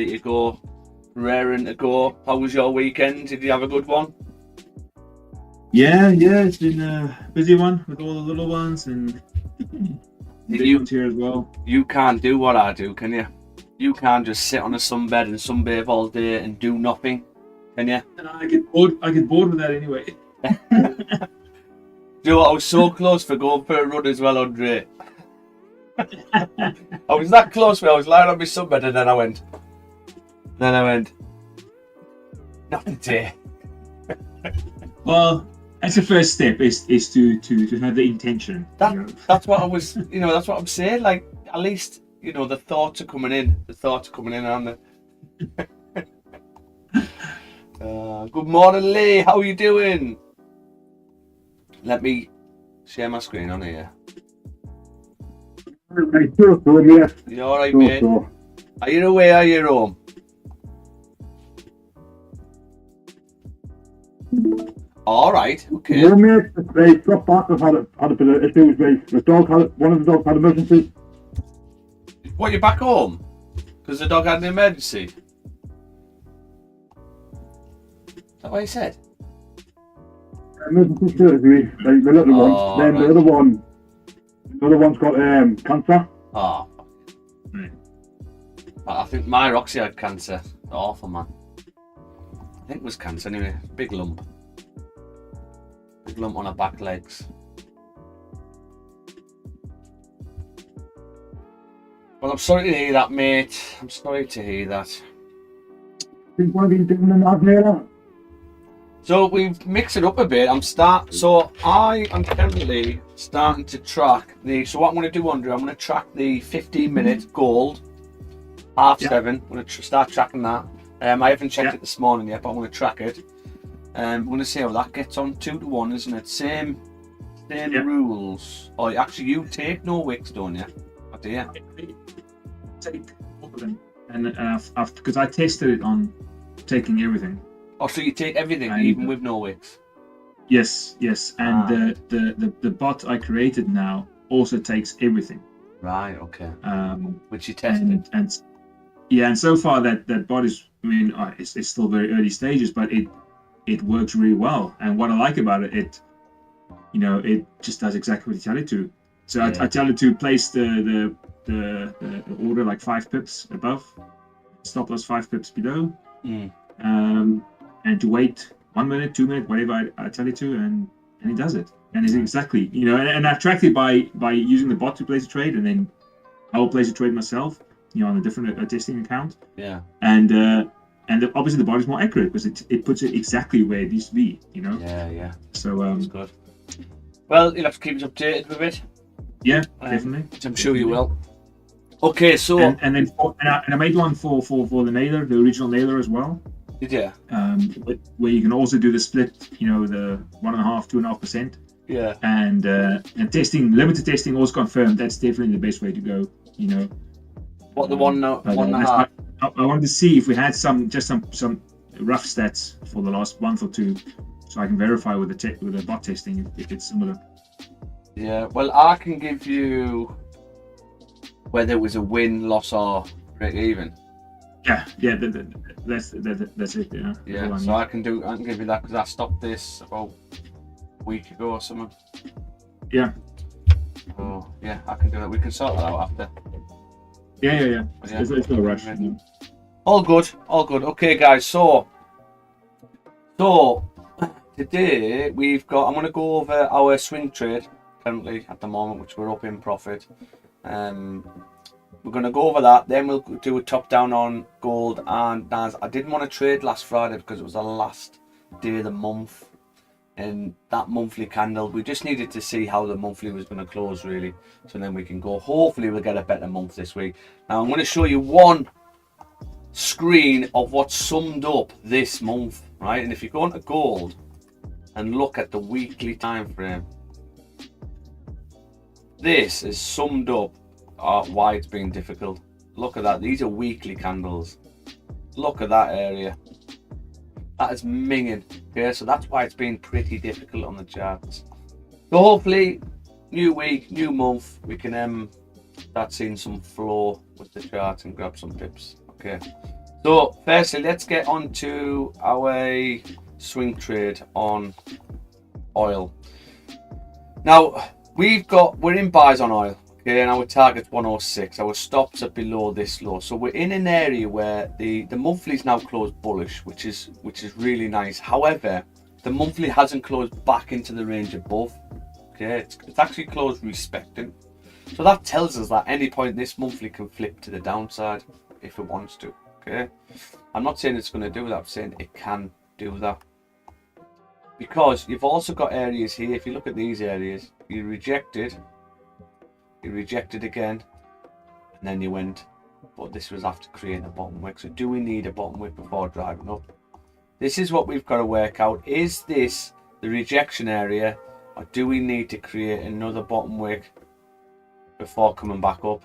ready to go, raring to go. How was your weekend? Did you have a good one? Yeah, it's been a busy one with all the little ones and big ones here as well. You can't do what I do, can you? You can't just sit on a sunbed and sunbathe all day and do nothing, can you? And I get bored with that anyway. You know what? I was so close for going for a run as well, Andre. I was that close where I was lying on my sunbed and then I went, not today. Well, that's the first step is to have the intention. That's what I was, that's what I'm saying. Like, at least, the thoughts are coming in. Aren't they? Good morning, Lee. How are you doing? Let me share my screen on here. You alright, mate? Are you away or are you home? Alright, okay. No, mate, they dropped back. I've had a bit of issues. One of the dogs had emergency. What, you're back home? Because the dog had an emergency? Is that what he said? Emergency surgery, like the little one. Then right. the other one's got cancer. Oh. I think my Roxy had cancer. Awful, man. I think it was cancer anyway. Big lump. Big lump on her back legs. Well, I'm sorry to hear that, mate. I'm sorry to hear that. Think what are you doing in that later? So we've mixed it up a bit. So I am currently starting to track so what I'm going to do, Andrew, I'm going to track the 15-minute gold, 7:30. I'm going to start tracking that. I haven't checked it this morning yet, but I'm going to track it. I'm going to see how that gets on. 2-1, isn't it? Same rules. Oh, actually, you take no wicks, don't you? Oh, do you? Take all of them, and because I tested it on taking everything. Oh, so you take everything, even with no wicks? Yes, and the bot I created now also takes everything. Right. Okay. Which you tested. And so far that bot is, it's still very early stages, but it works really well. And what I like about it, it just does exactly what you tell it to. So I tell it to place the order like 5 pips above, stop loss 5 pips below, and to wait 1 minute, 2 minutes, whatever I tell it to, and it does it. And it's exactly, and I've tracked it by using the bot to place a trade, and then I will place a trade myself, on a different testing account. Yeah. And obviously the bot is more accurate because it puts it exactly where it needs to be, Yeah. So that's good. Well, you'll have to keep us updated with it. Yeah, definitely. Which I'm sure you will. Okay, so and then I made one for the nailer, the original nailer as well. Did you? Where you can also do the split, the 1.5%, 2.5%. Yeah. And limited testing was confirmed. That's definitely the best way to go. What, the 1.5? I wanted to see if we had some rough stats for the last month or two, so I can verify with the bot testing if it's similar. Yeah. Well, I can give you whether it was a win, loss, or break even. Yeah. That's it. Yeah. Yeah. So I can give you that because I stopped this about a week ago or something. Yeah. Oh yeah, I can do that. We can sort that out after. Yeah. There's no rush. All good. Okay, guys. So today I'm going to go over our swing trade currently at the moment, which we're up in profit. We're going to go over that, then we'll do a top down on gold and NAS. I didn't want to trade last Friday because it was the last day of the month, and that monthly candle, we just needed to see how the monthly was going to close really, so then we can go. Hopefully we'll get a better month this week. Now I'm going to show you one screen of what summed up this month, right? And if you go into gold and look at the weekly time frame, this is summed up why it's been difficult. Look at that. These are weekly candles. Look at that area. That is minging. Okay, so that's why it's been pretty difficult on the charts. So hopefully, new week, new month, we can start seeing some flow with the charts and grab some pips. Okay. So firstly, let's get on to our swing trade on oil. Now we're in buys on oil, okay, and our target's 106. Our stops are below this low, so we're in an area where the monthly's now closed bullish, which is really nice. However, the monthly hasn't closed back into the range above. Okay, it's actually closed respecting, so that tells us that any point this monthly can flip to the downside if it wants to. Okay, I'm not saying it's going to do that. I'm saying it can do that. Because you've also got areas here, if you look at these areas, you rejected again, and then you went, but this was after creating a bottom wick. So do we need a bottom wick before driving up? This is what we've got to work out. Is this the rejection area, or do we need to create another bottom wick before coming back up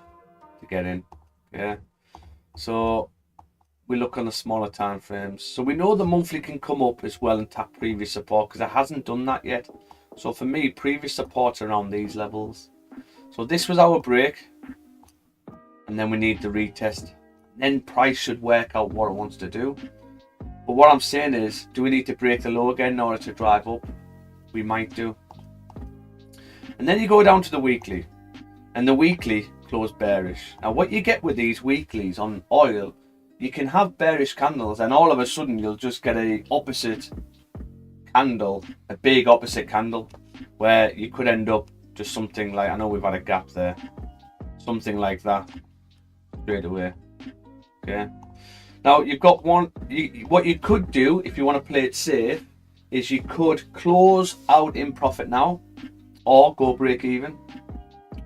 to get in? Yeah. So we look on the smaller time frames. So we know the monthly can come up as well and tap previous support, because it hasn't done that yet. So for me, previous support's around these levels. So this was our break, and then we need the retest. Then price should work out what it wants to do. But what I'm saying is, do we need to break the low again in order to drive up? We might do. And then you go down to the weekly, and the weekly closed bearish. Now what you get with these weeklies on oil, you can have bearish candles and all of a sudden you'll just get a opposite candle, a big opposite candle, where you could end up just something like, I know we've had a gap there, something like that straight away. Okay, now you've got one, what you could do if you want to play it safe is you could close out in profit now or go break even,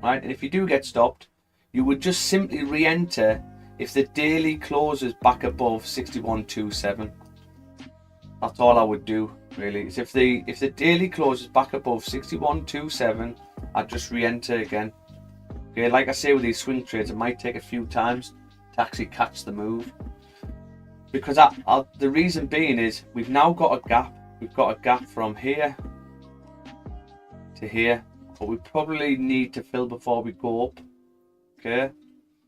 right? And if you do get stopped, you would just simply re-enter if the daily closes back above 61.27. That's all I would do, really. Is if the daily closes back above 61.27, I'd just re-enter again. Okay, like I say with these swing trades, it might take a few times to actually catch the move. Because the reason being is we've now got a gap. We've got a gap from here to here, but we probably need to fill before we go up. Okay.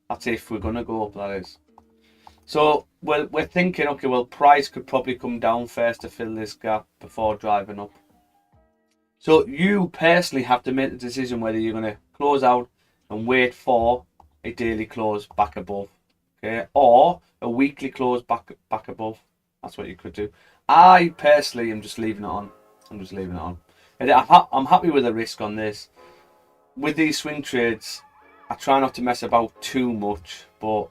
That's if we're going to go up, that is. So we're thinking, okay, well, price could probably come down first to fill this gap before driving up. So you personally have to make the decision whether you're going to close out and wait for a daily close back above, okay, or a weekly close back above. That's what you could do. I personally am just leaving it on. I'm just leaving it on. And I'm happy with the risk on this. With these swing trades, I try not to mess about too much, but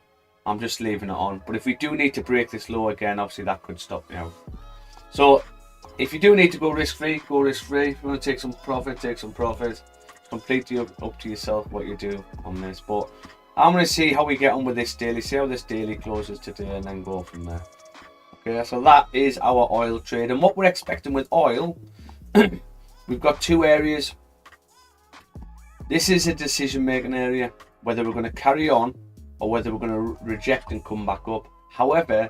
I'm just leaving it on. But if we do need to break this low again, obviously that could stop me out. So if you do need to go risk-free, go risk-free. If you want to take some profit, take some profit. It's completely up to yourself what you do on this. But I'm going to see how we get on with this daily, see how this daily closes today, and then go from there. Okay, so that is our oil trade. And what we're expecting with oil, we've got two areas. This is a decision-making area, whether we're going to carry on or whether we're going to reject and come back up. However,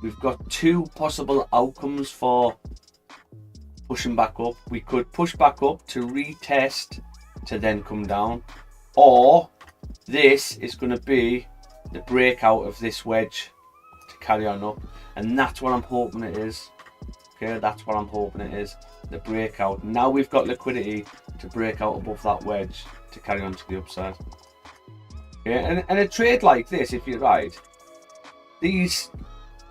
we've got two possible outcomes for pushing back up. We could push back up to retest to then come down, or this is going to be the breakout of this wedge to carry on up, and that's what I'm hoping it is. Okay, that's what I'm hoping it is, the breakout. Now we've got liquidity to break out above that wedge to carry on to the upside. Okay, and a trade like this, if you're right, these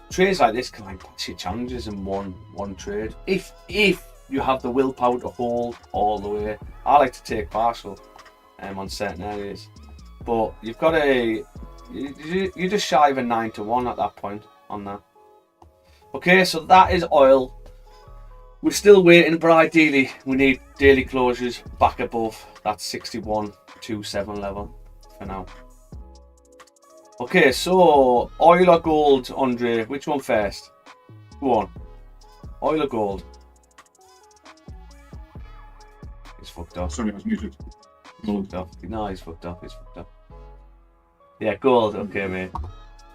trades like this can like pass your challenges in one trade. If you have the willpower to hold all the way. I like to take partial on certain areas, but you've got you're just shy of a 9-1 at that point on that. Okay, so that is oil. We're still waiting, but ideally we need daily closures back above that 61.27 level for now. Okay, so oil or gold, Andre? Which one first? Go on. Oil or gold? He's fucked up. Sorry, I was muted. Fucked up. No, he's fucked up. He's fucked up. Yeah, gold. Okay, mate.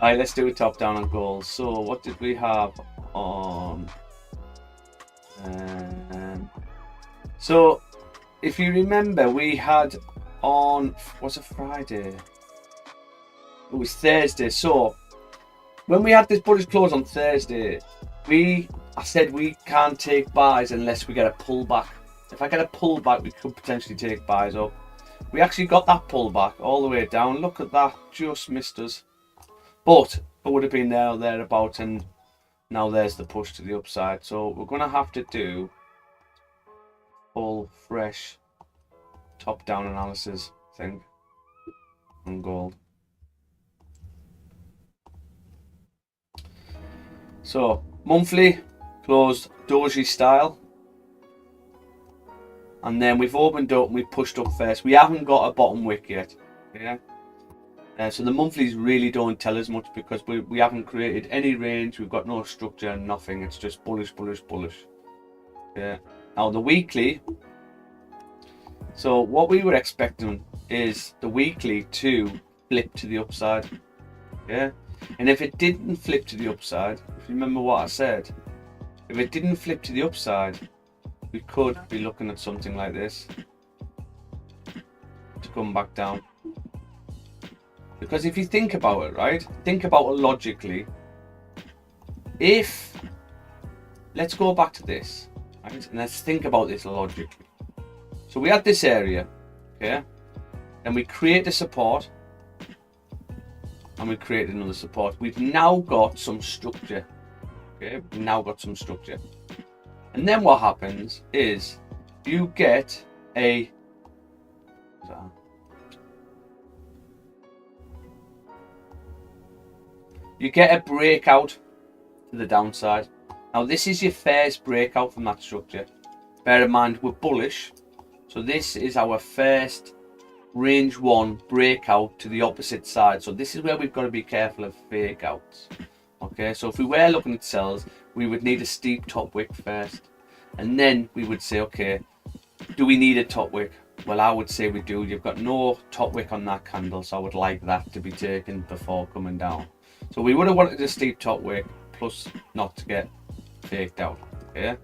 Alright, let's do a top down on gold. So, what did we have on? So, if you remember, we had on, was it Friday? It was Thursday. So, when we had this bullish close on Thursday, I said we can't take buys unless we get a pullback. If I get a pullback, we could potentially take buys up. We actually got that pullback all the way down. Look at that, just missed us. But it would have been there or thereabouts, and now there's the push to the upside. So we're going to have to do full, fresh, top-down analysis, I think, on gold. So, monthly, closed doji style. And then we've opened up and we pushed up first. We haven't got a bottom wick yet. Yeah. So the monthlies really don't tell us much because we haven't created any range. We've got no structure and nothing. It's just bullish, bullish, bullish. Yeah. Now the weekly. So what we were expecting is the weekly to flip to the upside. Yeah. And if it didn't flip to the upside, if you remember what I said, if it didn't flip to the upside, we could be looking at something like this to come back down. Because if you think about it, right? Think about it logically. If, let's go back to this, right? And let's think about this logically. So we had this area, okay? Then we create a support. And we created another support. We've now got some structure. Okay, we've now got some structure. And then what happens is you get a breakout to the downside. Now this is your first breakout from that structure. Bear in mind we're bullish. So this is our first range 1 breakout to the opposite side. So this is where we've got to be careful of fake outs. Okay, so if we were looking at sells, we would need a steep top wick first, and then we would say, okay, do we need a top wick? Well, I would say we do. You've got no top wick on that candle, so I would like that to be taken before coming down. So we would have wanted a steep top wick plus not to get faked out. Okay.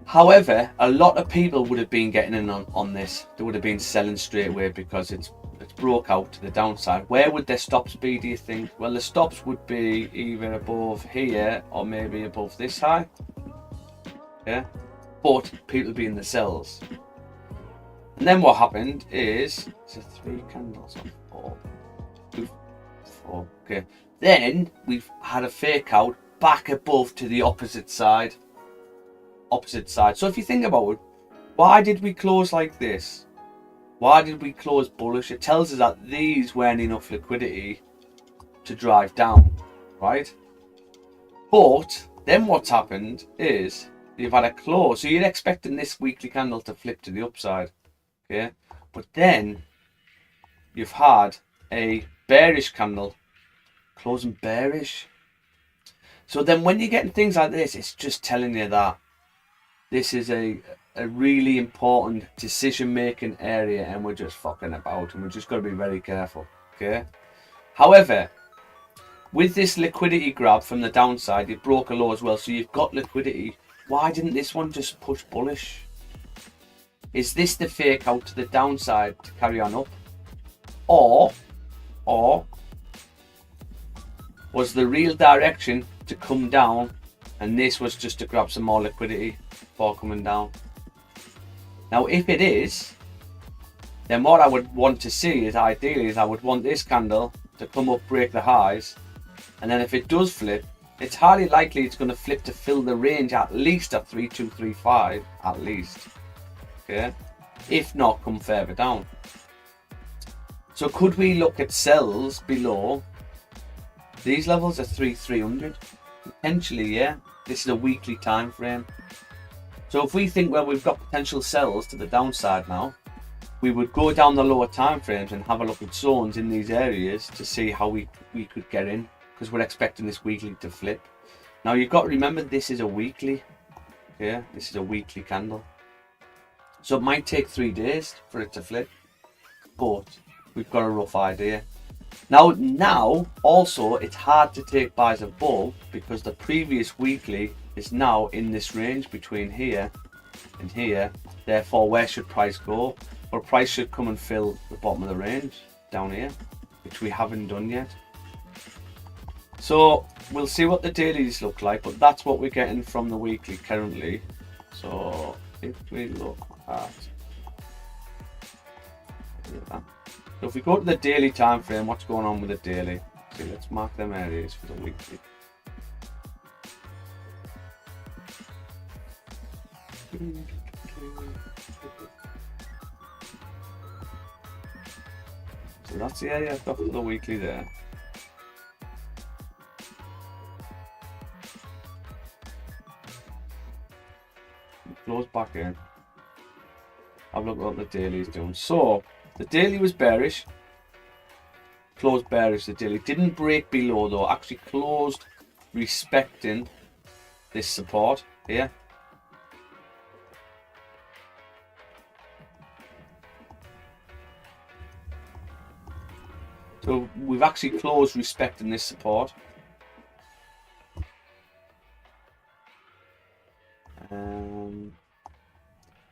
However, a lot of people would have been getting in on this. They would have been selling straight away because it's broke out to the downside. Where would their stops be, do you think? Well, the stops would be either above here or maybe above this high. Yeah, but people would be in the sells. And then what happened is, it's a 3 candles on 4. Okay. Then we've had a fake out back above to the opposite side. So if you think about it, why did we close like this? Why did we close bullish? It tells us that these weren't enough liquidity to drive down, right? But then what's happened is you've had a close. So you're expecting this weekly candle to flip to the upside, okay? But then you've had a bearish candle closing bearish. So then when you're getting things like this, it's just telling you that this is a really important decision-making area and we're just fucking about and we're just got to be very careful, okay? However, with this liquidity grab from the downside, you broke a low as well, so you've got liquidity. Why didn't this one just push bullish? Is this the fake out to the downside to carry on up? Or was the real direction to come down and this was just to grab some more liquidity before coming down? Now, if it is, then what I would want to see is ideally is I would want this candle to come up, break the highs, and then if it does flip, it's highly likely it's going to flip to fill the range at least at 3235 at least. Okay, if not come further down. So could we look at sells below these levels at 3300? Potentially, yeah. This is a weekly time frame. So if we think, well, we've got potential sells to the downside now, we would go down the lower time frames and have a look at zones in these areas to see how we could get in, because we're expecting this weekly to flip. Now you've got to remember this is a weekly. Yeah, this is a weekly candle. So it might take 3 days for it to flip, but we've got a rough idea. Now also it's hard to take buys above because the previous weekly is now in this range between here and here. Therefore, where should price go? Well, price should come and fill the bottom of the range down here, which we haven't done yet. So we'll see what the dailies look like, but that's what we're getting from the weekly currently. So if we look at that. So if we go to the daily time frame, what's going on with the daily? Okay, let's mark them areas for the weekly. So that's the area I've got for the weekly there. Close back in. Have a look at what the daily is doing. So the daily was bearish. Closed bearish. The daily didn't break below though. Actually closed respecting this support here. So we've actually closed respecting this support.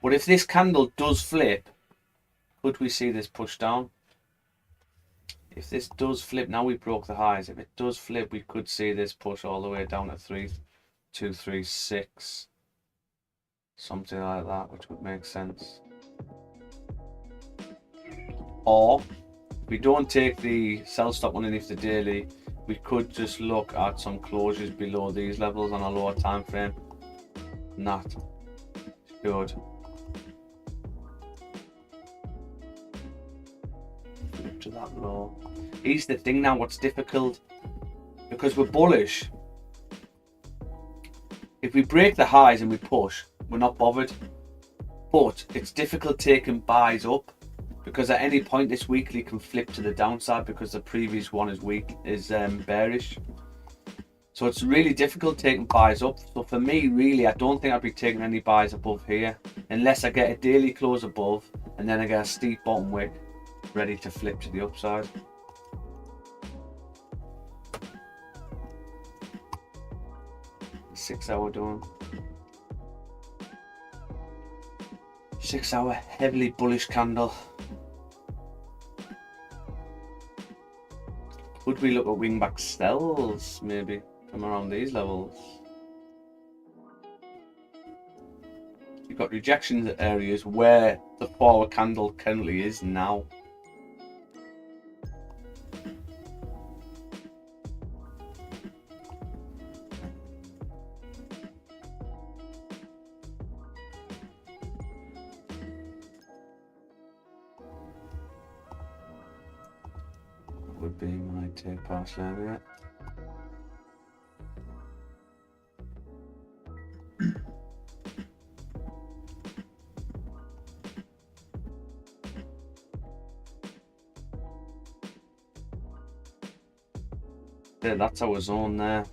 But if this candle does flip, could we see this push down? If this does flip, now we broke the highs. If it does flip, we could see this push all the way down to 3236. Something like that, which would make sense. Or if we don't take the sell stop underneath the daily, we could just look at some closures below these levels on a lower time frame. And that should flip to that low. Here's the thing now, what's difficult, because we're bullish. If we break the highs and we push, we're not bothered. But it's difficult taking buys up, because at any point this weekly can flip to the downside because the previous one is bearish. So it's really difficult taking buys up. So for me, really, I don't think I'd be taking any buys above here unless I get a daily close above and then I get a steep bottom wick ready to flip to the upside. Six-hour done. 6-hour heavily bullish candle. Could we look at wingback sells maybe from around these levels? You've got rejection areas where the forward candle currently is now. Would be when I take partial area. Yeah, that's our zone there.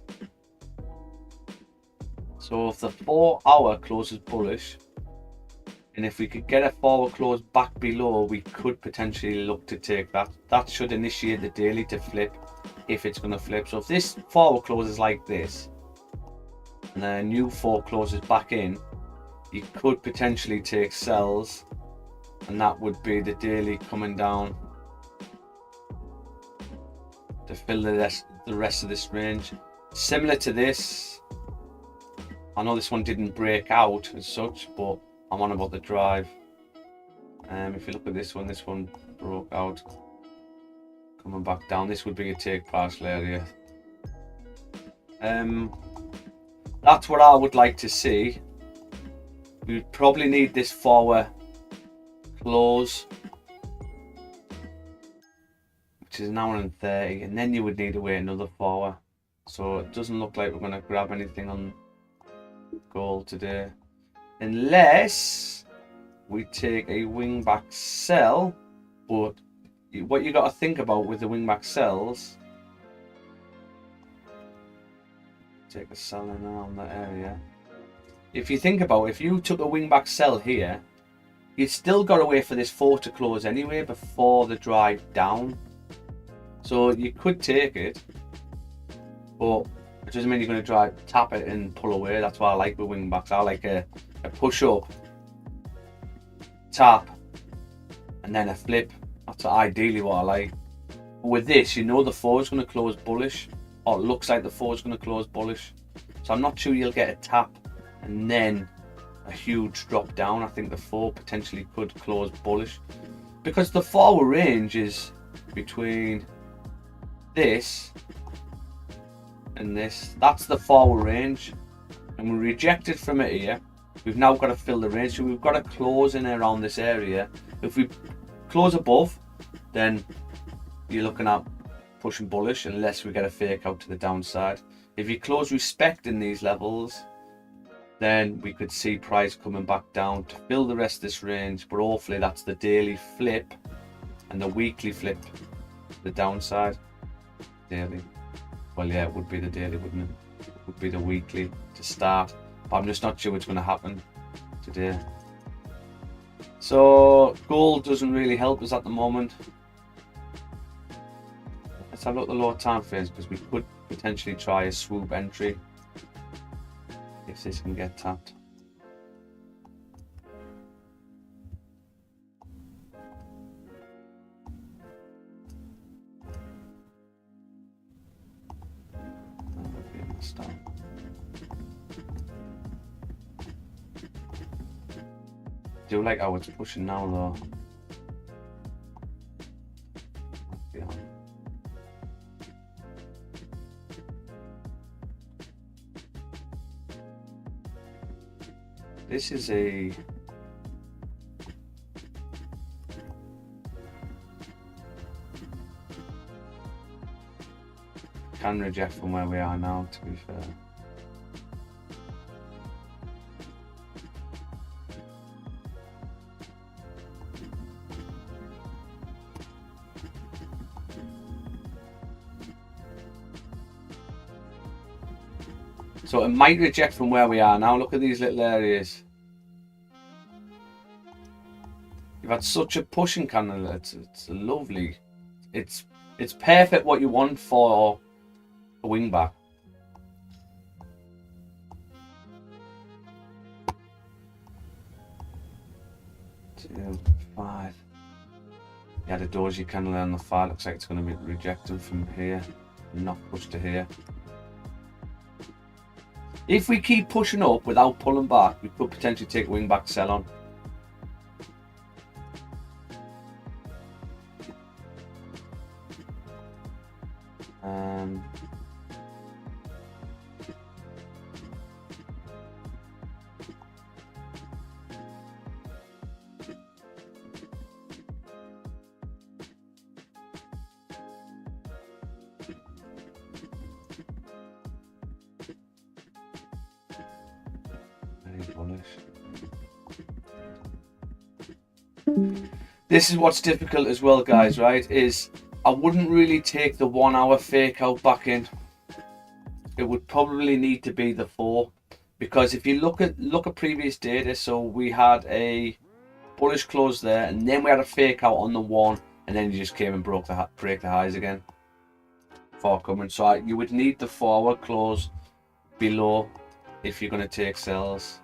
So if the 4-hour closes bullish, and if we could get a forward close back below, we could potentially look to take that. That should initiate the daily to flip, if it's going to flip. So if this forward closes like this, and then a new 4 closes back in, you could potentially take sells, and that would be the daily coming down to fill the rest of this range. Similar to this, I know this one didn't break out as such, but I'm on about the drive. If you look at this one broke out, coming back down. This would be a take partial area. That's what I would like to see. We would probably need this forward close, which is an hour and 30, and then you would need to wait another forward. So it doesn't look like we're going to grab anything on gold today, unless we take a wingback sell. But what you got to think about with the wingback sells, take a sell in around that area. If you think about it, if you took a wingback sell here, you'd still got to wait for this 4 to close anyway before the drive down. So you could take it, but it doesn't mean you're going to tap it and pull away. That's why I like with wingbacks. I like a push up, tap, and then a flip. That's ideally what I like. But with this, you know the 4 is going to close bullish, oh, it looks like the 4 is going to close bullish. So I'm not sure you'll get a tap and then a huge drop down. I think the 4 potentially could close bullish because the 4-hour range is between this and this. That's the 4-hour range, and we rejected from it here. We've now got to fill the range, so we've got to close in around this area. If we close above, then you're looking at pushing bullish unless we get a fake out to the downside. If you close respecting these levels, then we could see price coming back down to fill the rest of this range, but hopefully that's the daily flip and the weekly flip, the downside. Daily, well, yeah, it would be the daily, wouldn't it? It would be the weekly to start, but I'm just not sure what's going to happen today. So gold doesn't really help us at the moment. Let's have a look at the lower time frames, because we could potentially try a swoop entry if this can get tapped. That would be a mistake. Do like how it's pushing now though. Yeah. This is a can reject from where we are now, to be fair. So it might reject from where we are now. Look at these little areas. You've had such a pushing candle. It's lovely. It's perfect what you want for a wing back. Two, 5. You had a doji candle on the far. Looks like it's going to be rejected from here, not pushed to here. If we keep pushing up without pulling back, we could potentially take a wing back sell on. This is what's difficult as well, guys, right? Is I wouldn't really take the 1 hour fake out back in. It would probably need to be the 4, because if you look at previous data, so we had a bullish close there, and then we had a fake out on the 1, and then you just came and break the highs again for coming. So you would need the 4 hour close below if you're going to take sells.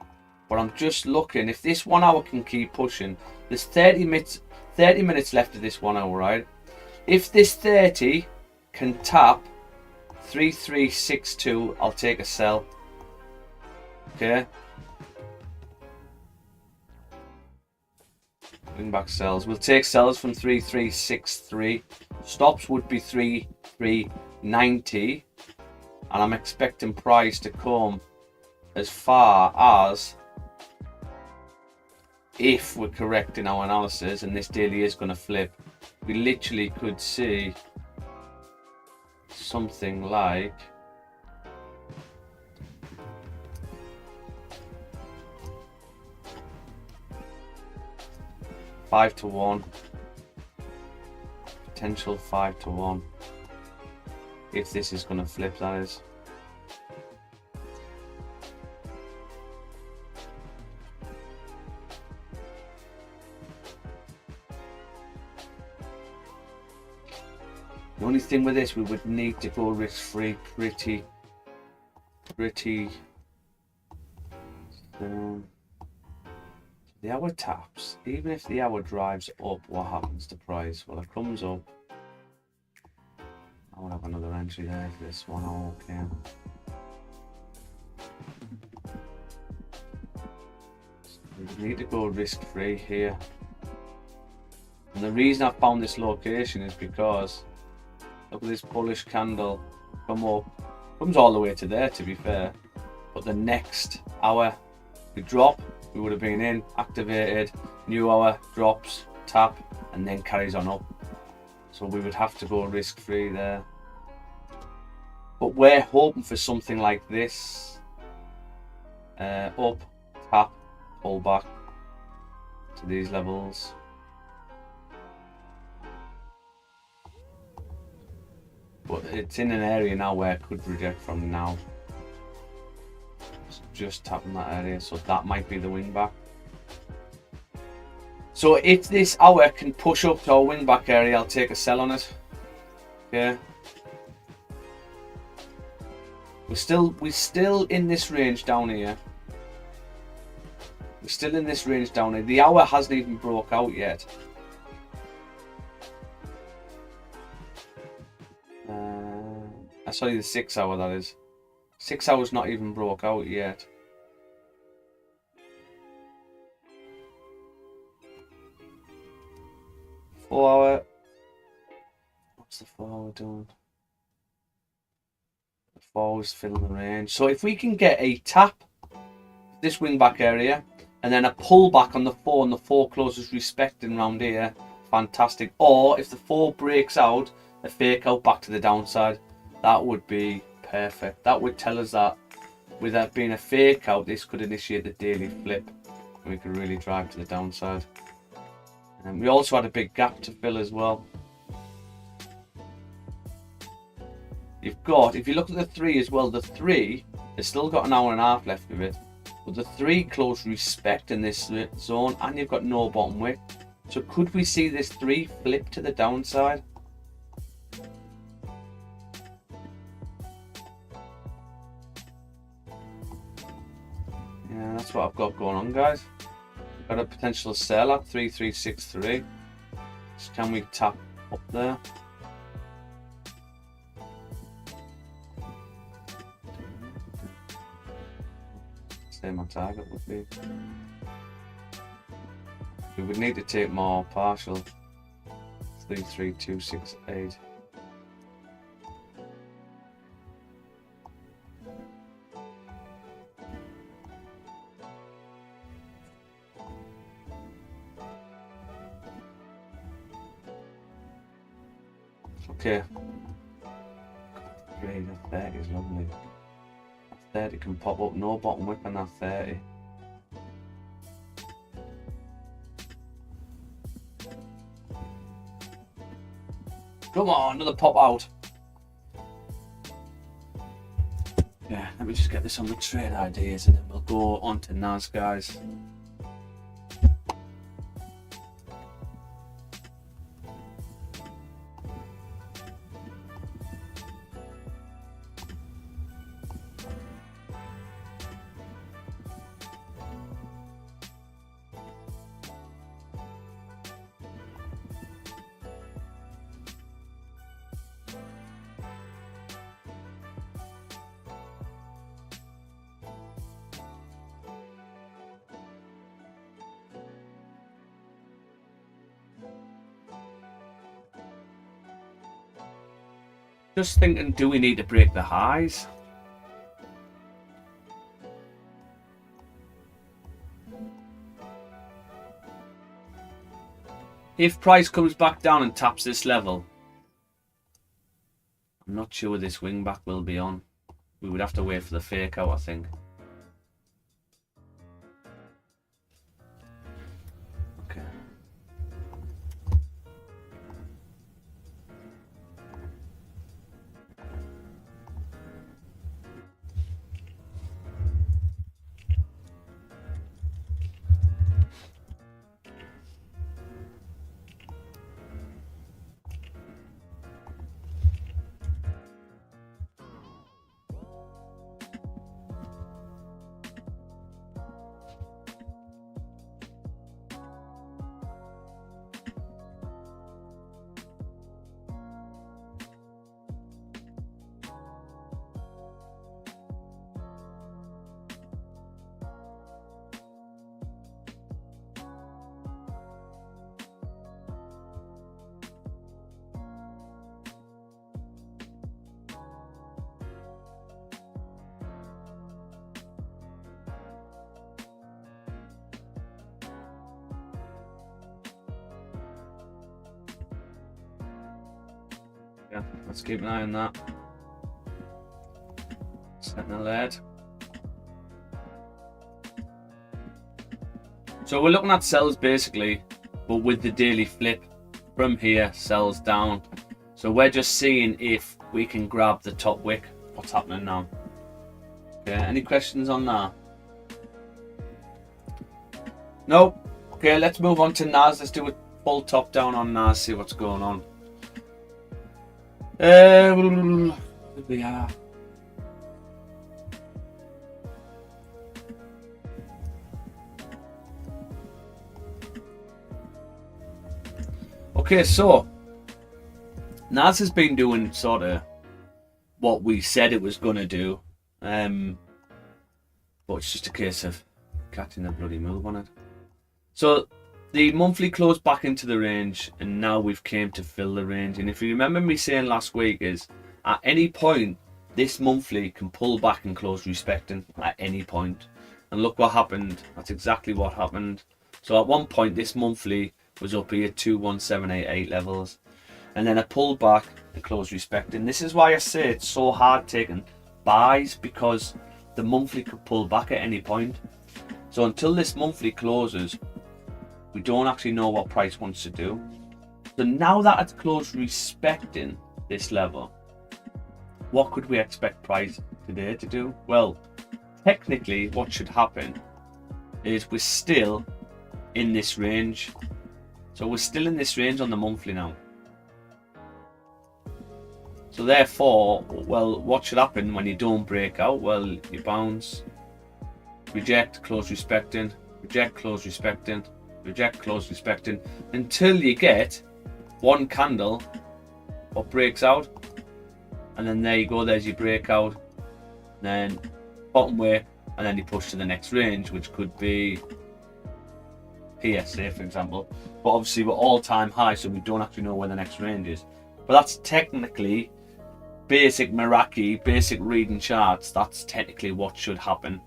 But I'm just looking, if this 1 hour can keep pushing, there's 30 minutes left of this 1 hour, right? If this 30 can tap 3362, I'll take a sell. Okay. Bring back sells. We'll take sells from 3363. Stops would be 3390. And I'm expecting price to come as far as, if we're correct in our analysis and this daily is going to flip, we literally could see something like five to 1, potential 5 to 1, if this is going to flip, that is. The only thing with this, we would need to go risk-free pretty. The hour taps. Even if the hour drives up, what happens to price? Well, it comes up. I will have another entry there for this one. Okay. We need to go risk free here. And the reason I found this location is because look at this bullish candle come up. Comes all the way to there, to be fair. But the next hour we drop, we would have been in, activated, new hour, drops, tap, and then carries on up. So we would have to go risk free there. But we're hoping for something like this. Up, tap, pull back to these levels. But it's in an area now where it could reject from now. So just tapping that area, so that might be the wing back. So if this hour can push up to our wing back area, I'll take a sell on it. Okay. We're still in this range down here. We're still in this range down here. The hour hasn't even broke out yet. Sorry, the 6 hour that is. 6 hours not even broke out yet. Four hour. What's the 4 hour doing? The 4 hours filling the range. So if we can get a tap, this wing back area, and then a pull back on the 4, and the 4 closes respecting round here, fantastic. Or if the 4 breaks out, a fake out back to the downside. That would be perfect. That would tell us that with that being a fake out, this could initiate the daily flip. And we could really drive to the downside. And we also had a big gap to fill as well. You've got, if you look at the 3 as well, the 3 has still got an hour and a half left of it. But the 3 close respect in this zone, and you've got no bottom wick. So could we see this 3 flip to the downside? Yeah, that's what I've got going on, guys. Got a potential sell at 3363. So can we tap up there? Say my target would be. We would need to take more partial. 33268. Okay. Great, that 30 is lovely. That 30 can pop up, no bottom wick on that 30. Come on, another pop out. Yeah, let me just get this on the trade ideas and then we'll go on to NAS, guys. Just thinking, do we need to break the highs? If price comes back down and taps this level, I'm not sure this wing back will be on. We would have to wait for the fake out, I think. Okay. Yeah, let's keep an eye on that. Setting alert. So we're looking at sells basically, but with the daily flip from here, sells down. So we're just seeing if we can grab the top wick. What's happening now? Okay, any questions on that? No. Okay, let's move on to NAS. Let's do a full top down on NAS, see what's going on. We are. Okay, so NAS has been doing sort of what we said it was going to do, but it's just a case of catching the bloody move on it. So the monthly closed back into the range, and now we've came to fill the range. And if you remember me saying last week, is at any point this monthly can pull back and close respecting at any point. And look what happened. That's exactly what happened. So at one point this monthly was up here 21788 levels, and then a pull back and close respecting. This is why I say it's so hard taking buys, because the monthly could pull back at any point. So until this monthly closes, we don't actually know what price wants to do. So now that it's closed respecting this level, what could we expect price today to do? Well, technically what should happen is we're still in this range. So we're still in this range on the monthly now. So therefore, well, what should happen when you don't break out? Well, you bounce, reject, close respecting, reject, close respecting, reject, close respecting, until you get one candle what breaks out, and then there you go, there's your breakout, then bottom way, and then you push to the next range, which could be here, say for example. But obviously we're all-time high, so we don't actually know where the next range is. But that's technically basic Meraki, basic reading charts. That's technically what should happen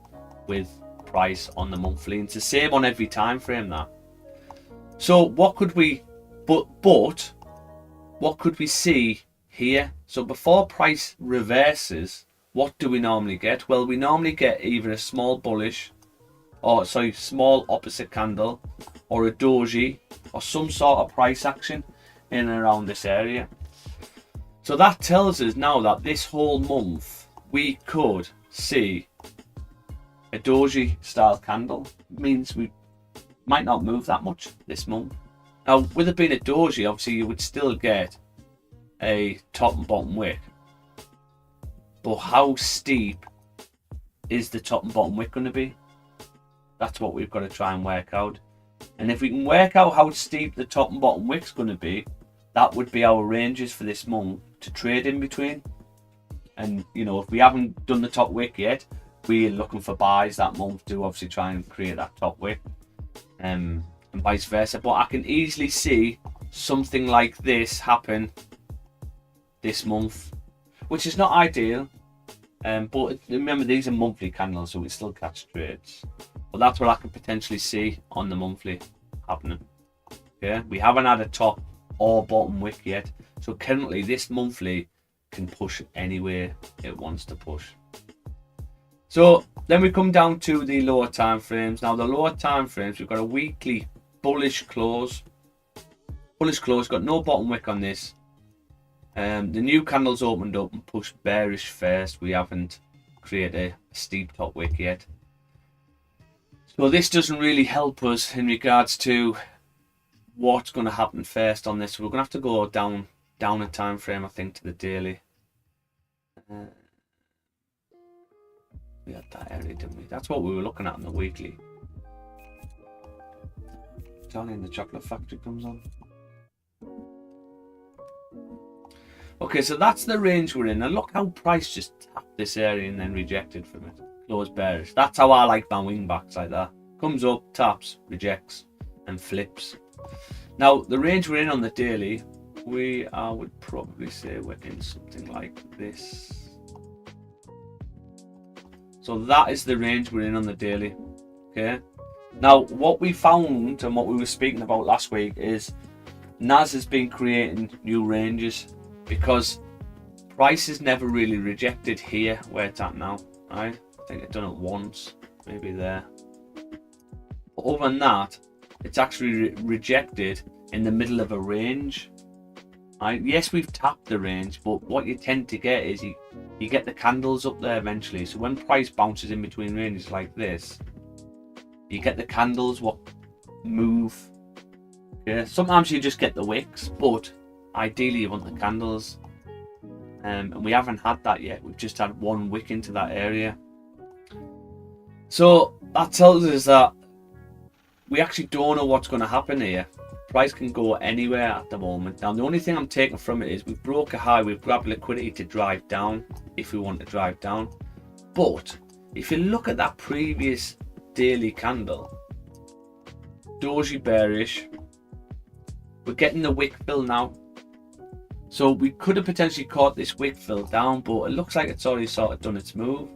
with price on the monthly. And it's the same on every time frame that. So what could we, but what could we see here? So before price reverses, what do we normally get? Well, we normally get either a small bullish, or sorry, small opposite candle, or a doji, or some sort of price action in and around this area. So that tells us now that this whole month we could see a doji style candle. It means we might not move that much this month. Now, with it being a doji, obviously you would still get a top and bottom wick, but how steep is the top and bottom wick going to be? That's what we've got to try and work out. And if we can work out how steep the top and bottom wick's going to be, that would be our ranges for this month to trade in between. And you know, if we haven't done the top wick yet, we're looking for buys that month to obviously try and create that top wick, and vice versa. But I can easily see something like this happen this month, which is not ideal, but remember these are monthly candles, so we still catch trades. But that's what I can potentially see on the monthly happening. Okay, we haven't had a top or bottom wick yet, so currently this monthly can push anywhere it wants to push. So then we come down to the lower time frames. Now the lower time frames, we've got a weekly bullish close. Bullish close, got no bottom wick on this. The new candles opened up and pushed bearish first. We haven't created a steep top wick yet. So this doesn't really help us in regards to what's going to happen first on this. We're going to have to go down a time frame, I think, to the daily. We had that area, didn't we? That's what we were looking at in the weekly. Charlie and the Chocolate Factory comes on. Okay, so that's the range we're in. And look how price just tapped this area and then rejected from it. Closed bearish. That's how I like my wing backs, like that. Comes up, taps, rejects, and flips. Now, the range we're in on the daily, I would probably say we're in something like this. So that is the range we're in on the daily. Okay. Now, what we found and what we were speaking about last week is NAS has been creating new ranges. because price is never really rejected here where it's at now, right? I think I've done it once, maybe there. But other than that, it's actually rejected in the middle of a range. Right? Yes, we've tapped the range, but what you tend to get is you get the candles up there eventually. So when price bounces in between ranges like this, you get the candles what move. Yeah, sometimes you just get the wicks, but ideally you want the candles. And we haven't had that yet. We've just had one wick into that area. So that tells us that we actually don't know what's going to happen here. Price can go anywhere at the moment. Now the only thing I'm taking from it is we've broke a high, we've grabbed liquidity to drive down if we want to drive down. But if you look at that previous daily candle, doji bearish, we're getting the wick fill now. So we could have potentially caught this wick fill down, but it looks like it's already sort of done its move.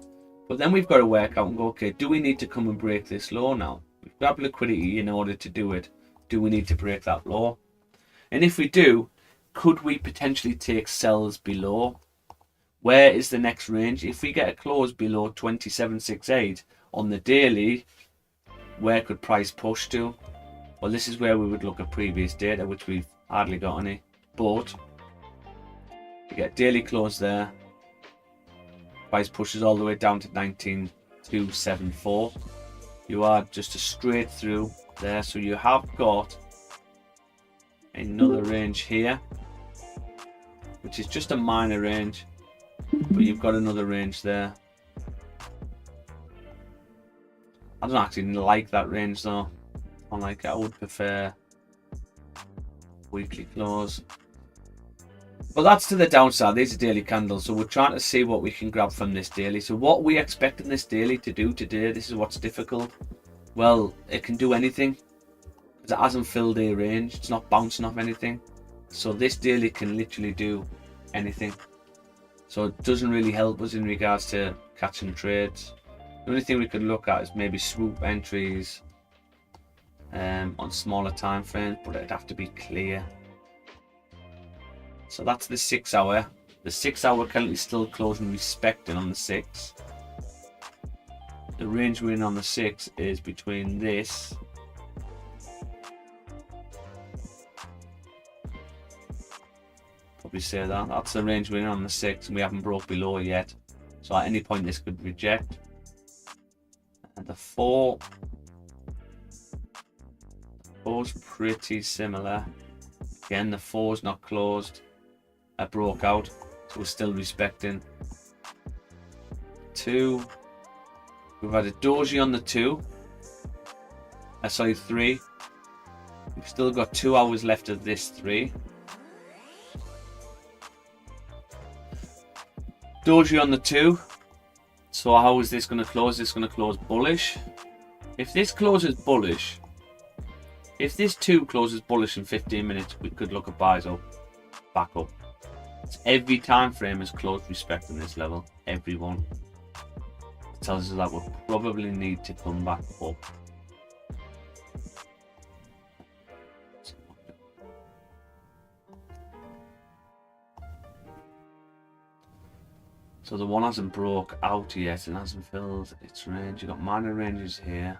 But then we've got to work out and go, okay, do we need to come and break this low now? We've grabbed liquidity in order to do it. Do we need to break that low? And if we do, could we potentially take sells below? Where is the next range? If we get a close below 27.68 on the daily, where could price push to? Well, this is where we would look at previous data, which we've hardly got any. But you get daily close there. Price pushes all the way down to 19.274. You are just a straight through there, so you have got another range here, which is just a minor range, but you've got another range there. I don't actually like that range though. I would prefer weekly close. But that's to the downside. These are daily candles, so we're trying to see what we can grab from this daily. So what we expecting this daily to do today, this is what's difficult. Well, it can do anything because it hasn't filled a range. It's not bouncing off anything. So this daily can literally do anything. So it doesn't really help us in regards to catching trades. The only thing we could look at is maybe swoop entries on smaller time frames, but it'd have to be clear. So that's the 6 hour. The 6 hour currently still closing respecting on the 6. The range we're in on the 6 is between this probably say that's the range we're in on the 6, and we haven't broke below yet. So at any point this could reject. And the 4 is pretty similar. Again, the 4 is not closed. I broke out, so we're still respecting. 2, we've had a doji on the 2. Sorry, 3. We've still got 2 hours left of this 3. Doji on the 2. So how is this going to close? This is going to close bullish. If this closes bullish, if this 2 closes bullish in 15 minutes, we could look at buys up, back up. Every time frame is closed respecting this level. Everyone. It tells us that we'll probably need to come back up. So the one hasn't broke out yet and hasn't filled its range. You've got minor ranges here.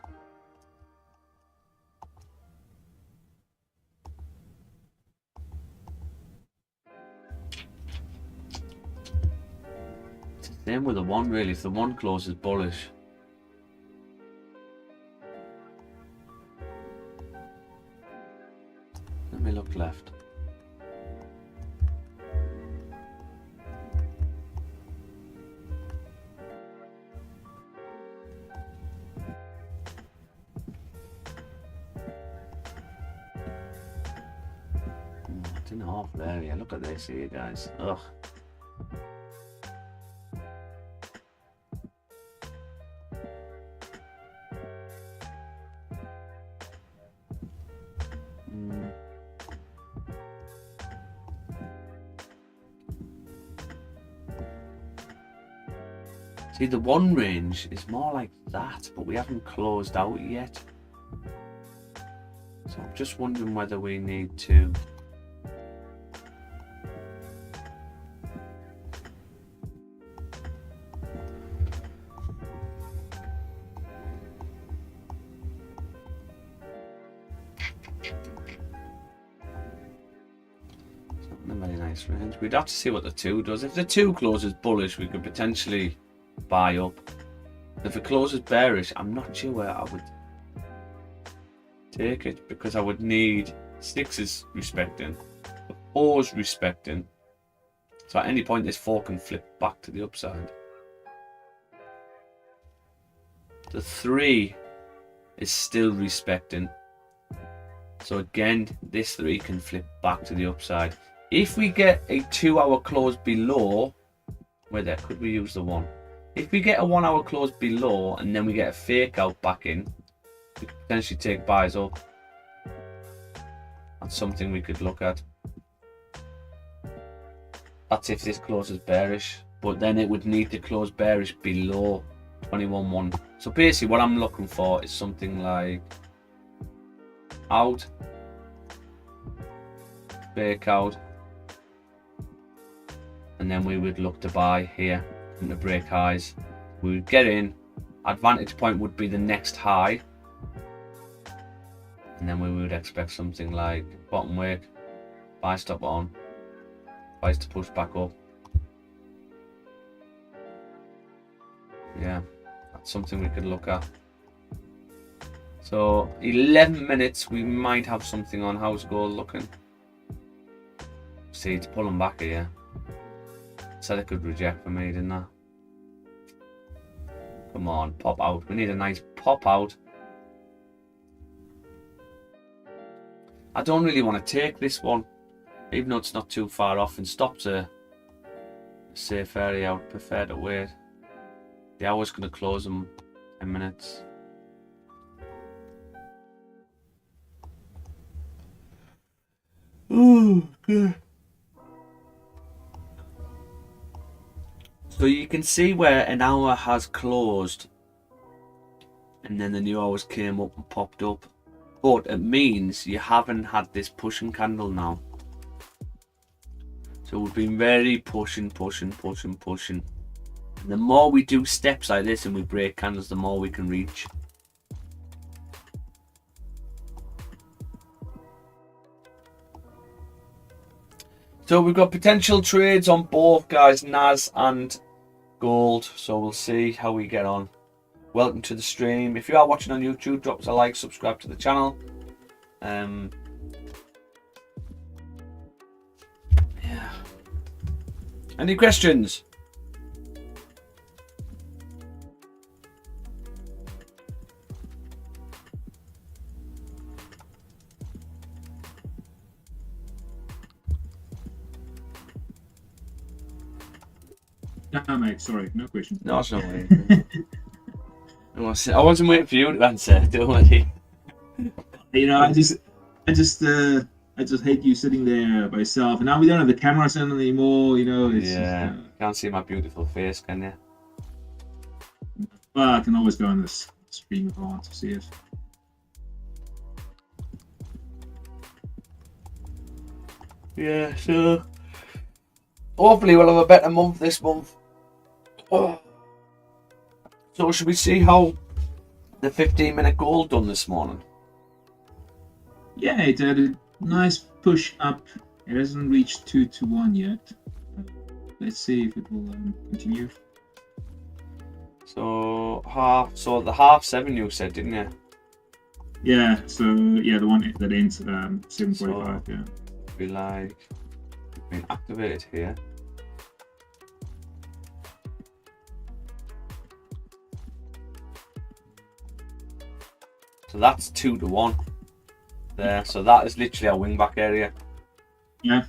Same with the 1 really. If the 1 closes bullish, let me look left. It's in half there. Yeah, look at this here, guys. Ugh. See, the 1 range is more like that, but we haven't closed out yet. So I'm just wondering whether we need to in a very nice range. We'd have to see what the 2 does. If the 2 closes bullish, we could potentially buy up. If it closes bearish, I'm not sure where I would take it, because I would need 6s respecting, 4s respecting. So at any point this 4 can flip back to the upside. The 3 is still respecting. So again, this 3 can flip back to the upside. If we get a 2-hour close below, where there could we use the 1? If we get a 1-hour close below and then we get a fake out back in, we could potentially take buys up. That's something we could look at. That's if this closes bearish, but then it would need to close bearish below 21.1. So basically what I'm looking for is something like out, fake out, and then we would look to buy here and to break highs. We would get in, advantage point would be the next high, and then we would expect something like bottom wick, buy stop on, buys to push back up. Yeah, that's something we could look at. So 11 minutes, we might have something on. How's gold looking? See, it's pulling back here. Said it could reject for me, didn't I? Come on, pop out. We need a nice pop out. I don't really want to take this one, even though it's not too far off and stops a safe area. I would prefer to wait. The hour's going to close in 10 minutes. Oh, good. So you can see where an hour has closed and then the new hours came up and popped up. But it means you haven't had this pushing candle now. So we've been very pushing. And the more we do steps like this and we break candles, the more we can reach. So we've got potential trades on both, guys, NAS and gold. So we'll see how we get on. Welcome to the stream. If you are watching on YouTube, drop us a like, subscribe to the channel. Yeah. Any questions? No, mate, sorry, no question. No, it's not worry. I wasn't waiting for you to answer, don't worry. You know, I just hate you sitting there by yourself. And now we don't have the cameras on anymore. You know, it's Yeah, just, can't see my beautiful face, can you? well, I can always go on this stream if I want to see it. Yeah, so hopefully we'll have a better month this month. Oh. So should we see how the 15-minute gold done this morning? Yeah, it had a nice push up. It hasn't reached 2 to 1 yet. Let's see if it will continue. So the half 7 you said, didn't you? Yeah, so yeah, the one that ends 7:45. Yeah. Be like been activated here. So that's 2 to 1 there. So that is literally our wing back area. Yeah.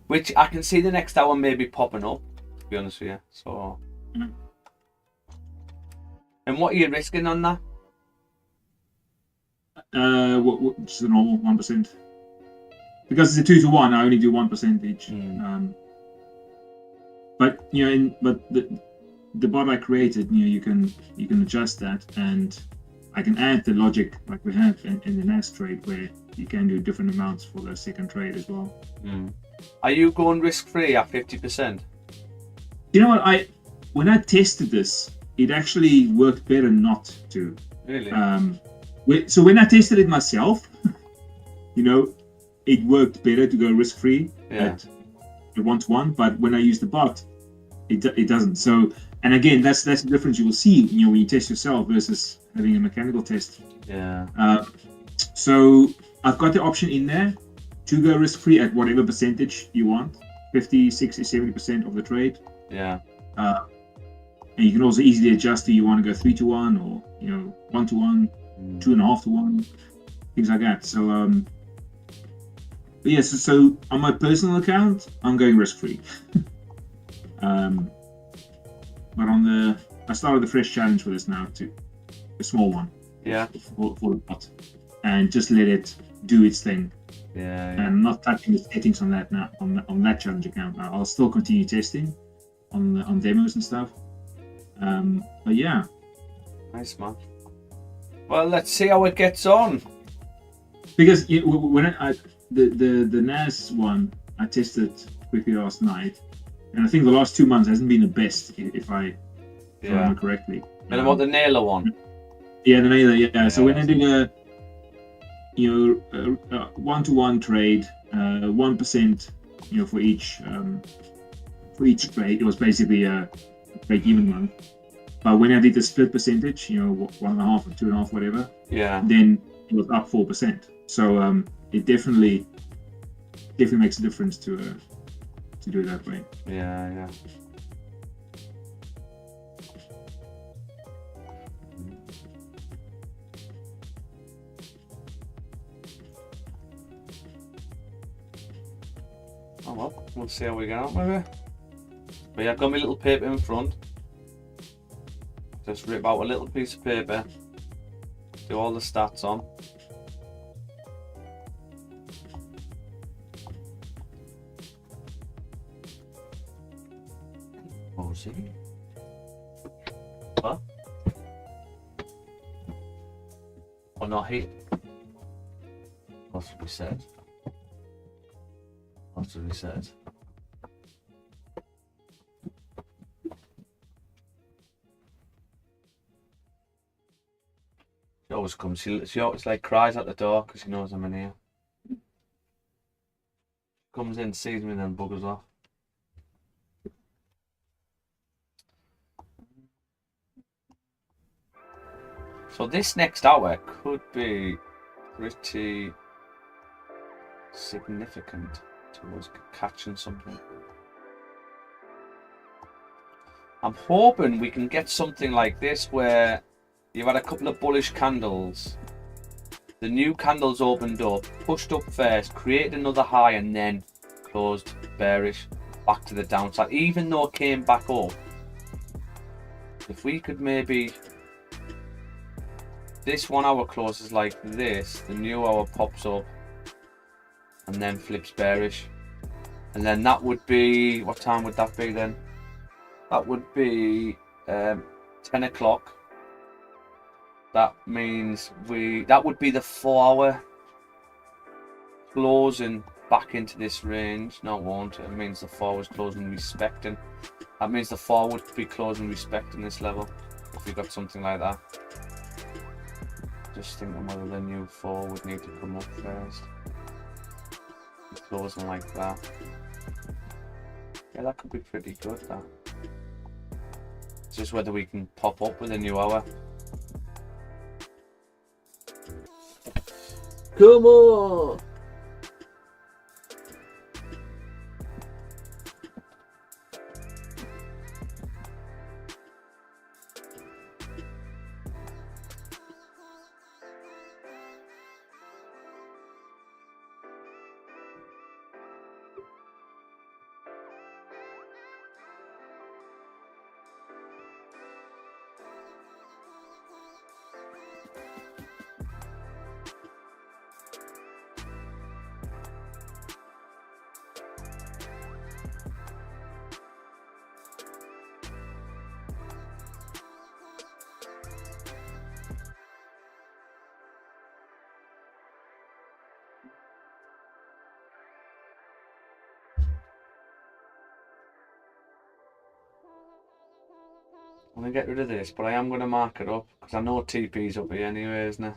Which I can see the next hour maybe popping up, to be honest with you. So. Mm. And what are you risking on that? Just the normal 1%. Because it's a 2 to 1, I only do 1% each. Mm. But you know, the bot I created, you know, you can adjust that, and I can add the logic like we have in the NAS trade, where you can do different amounts for the second trade as well. Mm. Are you going risk free at 50%? You know what? When I tested this, it actually worked better not to. Really? So when I tested it myself, you know, it worked better to go risk free Yeah. at a 1-to-1, but when I use the bot, it doesn't. So, and again, that's the difference you will see, when you test yourself versus having a mechanical test. Yeah. So I've got the option in there to go risk free at whatever percentage you want, 50, 60, 70% of the trade. Yeah. And you can also easily adjust if you want to go 3-to-1 or 1-to-1, 2.5-to-1, things like that. So but yeah, so on my personal account, I'm going risk free. But I started the fresh challenge for this now too, a small one. Yeah. For the bot, and just let it do its thing. Yeah. And I'm not touching the settings on that now, on that challenge account. Now I'll still continue testing on demos and stuff. But yeah. Nice, man. Well, let's see how it gets on. Because when the NAS one I tested quickly last night, and I think the last 2 months hasn't been the best, if I remember correctly. And about the nailer one. Yeah, the nailer. Yeah. So when I did a 1-to-1 trade, 1%, for each trade, it was basically a break-even month. But when I did the split percentage, 1.5 or 2.5, whatever, then it was up 4%. So it definitely makes a difference to do it that way. Yeah. Oh well, we'll see how we get on with it. But yeah, I've got my little paper in front. Just rip out a little piece of paper, do all the stats on. Oh, see? What? Oh, not here. That's what we said. That's what we said. She always comes. She always cries at the door because she knows I'm in here. Comes in, sees me, then buggers off. So this next hour could be pretty significant towards catching something. I'm hoping we can get something like this where you've had a couple of bullish candles, the new candles opened up, pushed up first, created another high, and then closed bearish back to the downside, even though it came back up. If we could maybe, this 1 hour closes like this, the new hour pops up and then flips bearish, and then that would be, what time would that be then? That would be 10 o'clock. That means that would be the 4 hour closing back into this range. No, it won't. It means the 4 hours closing respecting. That means the 4 would be closing respecting this level if we got something like that. Just thinking whether the new 4 would need to come up first. Closing like that. Yeah, that could be pretty good, that. It's just whether we can pop up with a new hour. Come on! I'm going to get rid of this, but I am going to mark it up because I know TP's up here anyway, isn't it?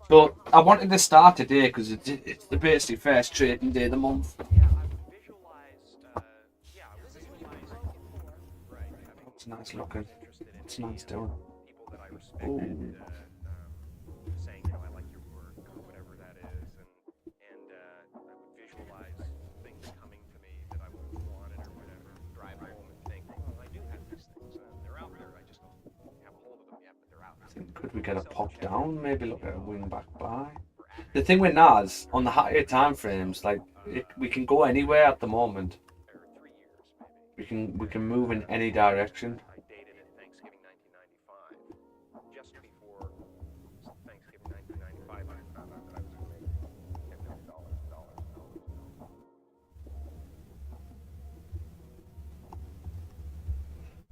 So I wanted to start today because it's the basically first trading day of the month. It's nice looking. It's nice doing. Ooh. Could we get a pop down? Maybe look at a wing back buy. The thing with Nas on the higher time frames, like we can go anywhere at the moment. We can move in any direction.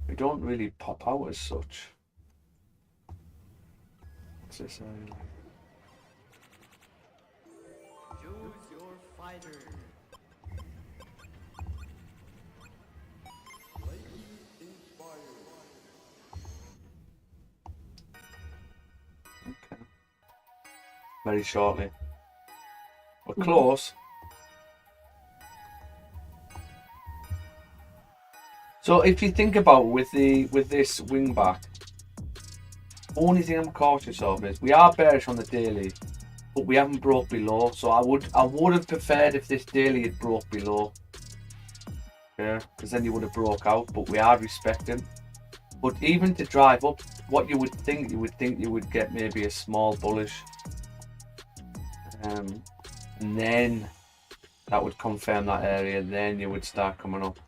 We don't really pop out as such. What's this area like? Choose your fighter. Okay. Very shortly. We're close. So if you think about with this wing back, only thing I'm cautious of is we are bearish on the daily, but we haven't broke below. So I would have preferred if this daily had broke below. Yeah, because then you would have broke out, but we are respecting. But even to drive up, what you would think you would get maybe a small bullish. And then that would confirm that area, then you would start coming up.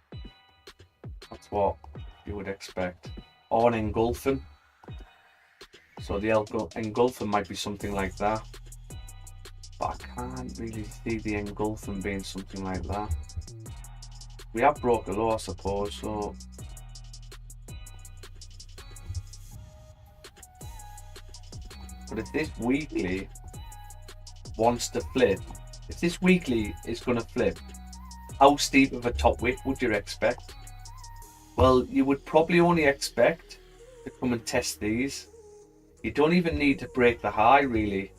That's what you would expect. Or an engulfing. So the engulfing might be something like that. But I can't really see the engulfing being something like that. We have broke a low, I suppose, so... But if this weekly wants to flip, if this weekly is going to flip, how steep of a top wick would you expect? Well, you would probably only expect to come and test these. You don't even need to break the high, really,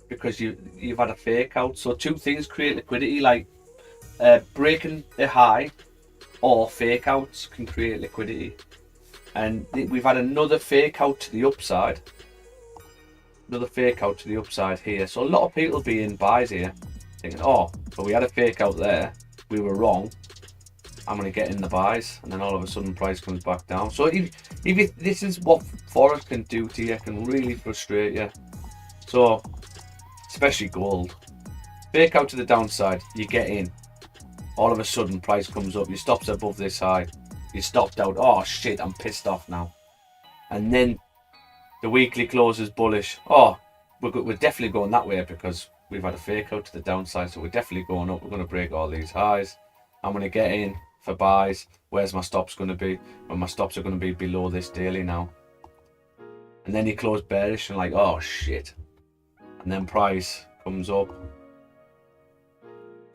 because you've had a fake out. So two things create liquidity, like breaking the high or fake outs can create liquidity. And we've had another fake out to the upside. Another fake out to the upside here. So a lot of people be in buys here, thinking, oh, but we had a fake out there. We were wrong. I'm going to get in the buys. And then all of a sudden price comes back down. So if this is what Forex can do to you, it can really frustrate you. So, especially gold. Fake out to the downside, you get in. All of a sudden price comes up. You stopped above this high. You stopped out. Oh shit, I'm pissed off now. And then the weekly closes bullish. Oh, we're definitely going that way because we've had a fake out to the downside. So we're definitely going up. We're going to break all these highs. I'm going to get in for buys. Where's my stops going to be? Well, my stops are going to be below this daily now. And then you close bearish and like, oh shit. And then price comes up.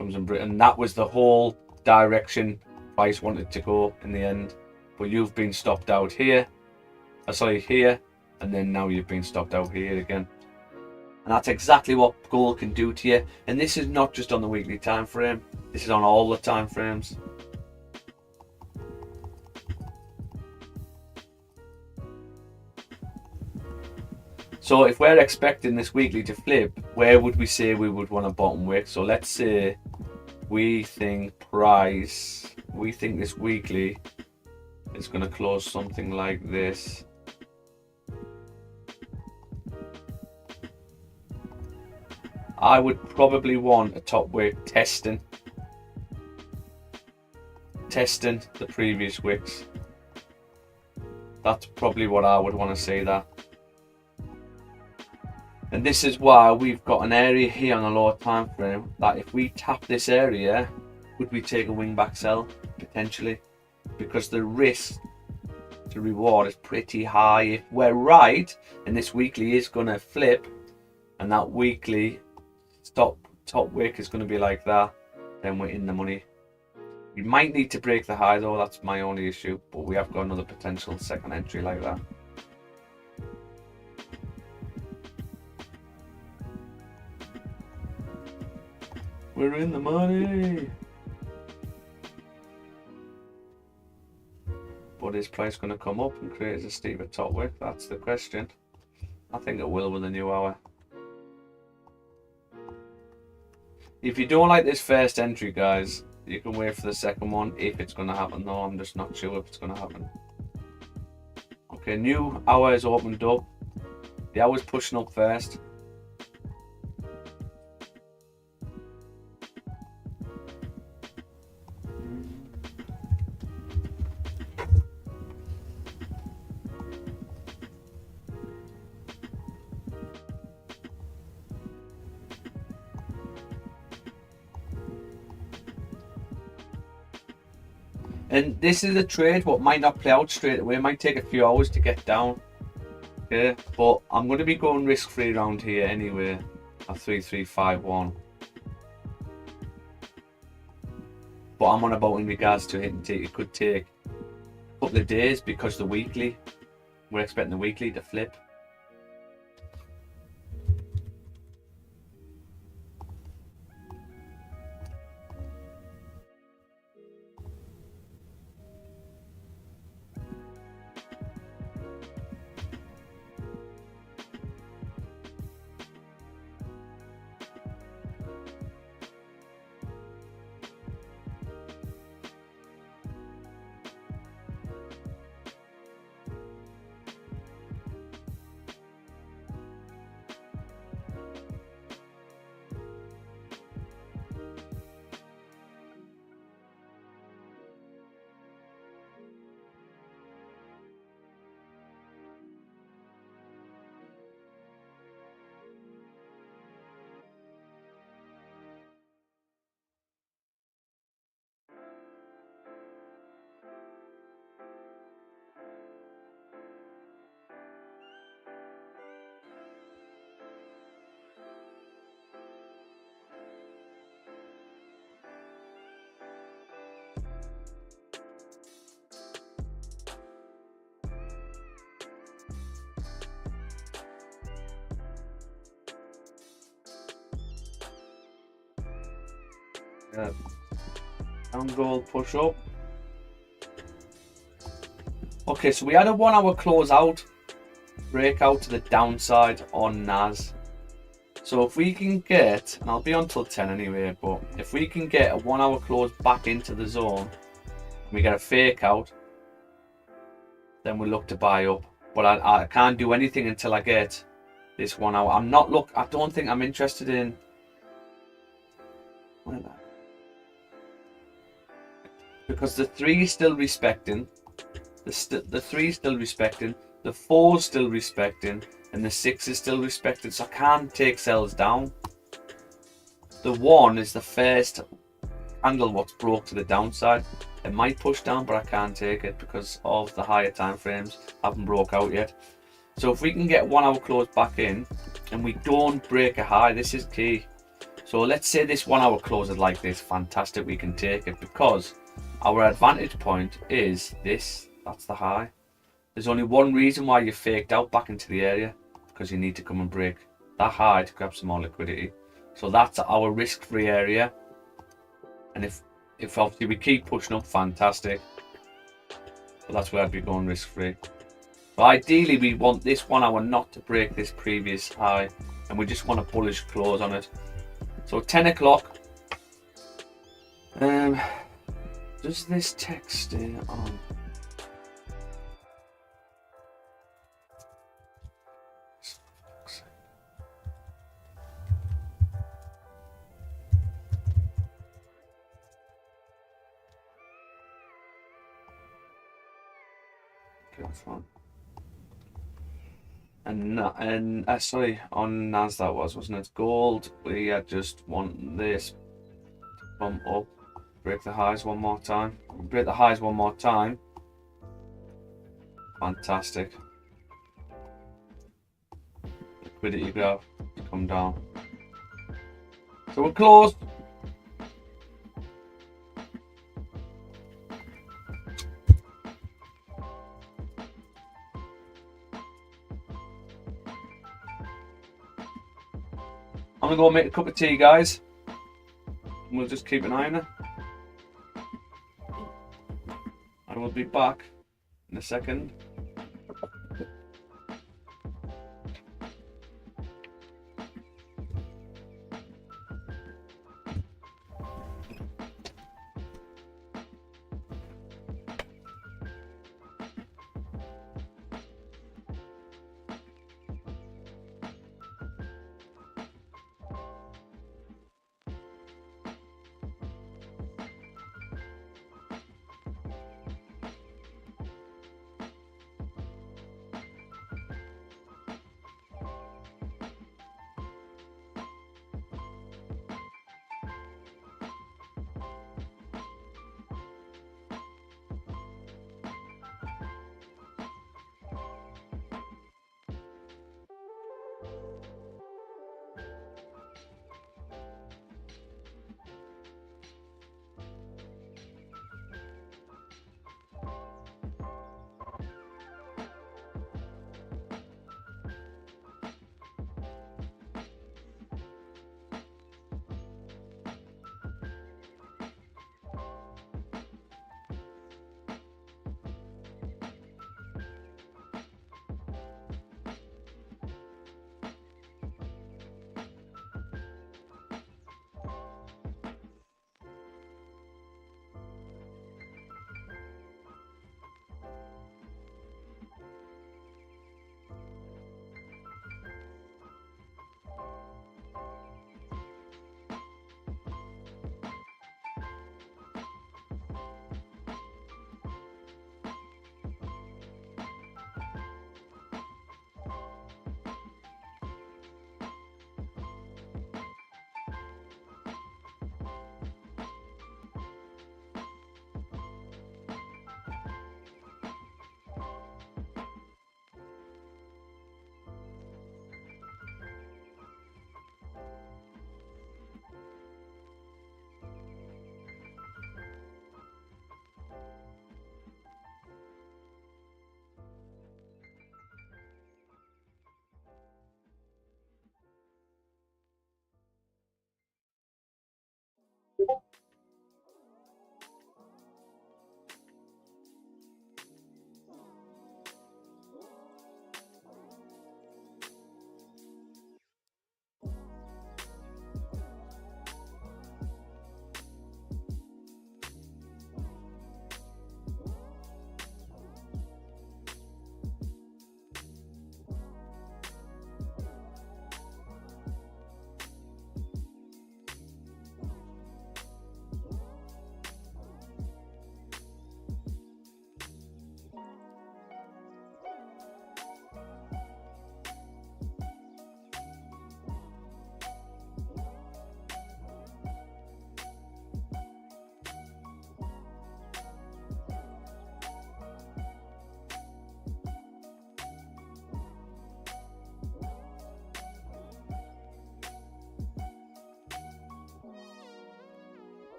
And that was the whole direction price wanted to go in the end. But you've been stopped out here. Here. And then now you've been stopped out here again. And that's exactly what gold can do to you. And this is not just on the weekly time frame. This is on all the time frames. So if we're expecting this weekly to flip, where would we say we would want a bottom wick? So let's say we think this weekly is going to close something like this. I would probably want a top wick testing the previous wicks. That's probably what I would want to see that. And this is why we've got an area here on a lower time frame that if we tap this area, would we take a wing back sell? Potentially. Because the risk to reward is pretty high. If we're right and this weekly is going to flip and that weekly top wick is going to be like that, then we're in the money. We might need to break the high though, that's my only issue, but we have got another potential second entry like that. We're in the money. But is price going to come up and create a steeper top wick? That's the question. I think it will with the new hour. If you don't like this first entry, guys, you can wait for the second one if it's going to happen. Though I'm just not sure if it's going to happen. Okay, new hour is opened up. The hour's pushing up first. And this is a trade what might not play out straight away. It might take a few hours to get down. Okay, but I'm going to be going risk-free around here anyway. At 3351. But I'm on about in regards to it. It could take a couple of days because the weekly. We're expecting the weekly to flip. Yeah. Down gold push up. Okay, so we had a 1 hour close out, breakout to the downside on NAS. So if we can get, and I'll be on till 10 anyway, but if we can get a 1 hour close back into the zone, and we get a fake out, then we'll look to buy up. But I can't do anything until I get this 1 hour. I don't think I'm interested in. Because the 3 is still respecting, the 3 is still respecting, the 4 is still respecting, and the 6 is still respected. So I can't take sells down. The 1 is the first candle what's broke to the downside. It might push down, but I can't take it because of the higher time frames haven't broke out yet. So if we can get 1 hour close back in, and we don't break a high, this is key. So let's say this 1 hour close is like this, fantastic, we can take it because our advantage point is this, that's the high. There's only one reason why you faked out back into the area, because you need to come and break that high to grab some more liquidity. So that's our risk-free area. And if obviously we keep pushing up, fantastic. But that's where I'd be going risk-free. But ideally we want this 1 hour not to break this previous high, and we just want a bullish close on it. So 10 o'clock. Does this text stay on? Okay, that's fine. And sorry, on NAS that wasn't it? Gold, we just want this to come up. Break the highs one more time. Break the highs one more time. Fantastic. Liquidity graph, come down. So we're closed. I'm gonna go make a cup of tea, guys. We'll just keep an eye on it. I will be back in a second.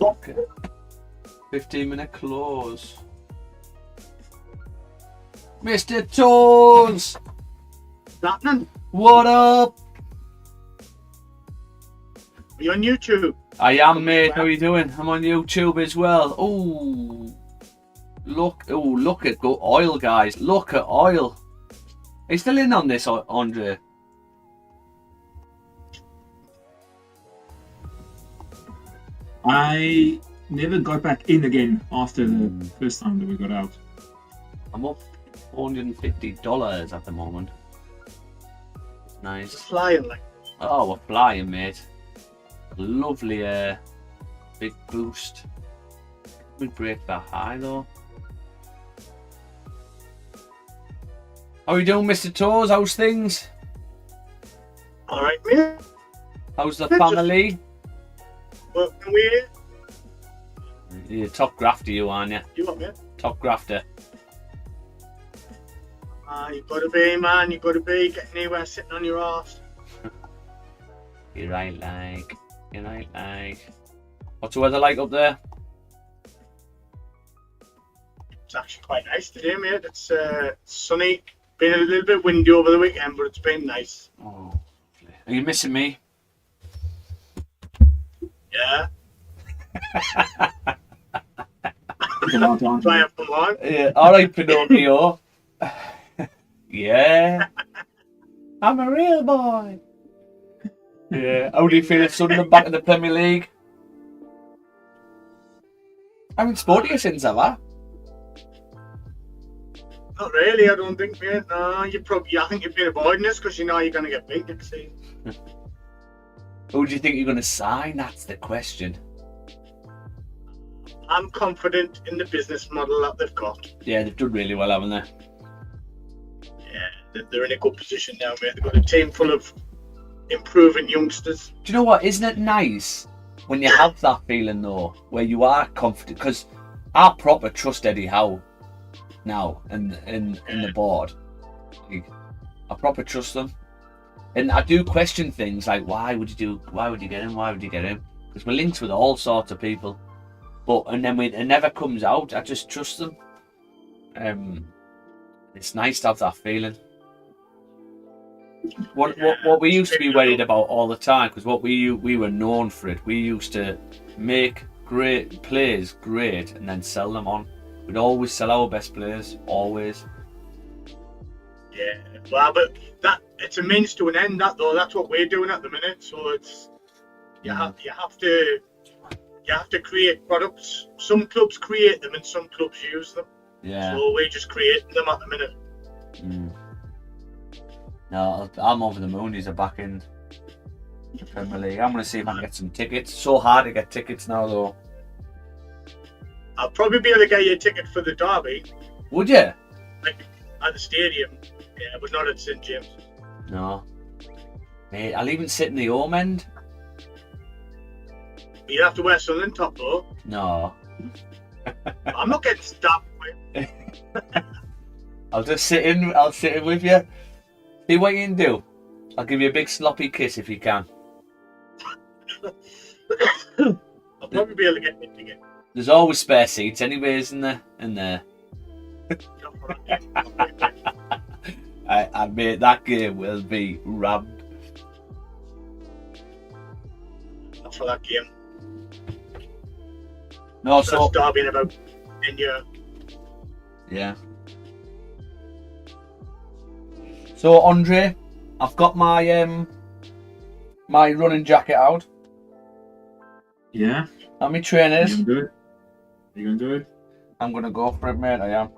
Okay. 15-minute close. Mr. Tones! What's happening? What up? Are you on YouTube? I am, mate. How are you doing? I'm on YouTube as well. Oh, look at go oil, guys. Look at oil. Are you still in on this, Andre? I never got back in again after the first time that we got out. I'm up $450 at the moment. Nice. Flying like. Oh, we're flying, mate. Lovely big boost. We break that high though. How are you doing, Mr. Toes? How's things? Alright, mate. How's the Just- family? Working with You're a top grafter, you aren't you? you, what, mate? Top grafter. You gotta be, man. You gotta be getting anywhere sitting on your ass. You're right, like. You're right, like. What's the weather like up there? It's actually quite nice today, mate. It's sunny. Been a little bit windy over the weekend, but it's been nice. Oh, lovely. Are you missing me? Yeah. Took a long time. Try have come on. Yeah, alright, Pinocchio. Yeah. I'm a real boy. Yeah. How do you feel it's Sunderland back in the Premier League? I haven't spoken to you since, have I? Not really, I don't think, mate. No, I think you've been avoiding this because you know you're gonna get beat next season. Who do you think you're going to sign? That's the question. I'm confident in the business model that they've got. Yeah, they've done really well, haven't they? Yeah, they're in a good position now, mate. They've got a team full of improving youngsters. Do you know what? Isn't it nice when you have that feeling though, where you are confident? Because I proper trust Eddie Howe now in the board. Like, I proper trust them, and I do question things like why would you get him? Why would you get him? Because we're linked with all sorts of people, and then when it never comes out, I just trust them. It's nice to have that feeling. What we used to be worried about all the time, because we were known for it. We used to make great players great and then sell them on. We'd always sell our best players, always. Yeah, well, but it's a means to an end. That's what we're doing at the minute. So it's you have to create products. Some clubs create them and some clubs use them. Yeah. So we're just creating them at the minute. Mm. No, I'm over the moon. He's back in the Premier League. I'm going to see if I can get some tickets. So hard to get tickets now, though. I'll probably be able to get you a ticket for the derby, Would you? like at the stadium. Yeah, but not at St James. No. Mate, I'll even sit in the home end. But you have to wear something top though. No. I'm not getting stabbed with. I'll just sit in. I'll sit in with you. See what you can do. I'll give you a big sloppy kiss if you can. I'll probably be able to get me a ticket. There's always spare seats anyway, isn't there? In there. I mate, that game will be rammed. Not for that game. No, So so that's derby in about 10 years. yeah. So Andre, I've got my my running jacket out Yeah? and my You trainers. gonna do it? You gonna do it? I'm gonna go for it, mate. I am.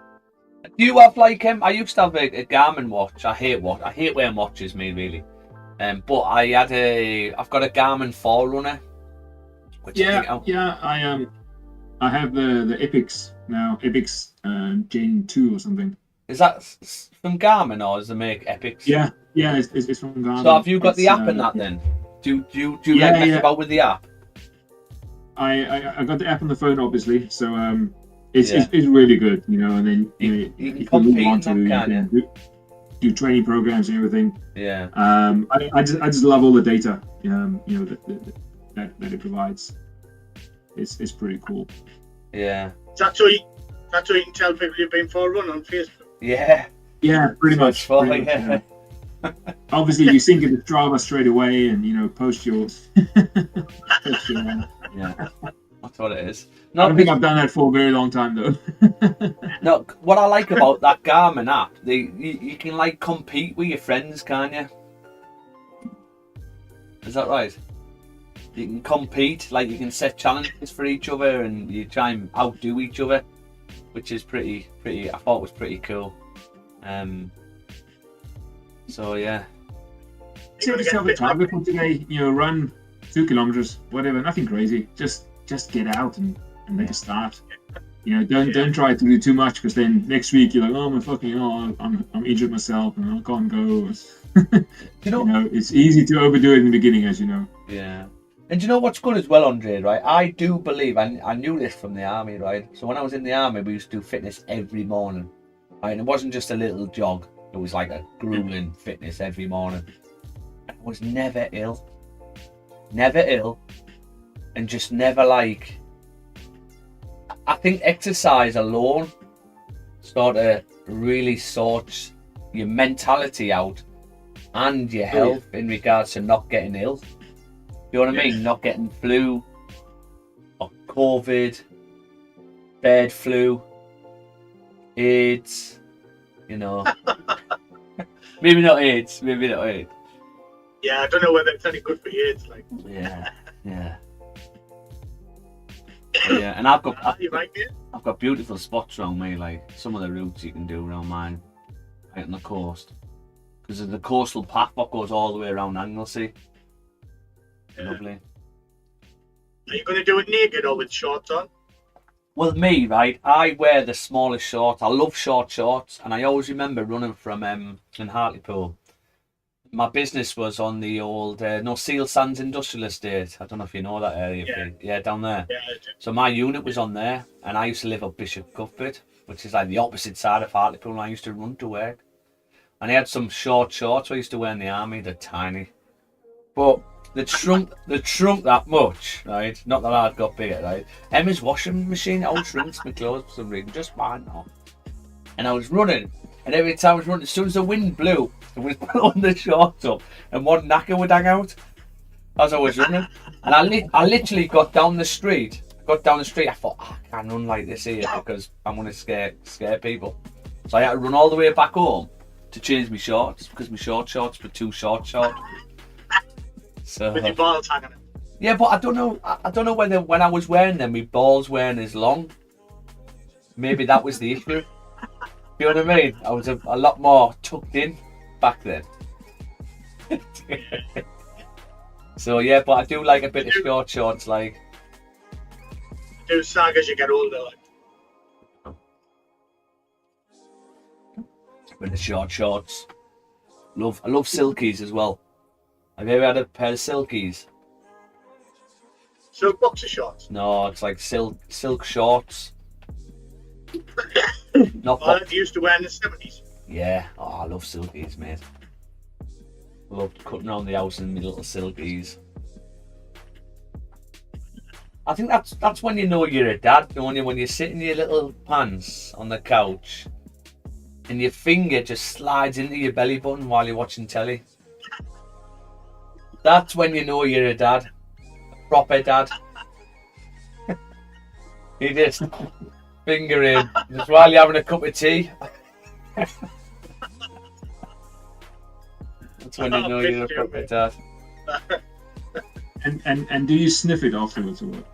Do you have like I used to have a Garmin watch. I hate wearing watches, me really. But I've got a Garmin Forerunner, which I think I have the Epix now, Epix Gen 2 or something. is that from Garmin or does they make Epics? Yeah, it's from Garmin. So have you got the It's, app in that then? Do you Yeah, like mess yeah. about with the app? I got the app on the phone, obviously, so it's Yeah. it's really good, you know. And then You can if you compete move in on that, to, you can't can do training programs and everything. Yeah. I just love all the data, you know, that it provides. It's pretty cool. Yeah. That's how you can tell people you've been for a run on Facebook. Yeah. Yeah, pretty So much. it's fun, pretty much, yeah. Obviously, you sync it to Strava straight away, and you know, post your. post your Yeah. That's what it is. I don't think I've done that for a very long time though. No, what I like about that Garmin app, you can like compete with your friends, can't you? Is that right? You can compete, like you can set challenges for each other, and you try and outdo each other, which is pretty. I thought was pretty cool. So yeah. Set yourself a target for today. You know, run 2 kilometers, whatever. Nothing crazy. Just get out and make a start. You know, don't try to do too much, because then next week you're like, oh my fucking, I'm injured myself and I can't go. You know, it's easy to overdo it in the beginning, as you know. Yeah. And do you know what's good as well, Andre, right? I do believe, I knew this from the army, right? So when I was in the army, we used to do fitness every morning. Right? And it wasn't just a little jog. It was like a grueling fitness every morning. I was never ill. Never ill. And just never like... I think exercise alone sort of really sorts your mentality out and your health in regards to not getting ill. You know what I mean? Not getting flu or COVID, bird flu, AIDS, you know. maybe not AIDS. Yeah, I don't know whether it's any good for you. It's like Yeah. Yeah, and I've you might be. got beautiful spots around me, like some of the routes you can do around mine, right on the coast. Because there's the coastal path that goes all the way around Anglesey. Lovely. Are you going to do it naked or with shorts on? Well, me, right, I wear the smallest shorts. I love short shorts, and I always remember running from in Hartlepool. My business was on the old Seal Sands Industrial Estate. I don't know if you know that area. Yeah, down there. Yeah, I do. So my unit was on there, and I used to live up Bishop Cuthbert, which is like the opposite side of Hartlepool, and I used to run to work. And I had some short shorts I used to wear in the army. They're tiny, but they shrunk that much, right? Not that I'd got bigger, right? Emma's washing machine outshrinks my clothes for some reason, just fine now. And I was running, and every time I was running, as soon as the wind blew, it was blowing the shorts up, and one knacker would hang out as I was running. And I literally got down the street. I thought, I can't run like this here because I'm going to scare people. So I had to run all the way back home to change my shorts, because my shorts were too short. So With your balls hanging out. yeah, but I don't know whether when I was wearing them, my balls weren't as long. Maybe that was the issue. You know what I mean? I was a lot more tucked in back then. So yeah, but I do like a bit of short shorts, like. Do sag as you get older. Like. Bit of short shorts. I love silkies as well. Have you ever had a pair of silkies? Silk boxer shorts. No, it's like silk shorts. Not Oh, that you used to wear in the 70s. Yeah, I love silkies, mate. I love cutting around the house in my little silkies. I think that's when you know you're a dad, when you sit in your little pants on the couch and your finger just slides into your belly button while you're watching telly. That's when you know you're a dad. A proper dad. You just finger in, just while you're having a cup of tea. That's when you know you're a proper dad. And do you sniff it afterwards or what?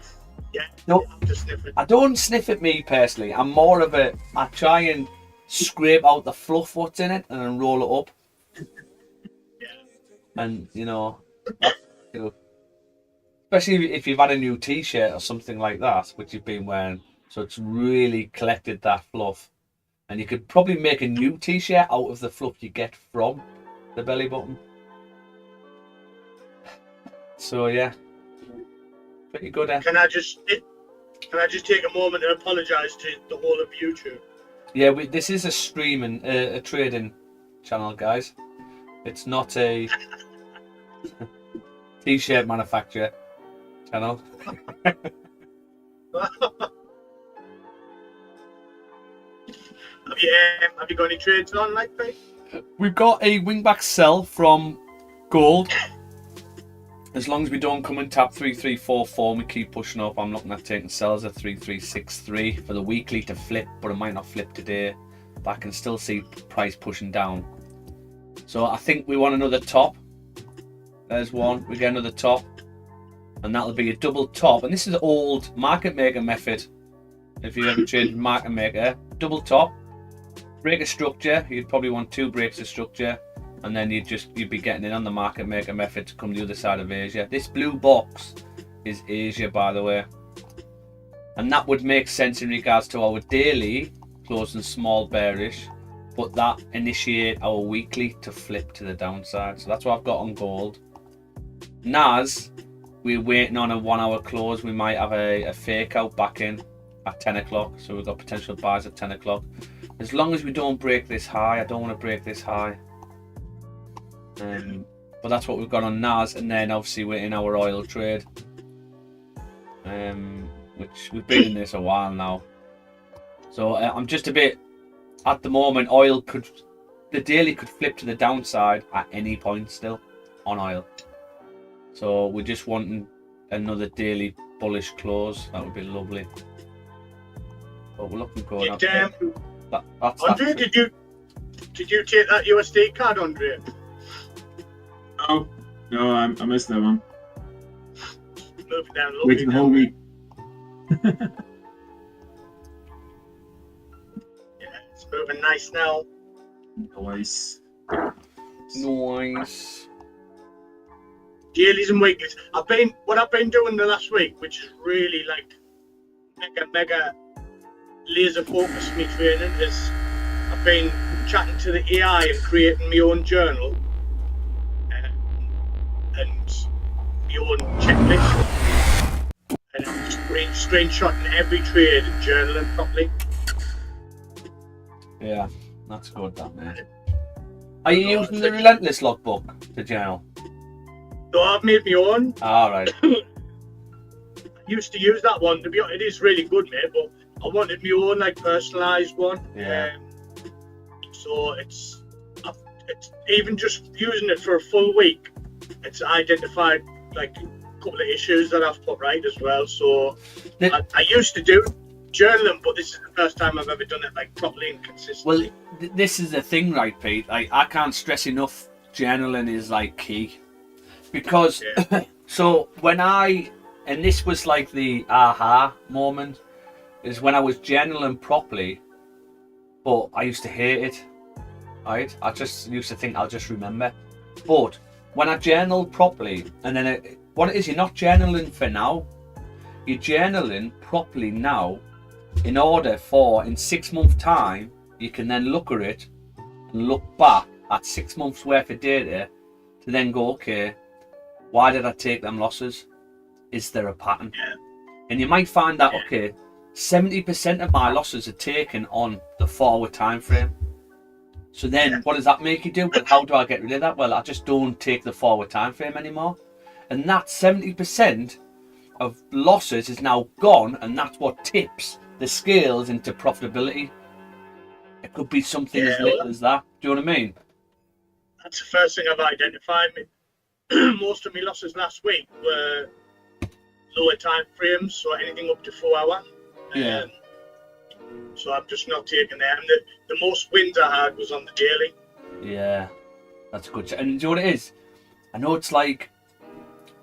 Yeah, No. I'm just sniffing. I don't sniff it, me personally. I'm more of I try and scrape out the fluff what's in it and then roll it up. And you know, especially if you've had a new T-shirt or something like that, which you've been wearing, so it's really collected that fluff. And you could probably make a new T-shirt out of the fluff you get from the belly button. So yeah, pretty good. Can I just take a moment to apologise to the whole of YouTube? Yeah, this is a streaming, a trading channel, guys. It's not a T-shirt manufacturer channel. Have you got any trades on, like, Pete? We've got a wingback sell from gold. As long as we don't come and tap 3344 and we keep pushing up, I'm looking at taking sells at 3363 for the weekly to flip, but it might not flip today. But I can still see price pushing down. So I think we want another top. There's one. We get another top. And that'll be a double top. And this is the old market maker method. If you ever traded market maker, double top, break a structure. You'd probably want 2 breaks of structure. And then you'd be getting in on the market maker method to come the other side of Asia. This blue box is Asia, by the way. And that would make sense in regards to our daily closing small bearish, but that initiate our weekly to flip to the downside. So that's what I've got on gold. NAS, we're waiting on a 1 hour close. We might have a fake out back in at 10 o'clock. So we've got potential buys at 10 o'clock. As long as we don't break this high, I don't want to break this high. But that's what we've got on NAS, and then obviously we're in our oil trade, which we've been in this a while now. So I'm just a bit, at the moment, the daily could flip to the downside at any point still on oil. So we're just wanting another daily bullish close. That would be lovely. But we're looking good. Andre, did you take that USD card, Andre? No, I missed that one. Moving down low. Waiting the whole week. Yeah, it's moving nice now. Nice. Nice. Dailies and weeklies. What I've been doing the last week, which is really like mega laser focused me training, is I've been chatting to the AI and creating my own journal. And my own checklist, and I'm screenshotting every trade and journaling properly. Yeah, that's good, that, mate. Are you using the Relentless logbook to journal? No, I've made my own. Alright. I used to use that one. To be honest, it is really good, mate. But I wanted my own, like, personalised one. Yeah. So it's even just using it for a full week. It's identified like a couple of issues that I've put right as well. So I used to do journaling, but this is the first time I've ever done it like properly and consistently. Well, this is the thing, right, Pete? Like, I can't stress enough. Journaling is like key, because so and this was like the aha moment, is when I was journaling properly, but I used to hate it. Right? I just used to think I'll just remember, but when I journal properly, and then what it is, you're not journaling for now. You're journaling properly now, in order for in 6 months' time, you can then look at it and look back at 6 months worth of data to then go, okay, why did I take them losses? Is there a pattern? Yeah. And you might find that, okay, 70% of my losses are taken on the forward time frame. So then what does that make you do? Well, how do I get rid of that? Well, I just don't take the forward time frame anymore. And that 70% of losses is now gone, and that's what tips the scales into profitability. It could be something as little as that. Do you know what I mean? That's the first thing I've identified. Most of my losses last week were lower time frames, so anything up to 4 hours. Yeah. So I'm just not taking them. The most wins I had was on the daily. Yeah, that's good. And do you know what it is? I know it's like,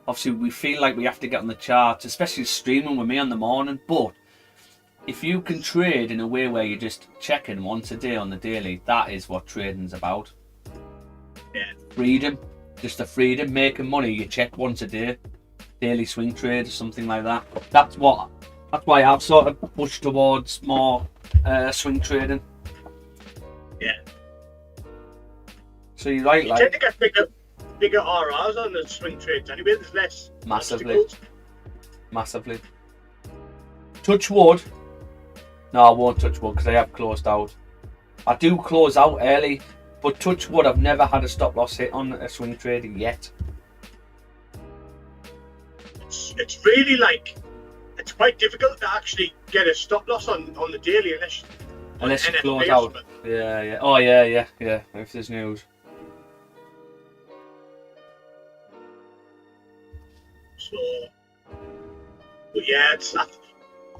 obviously we feel like we have to get on the charts, especially streaming with me on the morning, but if you can trade in a way where you're just checking once a day on the daily, that is what trading's about. Yeah. Freedom. just the freedom, making money. You check once a day, daily swing trade or something like that. That's why I've sort of pushed towards more swing trading. Yeah. So you're right, You like tend to get bigger RRs on the swing trades anyway. There's less massively, obstacles. massively. Touch wood. No, I won't touch wood because I have closed out. I do close out early, but touch wood, I've never had a stop loss hit on a swing trade yet. It's really like it's quite difficult to actually get a stop loss on the daily unless you NFP close or out. something. Yeah. Oh, yeah. If there's news. So, but yeah, it's that.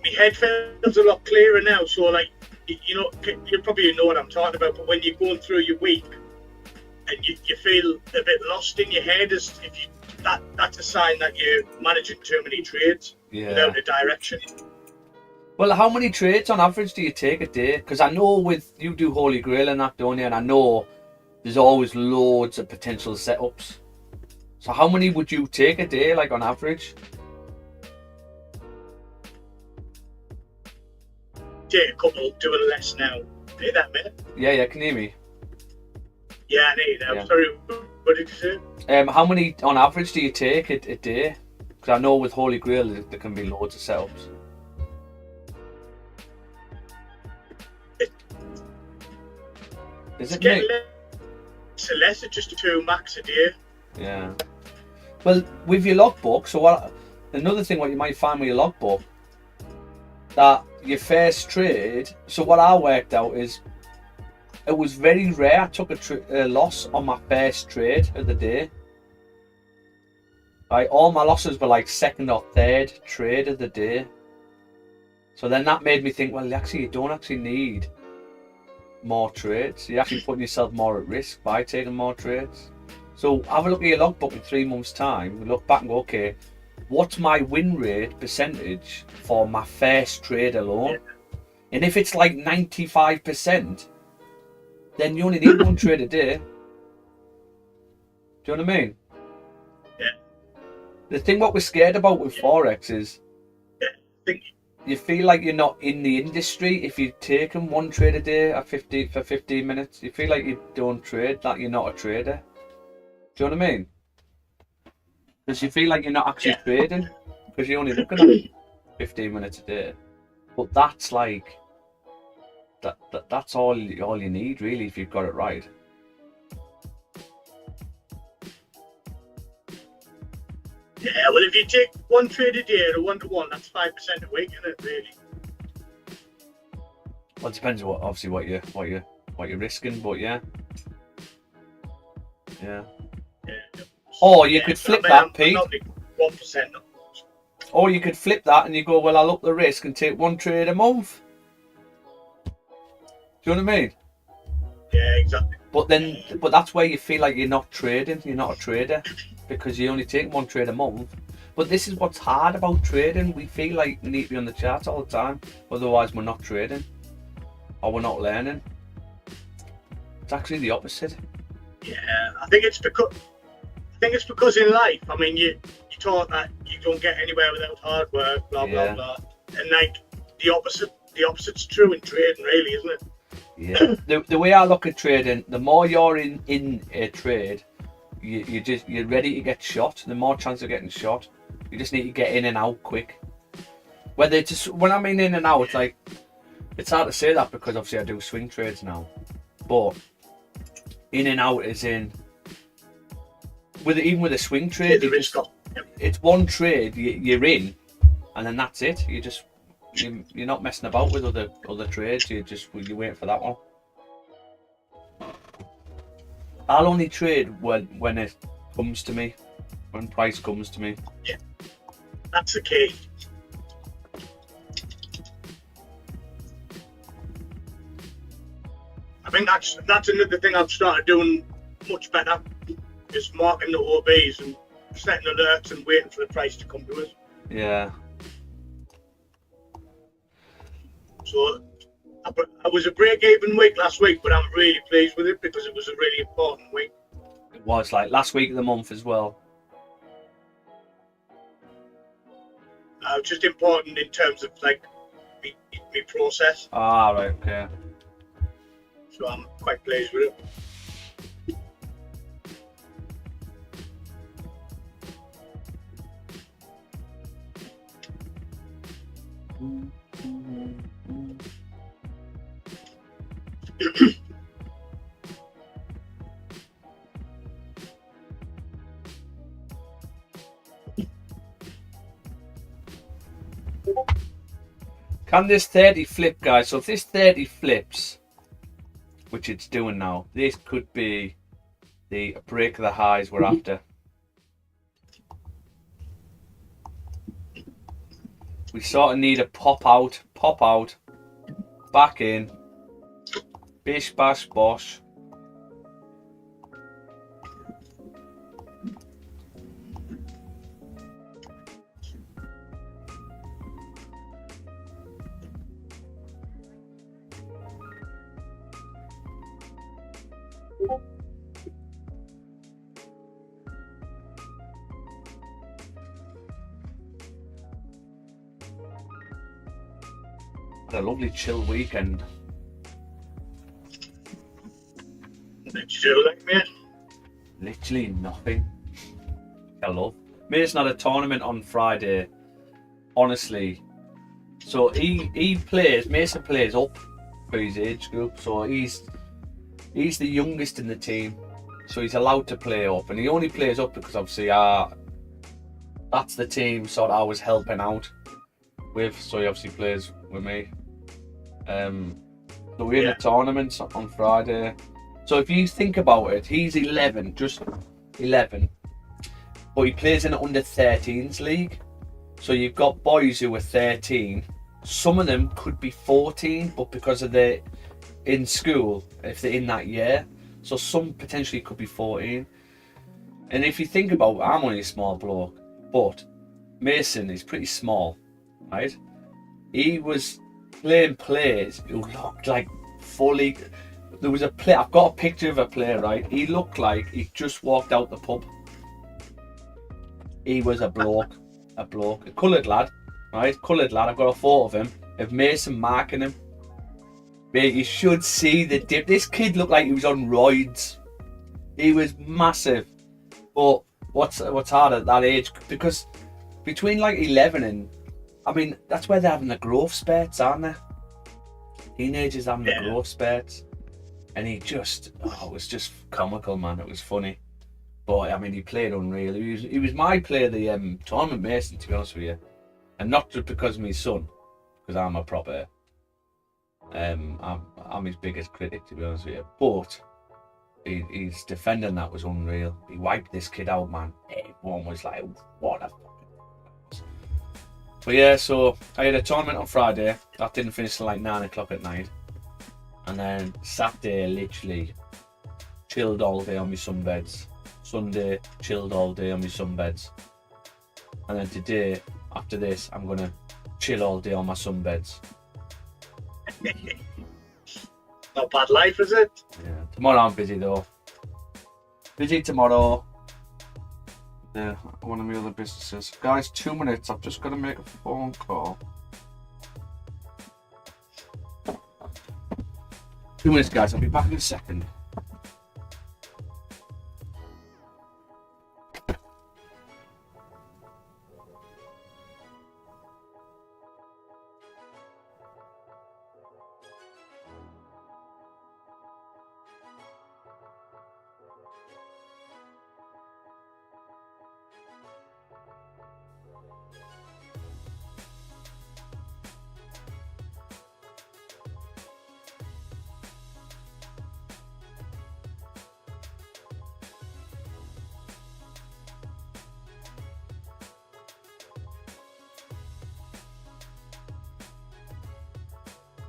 My head feels a lot clearer now. So like, you know, you probably know what I'm talking about. But when you're going through your week and you feel a bit lost in your head, as if you that's a sign that you're managing too many trades without a direction. Well, how many trades on average do you take a day? Because I know with you do Holy Grail and that, don't you? And I know there's always loads of potential setups. So how many would you take a day, like on average? Take a couple, doing less now. Hey, that minute. Yeah, can you hear me? Yeah, I need that. Yeah. Sorry, what did you say? How many on average do you take a day? Because I know with Holy Grail there can be loads of setups. Is it Getting me? less, it's just 2 max a day. Yeah. Well, with your logbook, so another thing what you might find with your logbook, that your first trade, so what I worked out is, it was very rare I took a loss on my first trade of the day. Right, all my losses were like second or third trade of the day. So then that made me think, well, actually, you don't actually need more trades. You're actually putting yourself more at risk by taking more trades. So have a look at your logbook in 3 months' time. Look back and go, okay, what's my win rate percentage for my first trade alone? And if it's like 95%, then you only need 1 trade a day. Do you know what I mean? Yeah. The thing what we're scared about with Forex is Yeah. you feel like you're not in the industry if you're taking 1 trade a day at 15 minutes. You feel like you don't trade, that you're not a trader. Do you know what I mean? Because you feel like you're not actually trading because you're only looking at 15 minutes a day. But that's like that's all you need really if you've got it right. Yeah, well, if you take 1 trade a day at a 1-to-1, that's 5% a week, isn't it? Really? Well, it depends what you're risking, but yeah. Or you could flip that, Pete. 1%. Or you could flip that and you go, well, I'll up the risk and take 1 trade a month. Do you know what I mean? Yeah, exactly. But that's where you feel like you're not trading. You're not a trader because you only take 1 trade a month. But this is what's hard about trading. We feel like we need to be on the charts all the time. Otherwise, we're not trading or we're not learning. It's actually the opposite. Yeah, I think it's because in life, I mean, you taught that you don't get anywhere without hard work, blah blah blah, and like the opposite's true in trading, really, isn't it? Yeah. The way I look at trading, the more you're in a trade, you're ready to get shot. The more chance of getting shot. You just need to get in and out quick. Whether it's when I mean in and out, like it's hard to say that because obviously I do swing trades now, but in and out is in. Even with a swing trade, it's 1 trade you're in, and then that's it. You're not messing about with other trades. You wait for that one. I'll only trade when it comes to me, when price comes to me. Yeah, that's the key. I think that's another thing I've started doing much better. Just marking the OBs and setting alerts and waiting for the price to come to us. Yeah. So I was a break-even week last week, but I'm really pleased with it because it was a really important week. It was like last week of the month as well. Just important in terms of like me process. Ah, right, okay. So I'm quite pleased with it. Can this 30 flip, guys? So if this 30 flips, which it's doing now, this could be the break of the highs we're after. We sort of need a pop out, back in, bish bash bosh. Had a lovely chill weekend. What you do, like, mate? Literally nothing. I love. Mason had a tournament on Friday. Honestly, so Mason plays up for his age group. So he's the youngest in the team. So he's allowed to play up, and he only plays up because obviously that's the team sort of I was helping out with. So he obviously plays with me. So we're in a tournament on Friday. So if you think about it, he's 11, just 11, but he plays in an under 13s league. So you've got boys who are 13. Some of them could be 14, but because of they're in school, if they're in that year, so some potentially could be 14. And if you think about it, I'm only a small bloke, but Mason is pretty small, right? He was playing players who looked like fully. There was a play. I've got a picture of a player, right? He looked like he just walked out the pub. He was a bloke, a coloured lad, right? Coloured lad. I've got a photo of him, of Mason marking him. Mate, you should see the dip. This kid looked like he was on roids. He was massive. But what's hard at that age? Because between like 11 and, I mean, that's where they're having the growth spurts, aren't they? Teenagers having the growth spurts. And he just, it was just comical, man. It was funny. But, I mean, he played unreal. He was my player of the tournament, Mason, to be honest with you. And not just because of my son, because I'm a proper, I'm his biggest critic, to be honest with you. But his defending that was unreal. He wiped this kid out, man. Everyone was like, what a fucking. But yeah, so I had a tournament on Friday. That didn't finish till like 9 o'clock at night. And then Saturday, literally chilled all day on my sunbeds. Sunday, chilled all day on my sunbeds. And then today, after this, I'm going to chill all day on my sunbeds. Not bad life, is it? Yeah. Tomorrow I'm busy though. Busy tomorrow. Yeah, one of my other businesses. Guys, 2 minutes. I've just got to make a phone call. 2 minutes, guys. I'll be back in a second.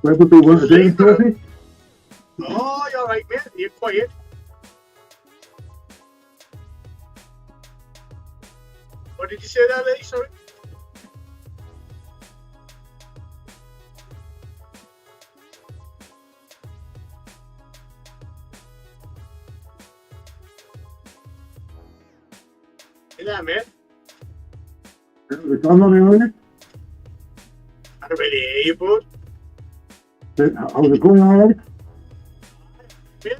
Where would we want to do, Sophie? Oh, you're right, mate. You're quiet. What did you say there, lady? Sorry. there, mate. It's on on earlier. I don't really hear you, bud. How's it going alright? Mate, your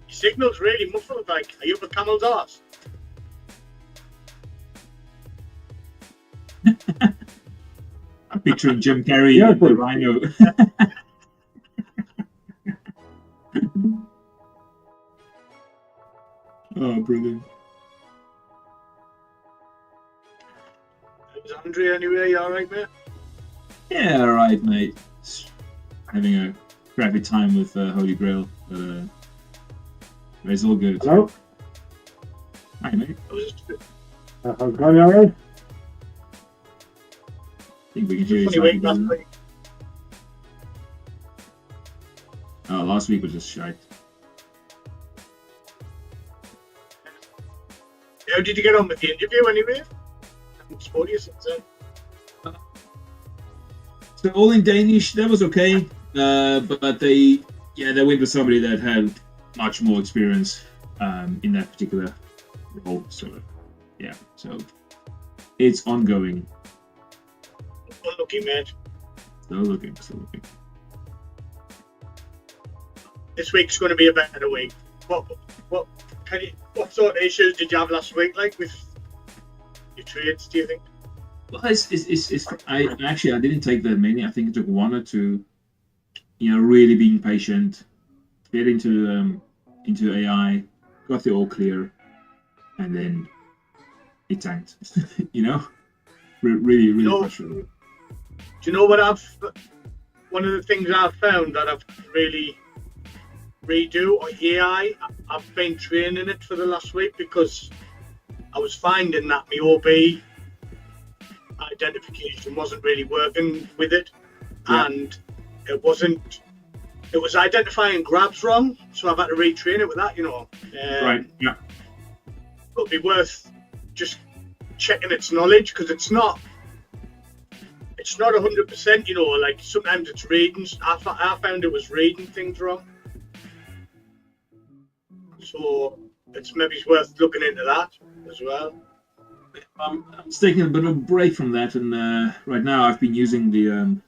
signal's really muffled. Like, are you up a camel's arse? I'm picturing Jim Carrey Yeah, and the but- rhino. Oh, brilliant. Is Andrea anyway? You alright, mate? Yeah, all right, mate. Just having a crappy time with Holy Grail, but it's all good. Hello? Hi, mate. I was just How's it going alright? I think we can hear you funny slightly week last better. week. Oh, last week was just shite. How did you get on with the interview anyway? I haven't spoken to you since then. So all in Danish, that was okay. But they went with somebody that had much more experience in that particular role. So yeah, so it's ongoing. Unlucky, mate. Still looking. This week's going to be a better week. What sort of issues did you have last week, like with your trades? Do you think? Well, I didn't take that many. I think it took one or two. Really being patient, get into AI, got the all clear, and then it tanked. Really No. frustrating. Do you know what one of the things I've found that I've really redo or AI, I've been training it for the last week because I was finding that my OB identification wasn't really working with it, Yeah. and it was identifying grabs wrong, so I've had to retrain it with that, Right. Yeah. It'll be worth just checking its knowledge because it's not 100%, like sometimes it's reading. I found it was reading things wrong. So it's maybe worth looking into that as well. I'm taking a bit of a break from that, and right now I've been using the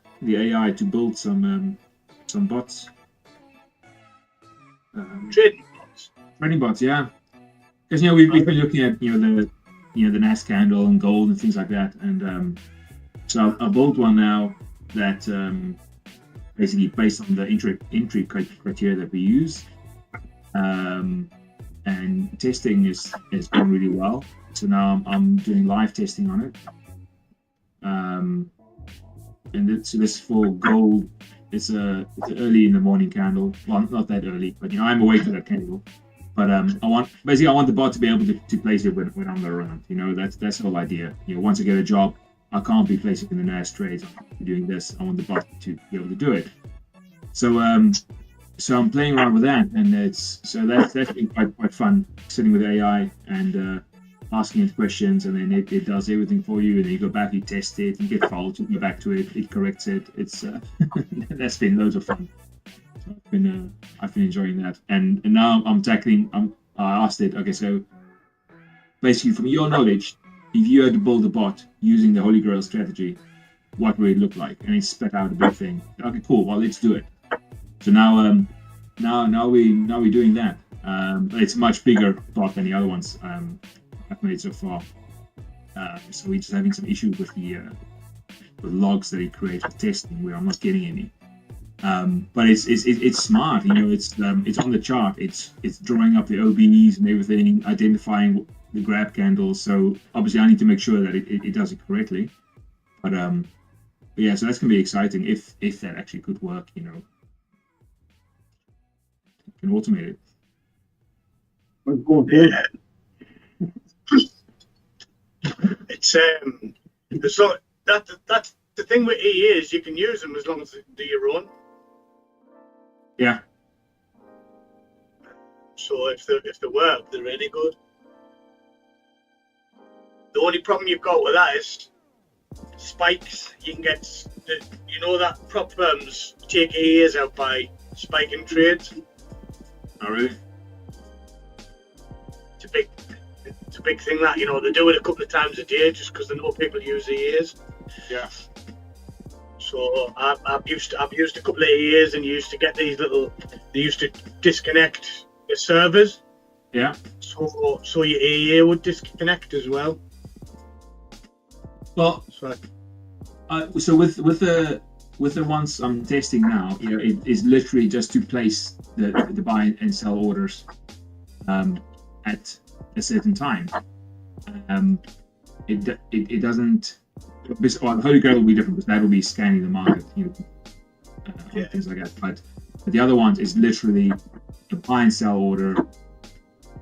AI to build some bots. Trading bots. Trading bots, yeah. Because we've been looking at the NAS candle and gold and things like that, and so I built one now that basically based on the entry criteria that we use, and testing is going really well. So now I'm doing live testing on it, and so this is for gold. It's an early in the morning candle. Well, not that early, but I'm awake for that candle. But I want the bot to be able to place it when I'm around. That's the whole idea. Once I get a job, I can't be placing in the NAS trades. I'm doing this. I want the bot to be able to do it. So I'm playing around with that, and that's been quite fun sitting with AI and asking it questions, and then it does everything for you, and then you go back, you test it, you get faults, you go back to it, it corrects it. It's that's been loads of fun. So I've been enjoying that, and now I asked it, okay, so basically from your knowledge, if you had to build a bot using the Holy Grail strategy, what would it look like? And it spat out a big thing. Okay, cool. Well, let's do it. So now we're doing that. It's a much bigger bot than the other ones I've made so far. So we're just having some issues with the logs that it creates with testing, where I'm not getting any. But it's smart. It's on the chart. It's drawing up the OBs and everything, identifying the grab candles. So obviously I need to make sure that it does it correctly. But yeah, so that's gonna be exciting if that actually could work. Can automate it. How's it going, Phil? It's so that's the thing with EA is you can use them as long as they're your own. Yeah. So if they work, they're really good. The only problem you've got with that is spikes. You can get that prop firms take your ears out by spiking trades. Oh really? It's a big thing that, you know, they do it a couple of times a day just because they know people use the ears. Yeah. So I've used a couple of ears, and you used to get these little. They used to disconnect the servers. Yeah. So your ear would disconnect as well. Well, So so with the ones I'm testing now, you know, it is literally just to place the buy and sell orders at a certain time. It doesn't. Well, the Holy Grail will be different because that will be scanning the market, you know, things like that. But the other ones is literally a buy and sell order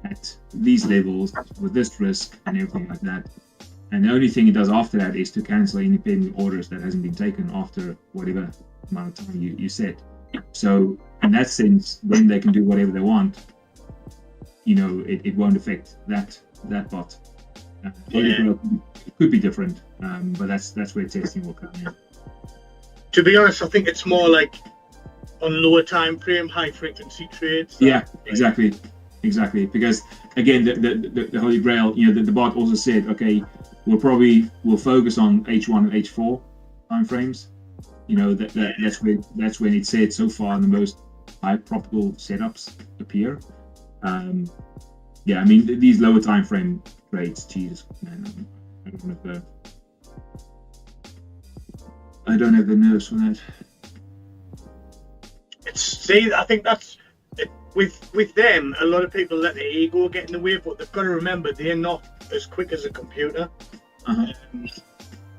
at these levels with this risk and everything like that. And the only thing it does after that is to cancel any pending orders that hasn't been taken after whatever amount of time you set. So in that sense, then they can do whatever they want. You know, it won't affect that bot. Holy Grail could be different, but that's where testing will come in. to be honest, I think it's more like on lower time frame, high frequency trades. Yeah, exactly. Because again, the Holy Grail, you know, the bot also said, okay, we'll focus on H1 and H4 timeframes. You know, that's when it said so far the most high probable setups appear. Yeah, I mean these lower time frame trades, Jesus, man, I don't have the nerves for that. I think that's with them. A lot of people let their ego get in the way, but they've got to remember they're not as quick as a computer.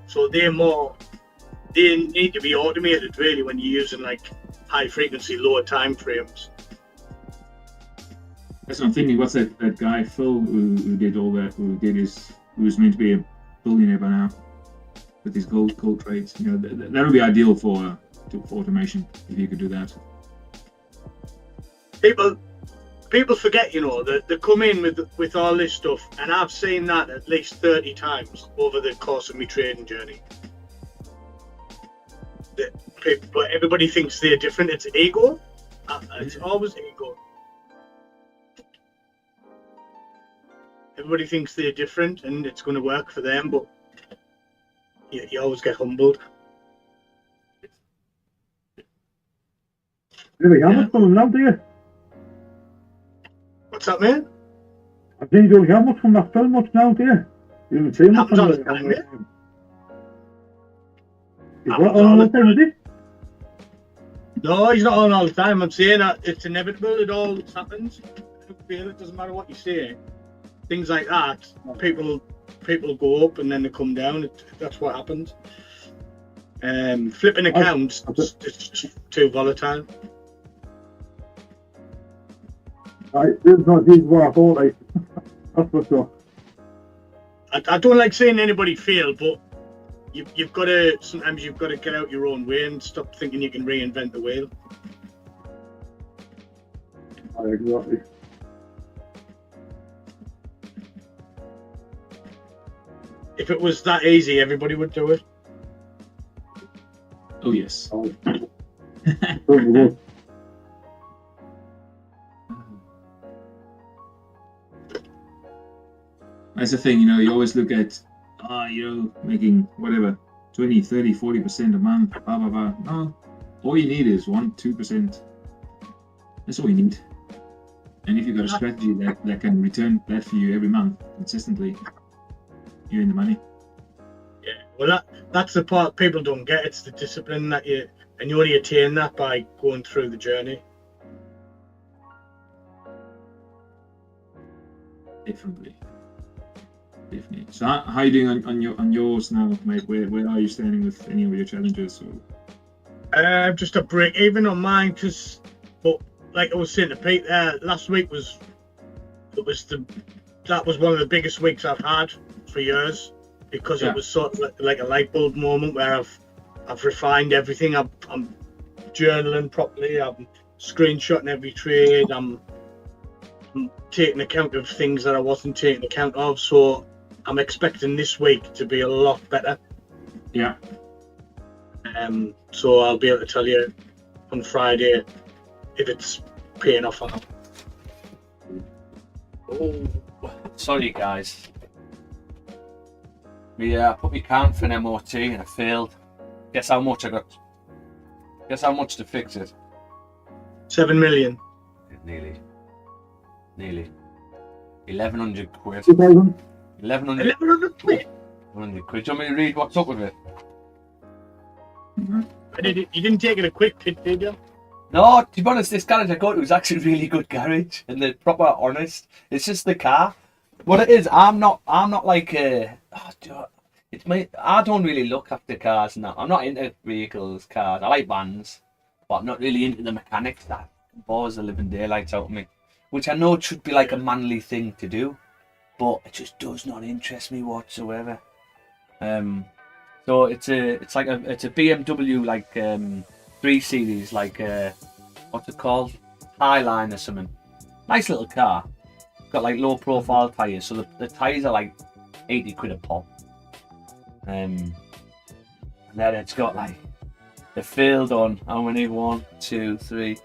So they need to be automated really when you're using like high frequency, lower time frames. That's what I'm thinking. What's that guy Phil who did all that? Who's meant to be a billionaire by now with his gold trades? You know, that would be ideal for automation if you could do that. People forget, you know, that they come in with all this stuff, and I've seen that at least 30 times over the course of my trading journey. But everybody thinks they're different. It's ego. It's always ego. Everybody thinks they're different and it's going to work for them, but you always get humbled. Really, how much coming out there? What's that, man? I think you'll how much from that film much now there? You haven't seen much Happens all on the time, the yeah. Is Happens what on the time, is it? No, he's not on all the time. I'm saying that it's inevitable. It all happens. It doesn't matter what you say. Things like that, people go up and then they come down. That's what happens. Flipping accounts, it's just too volatile. Right, this is not easy what I thought, like. That's for sure. I don't like seeing anybody fail, but you've got to sometimes you've got to get out your own way and stop thinking you can reinvent the wheel. Exactly. If it was that easy, everybody would do it. Oh yes. That's the thing, you know, you always look at, you know, making whatever, 20, 30, 40% a month, blah, blah, blah. No, all you need is 1-2%. That's all you need. And if you've got a strategy that can return that for you every month consistently, you're in the money. Yeah, well, that's the part people don't get. It's the discipline and you only attain that by going through the journey. Definitely. So how are you doing on yours now, mate? Where are you standing with any of your challenges? Just a break even on mine, but like I was saying to Pete, last week was one of the biggest weeks I've had for years, because it was sort of like a light bulb moment where I've refined everything. I'm journaling properly. I'm screenshotting every trade. I'm taking account of things that I wasn't taking account of. So I'm expecting this week to be a lot better. Yeah. So I'll be able to tell you on Friday if it's paying off or not. Oh. Sorry guys. I put my can for an MOT and I failed. Guess how much I got? Guess how much to fix it? 7 million. Nearly. 1,100 quid. 2,000. 1,100 1100 quid. 100 quid. Do you want me to read what's up with it? You didn't take it a quick pit, did you? No, to be honest, this garage I got to was actually a really good garage, and they're proper honest. It's just the car. What it is, I'm not like it's my. I don't really look after cars and that. I'm not into vehicles, cars. I like vans, but I'm not really into the mechanics. That bores the living daylights out of me. Which I know it should be like a manly thing to do, but it just does not interest me whatsoever. So it's a BMW like 3 Series, like what's it called, Highline or something. Nice little car. Got like low profile tyres, so the tyres are like 80 quid a pop. And then it's got like the failed on how many? 1, 2, 3,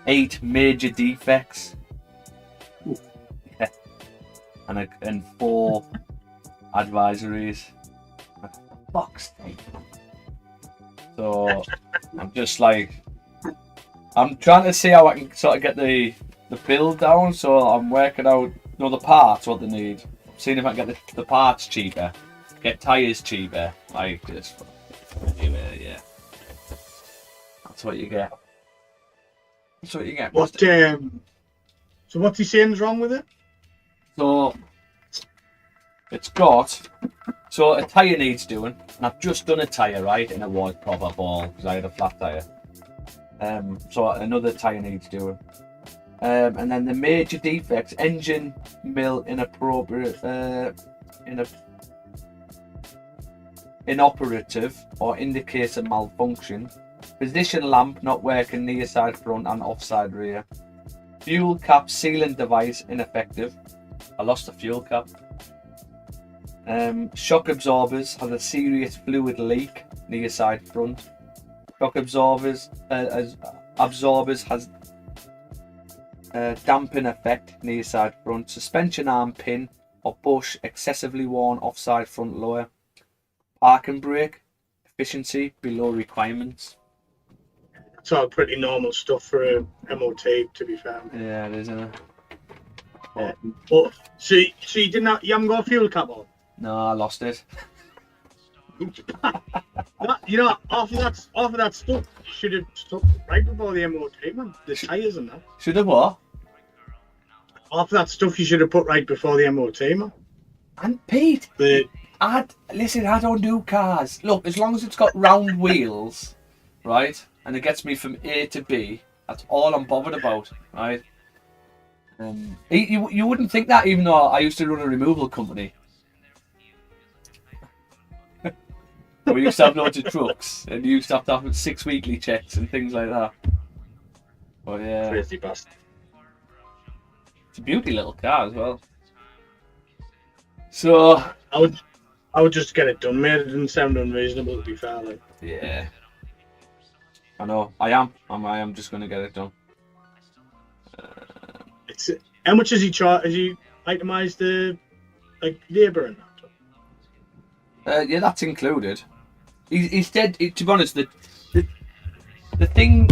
8 major defects. Yeah. And 4 advisories. Fuck's sake. So I'm just like, I'm trying to see how I can sort of get the build down. So I'm working out, the parts, what they need. Seeing if I can get the parts cheaper, get tyres cheaper, like this. Anyway, yeah. That's what you get. That's what you get. What? So what's he saying is wrong with it? So it's got. So a tyre needs doing, and I've just done a tyre, right, and it was proper ball because I had a flat tyre. So another tyre needs doing. And then the major defects: engine mill inappropriate, inoperative or indicates a malfunction. Position lamp not working near side front and offside rear. Fuel cap sealing device ineffective. I lost the fuel cap. Shock absorbers has a serious fluid leak near side front. Shock absorbers has damping effect near side front. Suspension arm pin or bush excessively worn offside front lower. Parking brake efficiency below requirements. It's all pretty normal stuff for a MOT, to be fair. Yeah, it is, isn't it? But so you haven't got a fuel cap on? No, I lost it. Half of that stuff you should have stuck right before the MOT, man. The tyres and that. Should have what? Half of that stuff you should have put right before the MOT, man. And Pete, listen, I don't do cars. Look, as long as it's got round wheels, right, and it gets me from A to B, that's all I'm bothered about, right? You wouldn't think that, even though I used to run a removal company. We used to have loads of trucks, and you used to have 6 weekly checks and things like that. But yeah, Crazy bastard. it's a beauty little car as well. So I would just get it done, mate. It didn't sound unreasonable, to be fair. Like. yeah, I know. I am just gonna get it done. It's how much has he charged? Has he itemised the labour and that? Yeah, that's included. He's dead. To be honest, the thing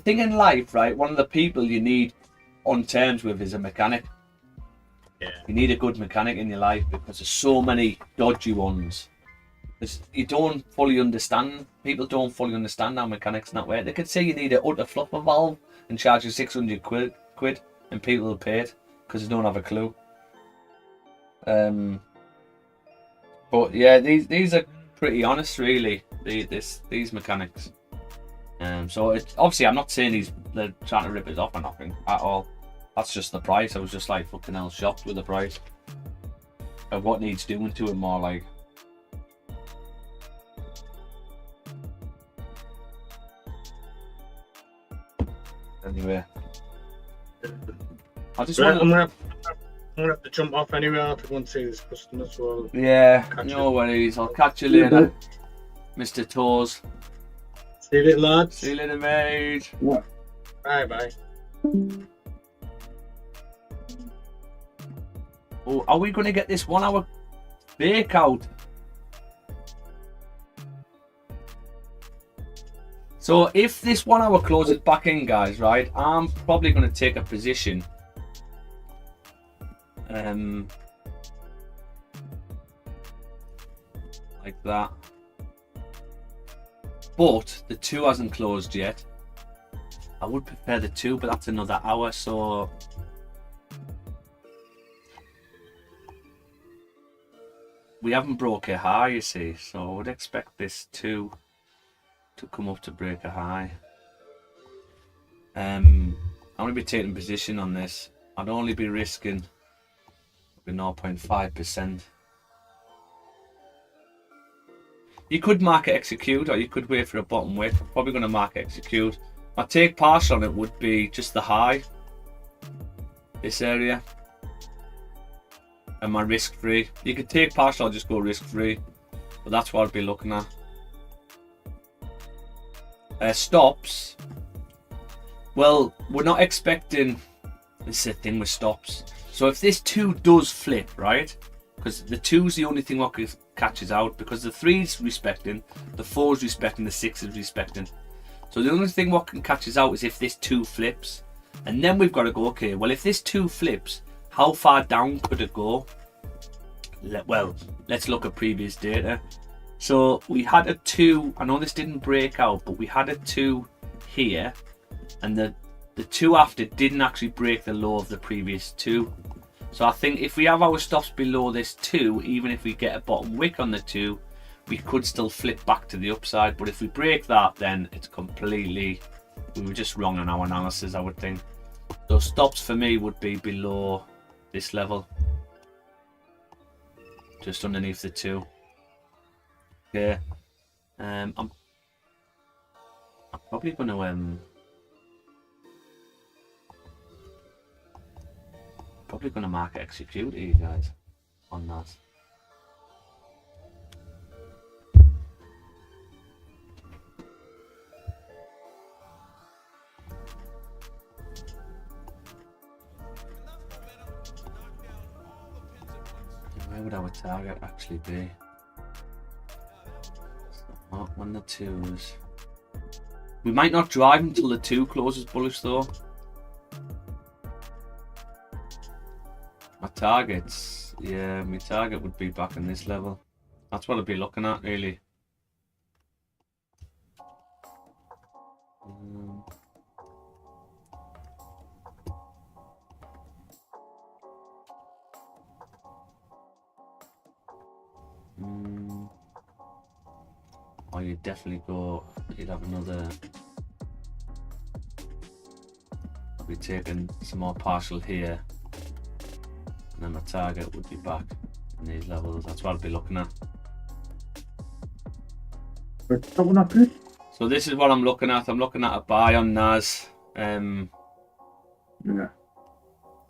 in life, right? One of the people you need on terms with is a mechanic. Yeah. You need a good mechanic in your life because there's so many dodgy ones. You don't fully understand. People don't fully understand how mechanics not work. They could say you need a utter fluffer valve and charge you 600 quid, and people will pay it because they don't have a clue. But yeah, these are pretty honest, really. These mechanics. So it's obviously, I'm not saying they're trying to rip us off or nothing at all. That's just the price. I was just like fucking hell shocked with the price of what needs doing to it, more like. Anyway, I just Right, want. I'm gonna have to jump off anyway. I have to go and see this customer. So Yeah, Catch no you. worries. I'll catch you later, Mr. Toes. see you later, lads. See you later, mate. Yeah. Bye bye. Oh, are we going to get this 1 hour breakout? So if this 1 hour closes back in, guys, right, I'm probably going to take a position. Like that. But the 2 hasn't closed yet. I would prefer the 2, but that's another hour, so we haven't broke a high, you see, so I would expect this 2 to come up to break a high. I'm going to be taking position on this. I'd only be risking 0.5%. You could market execute, or you could wait for a bottom wick. I'm probably going to market execute. My take partial on it would be just the high, this area, and my risk free. You could take partial or just go risk free, but that's what I'd be looking at. Stops. Well, we're not expecting. This is the thing with stops. So if this 2 does flip, right? Because the 2's the only thing what catches out, because the 3's respecting, the 4's respecting, the 6 is respecting. So the only thing what can catch us out is if this 2 flips. And then we've got to go, okay, well, if this 2 flips, how far down could it go? Well, let's look at previous data. So we had a 2, I know this didn't break out, but we had a 2 here. And the 2 after didn't actually break the low of the previous 2. So I think if we have our stops below this 2, even if we get a bottom wick on the 2, we could still flip back to the upside. But if we break that, then it's completely, we were just wrong on our analysis, I would think. So stops for me would be below this level, just underneath the 2. Okay. I'm probably going to market execute here, guys, on that. Where would our target actually be? Not when the 2's. We might not drive until the 2 closes bullish though. My targets, yeah, my target would be back in this level. That's what I'd be looking at, really. Or you'd definitely go, you'd have another, I'll be taking some more partial here, and then my target would be back in these levels. That's what I'd be looking at. So this is what I'm looking at. I'm looking at a buy on NAS. Yeah.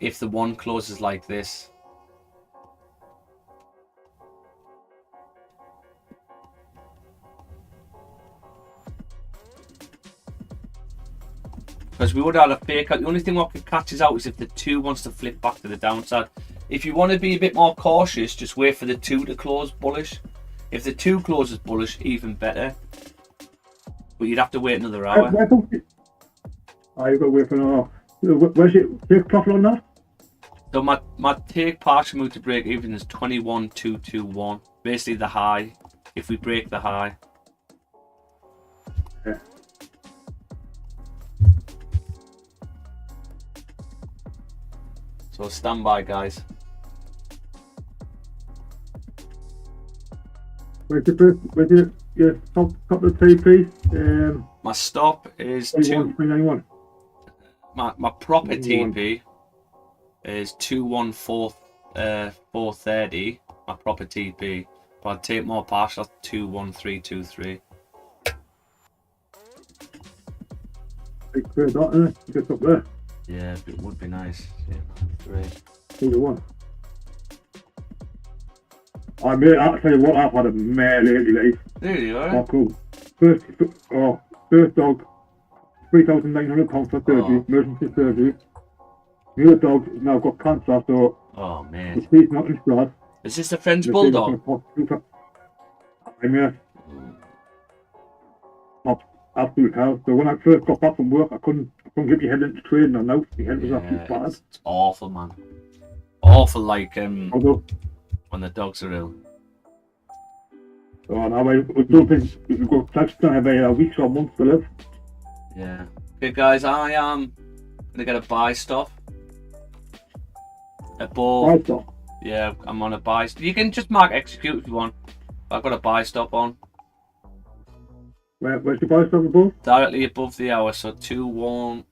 If the 1 closes like this, because we would have a fake out. The only thing what could catch us out is if the 2 wants to flip back to the downside. If you want to be a bit more cautious, just wait for the 2 to close bullish. If the 2 closes bullish, even better. But you'd have to wait another hour. You've got to wait for another hour. Where's your take profit on that? So my take partial move to break even is 21,221. Basically the high. If we break the high. Yeah. So stand by, guys. Where's your top of the TP? My stop is 391. My proper TP is 214,430. My proper TP, but I'd take more partial 21323. Big clear that, isn't it? Get up there. Yeah, it would be nice. Yeah, 2-1. I mean, I'll tell you what, I've had a mare lately, like. Really, Oh, alright? cool. First dog, £3,900 for surgery, emergency surgery. The other dog now got cancer, so Oh, The man. street's not in start. Is this the French The Bulldog? I'm here. Top absolute hell. So when I first got back from work, I couldn't get my head into trading on now. My head was absolutely Yeah, battered. it's awful, man. Awful, like, Although, when the dogs are ill. so now I don't think we've got touch to have a week or months to live. Yeah. Okay, guys, I am gonna get a buy stop. A ball. Right, so. Yeah, I'm on a buy. You can just mark execute if you want. I've got a buy stop on. Where's the price of the ball? Directly above the hour, so 2-1.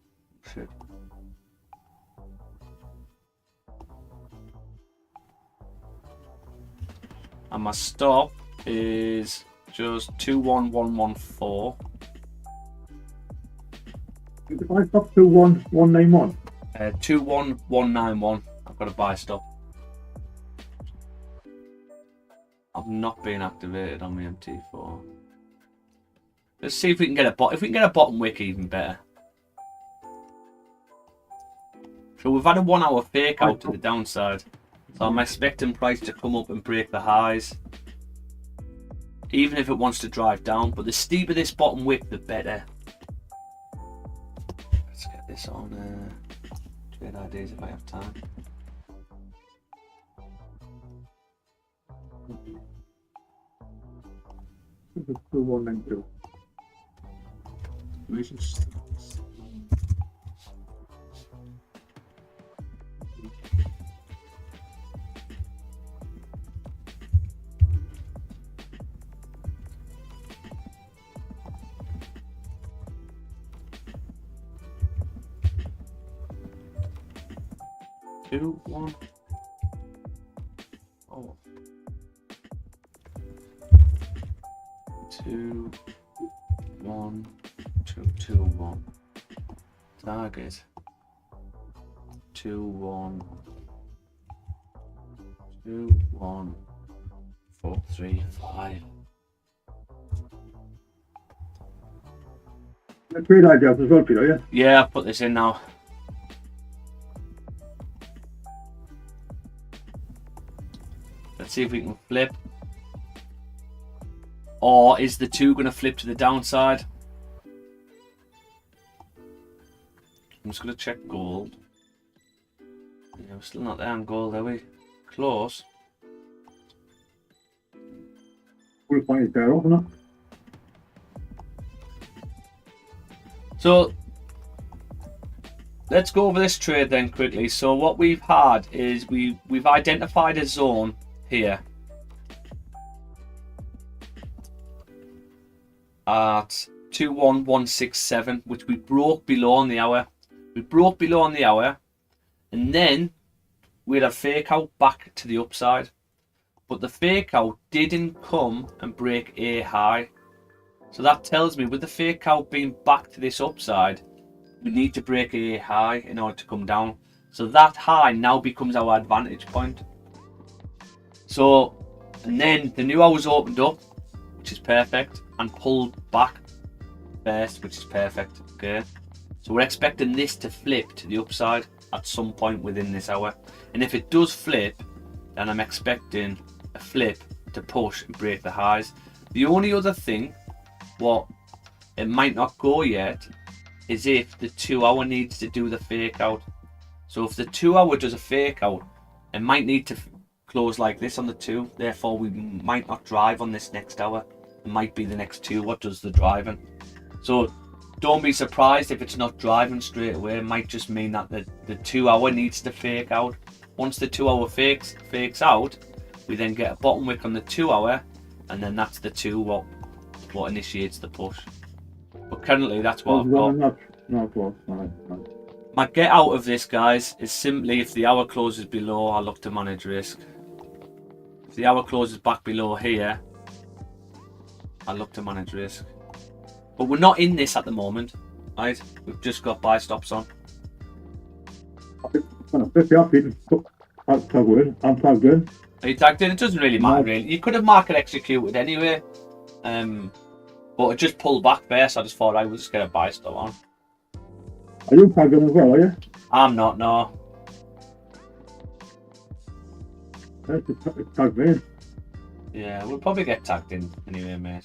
Shit. And my stop is just 21114. Is the price up to 1191? 21191. I've got a buy stop. I've not been activated on my MT4. Let's see if we can get a bot. If we can get a bottom wick, even better. So we've had a 1 hour fake out to the downside. So I'm expecting price to come up and break the highs. Even if it wants to drive down. But the steeper this bottom wick, the better. Let's get this on trade ideas if I have time. It's 2192. Two, one. Oh. 2, 1, 2, 2, 1. Target 2, 1, 2, 1, 4, 3, 5. Trade ideas as well, Peter, yeah? Yeah, I'll put this in now. Let's see if we can flip. Or is the 2 going to flip to the downside? I'm just going to check gold. Yeah, we're still not there on gold, are we? Close. We'll find it there, isn't it? So let's go over this trade then quickly. So what we've had is we've identified a zone here at 21167, which we broke below on the hour. We broke below on the hour, and then we had a fake out back to the upside. But the fake out didn't come and break a high. So that tells me with the fake out being back to this upside, we need to break a high in order to come down. So that high now becomes our advantage point. So, and then the new hour's opened up, which is perfect, and pulled back first, which is perfect. Okay. So we're expecting this to flip to the upside at some point within this hour. And if it does flip, then I'm expecting a flip to push and break the highs. The only other thing, what it might not go yet, is if the 2 hour needs to do the fake out. So if the 2 hour does a fake out, it might need to close like this on the 2. Therefore, we might not drive on this next hour. It might be the next 2 what does the driving. So don't be surprised if it's not driving straight away. It might just mean that the 2 hour needs to fake out. Once the 2 hour fakes out, we then get a bottom wick on the 2 hour, and then that's the 2 what initiates the push. But currently that's what I've got. No. My get out of this, guys, is simply if the hour closes below, I look to manage risk. If the hour closes back below here, I look to manage risk. But we're not in this at the moment, right? We've just got buy stops on. I'm plugged in. I'm plugged in. Are you tagged in? It doesn't really matter, really. You could have market executed anyway. But it just pulled back there, so I just thought I would just get a buy stop on. Are you plugged in as well, are you? I'm not, no. That's a tag man. Yeah, we'll probably get tagged in anyway, mate.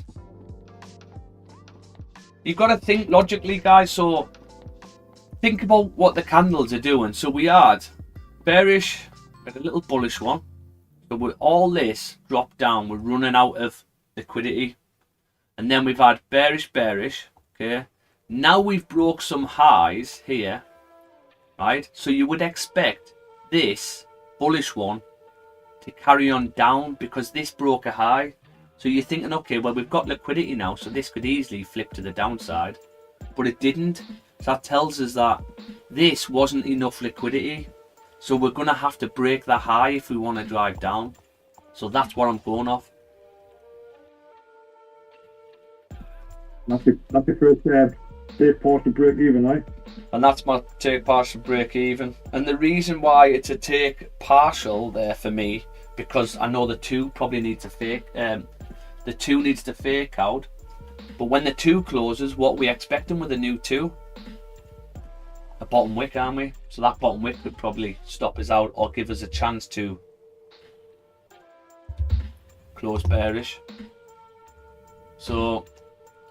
You've got to think logically, guys. So think about what the candles are doing. So we had bearish, got a little bullish one. So with all this dropped down, we're running out of liquidity. And then we've had bearish, okay. Now we've broke some highs here, right? So you would expect this bullish one to carry on down because this broke a high. So you're thinking, okay, well, we've got liquidity now, so this could easily flip to the downside, but it didn't. So that tells us that this wasn't enough liquidity. So we're going to have to break the high if we want to drive down. So that's what I'm going off. That's the first safe part to break even, right? And that's my take partial break even. And the reason why it's a take partial there for me, because I know the 2 probably needs to fake. The 2 needs to fake out. But when the 2 closes, what are we expecting with the new 2? A bottom wick, aren't we? So that bottom wick could probably stop us out or give us a chance to close bearish. So,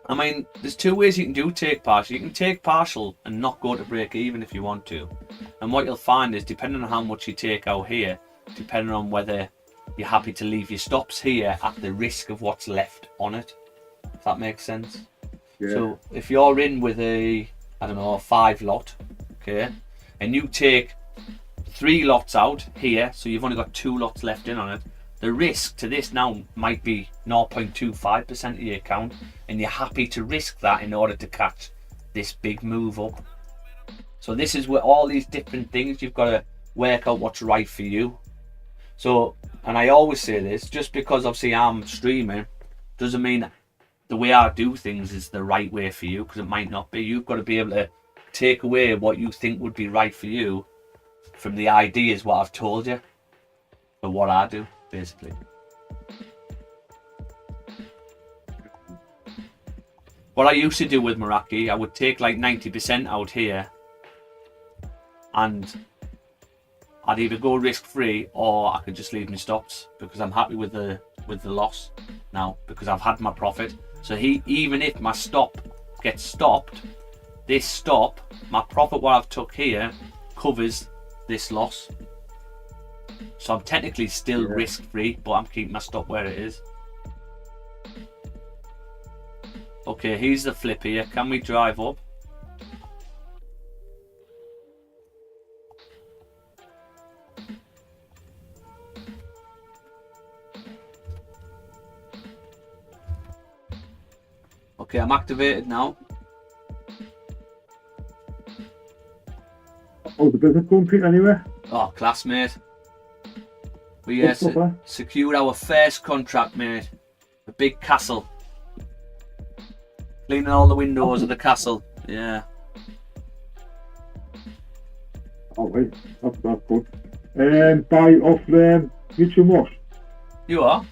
I mean, there's 2 ways you can do take partial. You can take partial and not go to break even if you want to. And what you'll find is, depending on how much you take out here, depending on whether you're happy to leave your stops here at the risk of what's left on it. If that makes sense. Yeah. So if you're in with a, I don't know, a 5 lot, okay, and you take 3 lots out here, so you've only got 2 lots left in on it, the risk to this now might be 0.25% of your account, and you're happy to risk that in order to catch this big move up. So this is where all these different things, you've got to work out what's right for you. So, and I always say this, just because obviously I'm streaming doesn't mean the way I do things is the right way for you, because it might not be. You've got to be able to take away what you think would be right for you from the ideas what I've told you, for what I do, basically. What I used to do with Meraki, I would take like 90% out here, and I'd either go risk free or I could just leave my stops, because I'm happy with the loss now, because I've had my profit. So even if my stop gets stopped, this stop, my profit what I've took here covers this loss. So I'm technically still risk free, but I'm keeping my stop where it is. Okay, here's the flip here. Can we drive up? Okay, I'm activated now. How's the business going, Pete, anyway? Oh, class, mate. We secured our first contract, mate. A big castle. Cleaning all the windows of the castle. Yeah. Alright, that's good. Buy off YouTube what? You are?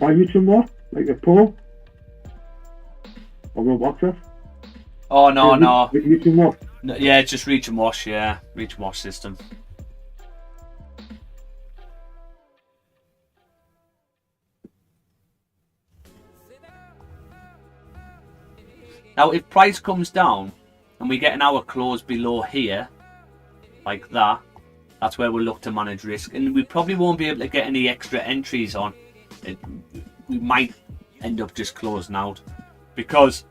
Buy YouTube what? Like a pro? Or rope access? Oh, no, no. YouTube what? No. Yeah, it's just reach and wash, yeah. Reach and wash system. Now, if price comes down and we get an hour close below here, like that, that's where we'll look to manage risk. And we probably won't be able to get any extra entries on. We might end up just closing out. Because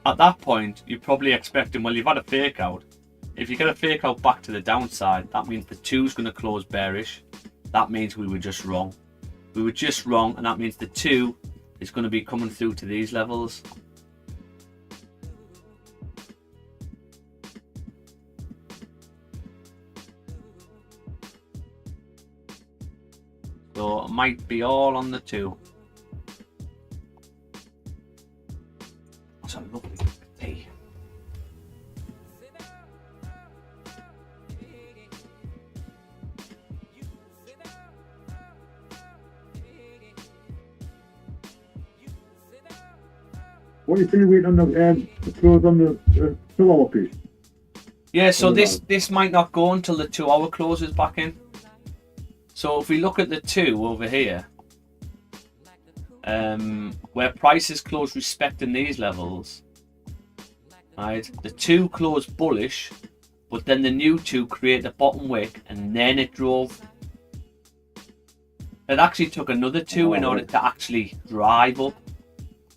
at that point, you're probably expecting, well, you've had a fake out. If you get a fake out back to the downside, that means the 2's going to close bearish. That means we were just wrong. We were just wrong, and that means the 2 is going to be coming through to these levels. So it might be all on the 2. That's a lovely tea. What are you still waiting on the close on the 2 hour piece? Yeah, so this might not go until the 2 hour closes back in. So if we look at the 2 over here, where prices close respecting these levels, right? The 2 closed bullish, but then the new 2 create the bottom wick, and then it drove. It actually took another 2 in order to actually drive up.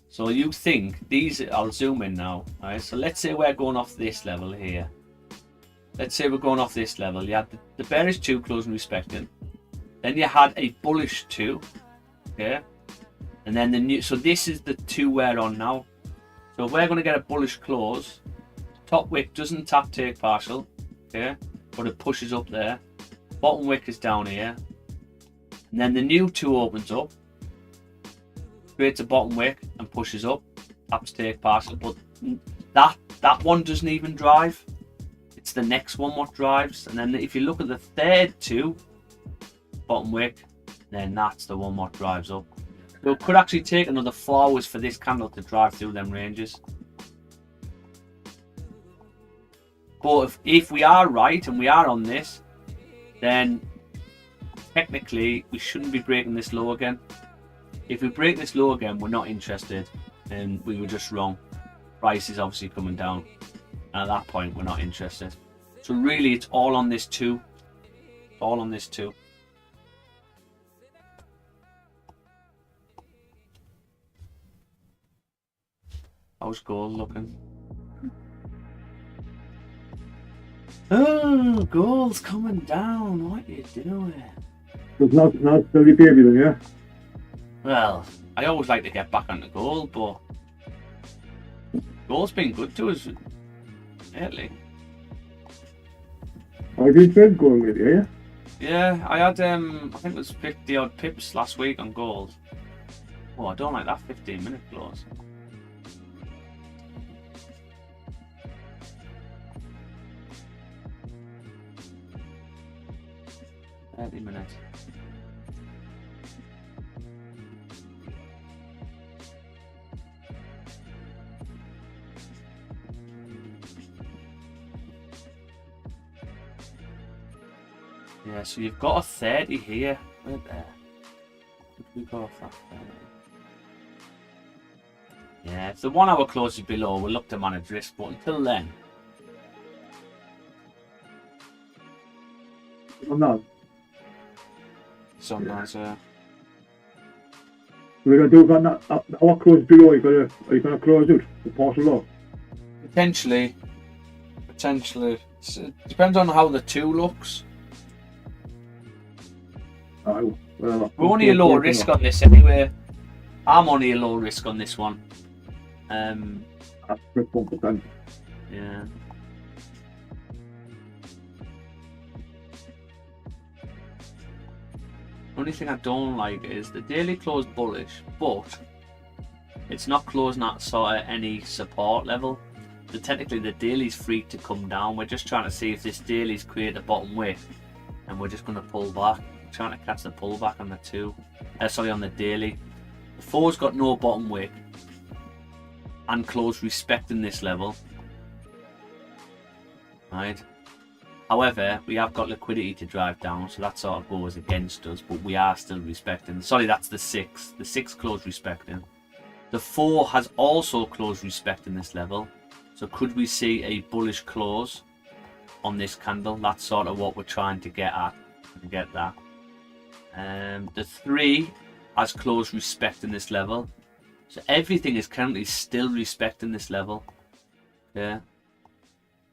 So you think these, I'll zoom in now, right? So let's say we're going off this level here. Let's say we're going off this level. You had the bearish 2 closing respecting. Then you had a bullish 2, okay? And then the new, so this is the 2 we're on now. So if we're going to get a bullish close, top wick doesn't tap take partial, okay? But it pushes up there. Bottom wick is down here. And then the new 2 opens up, creates a bottom wick and pushes up, taps take partial. But that one doesn't even drive. It's the next one what drives. And then if you look at the third 2, bottom wick, then that's the one what drives up. So it could actually take another 4 hours for this candle to drive through them ranges. But if we are right and we are on this, then technically we shouldn't be breaking this low again. If we break this low again, we're not interested, and we were just wrong. Price is obviously coming down, and at that point we're not interested. So really it's all on this 2. All on this 2. How's gold looking? Oh, gold's coming down. What are you doing? So it's not very baby then, yeah? Well, I always like to get back onto gold, but gold's been good to us lately. I've been trade going with you, yeah? Yeah, I had I think it was 50 odd pips last week on gold. Oh, I don't like that 15-minute close. Minutes. Yeah, so you've got a 30 here. Right there. Could we go off that 30? Yeah, if the 1 hour close is below, we'll look to manage risk, but until then. I'm not. Sometimes, We're going to do that. Our close below, are you going to close it? The partial low? Potentially. It depends on how the 2 looks. Well, We're only a low risk on this anyway. I'm only a low risk on this one. That's 1%. Yeah. Only thing I don't like is the daily close bullish, but it's not closing at sort of any support level. So technically the daily's free to come down. We're just trying to see if this daily's create a bottom wick, and we're just going to pull back. We're trying to catch the pullback on the 2. On the daily. The 4's got no bottom wick and close respecting this level. Right. However, we have got liquidity to drive down, so that sort of goes against us, but we are still respecting. Sorry, that's the 6. The 6 closed respecting. The 4 has also closed respecting this level. So could we see a bullish close on this candle? That's sort of what we're trying to get at. To get that. The 3 has closed respecting this level. So everything is currently still respecting this level. Yeah.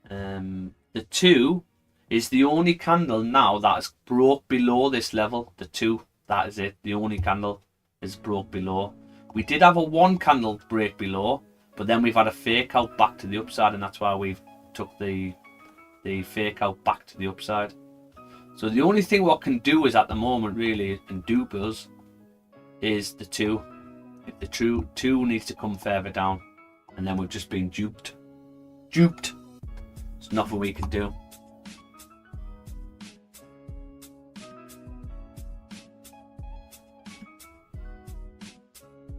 The 2 is the only candle now that has broke below this level. The 2, that is it. The only candle is broke below. We did have a 1 candle break below, but then we've had a fake out back to the upside, and that's why we've took the fake out back to the upside. So the only thing what can do is at the moment really and dupe us is the 2. If the true 2 needs to come further down, and then we've just been duped. Duped. There's nothing we can do.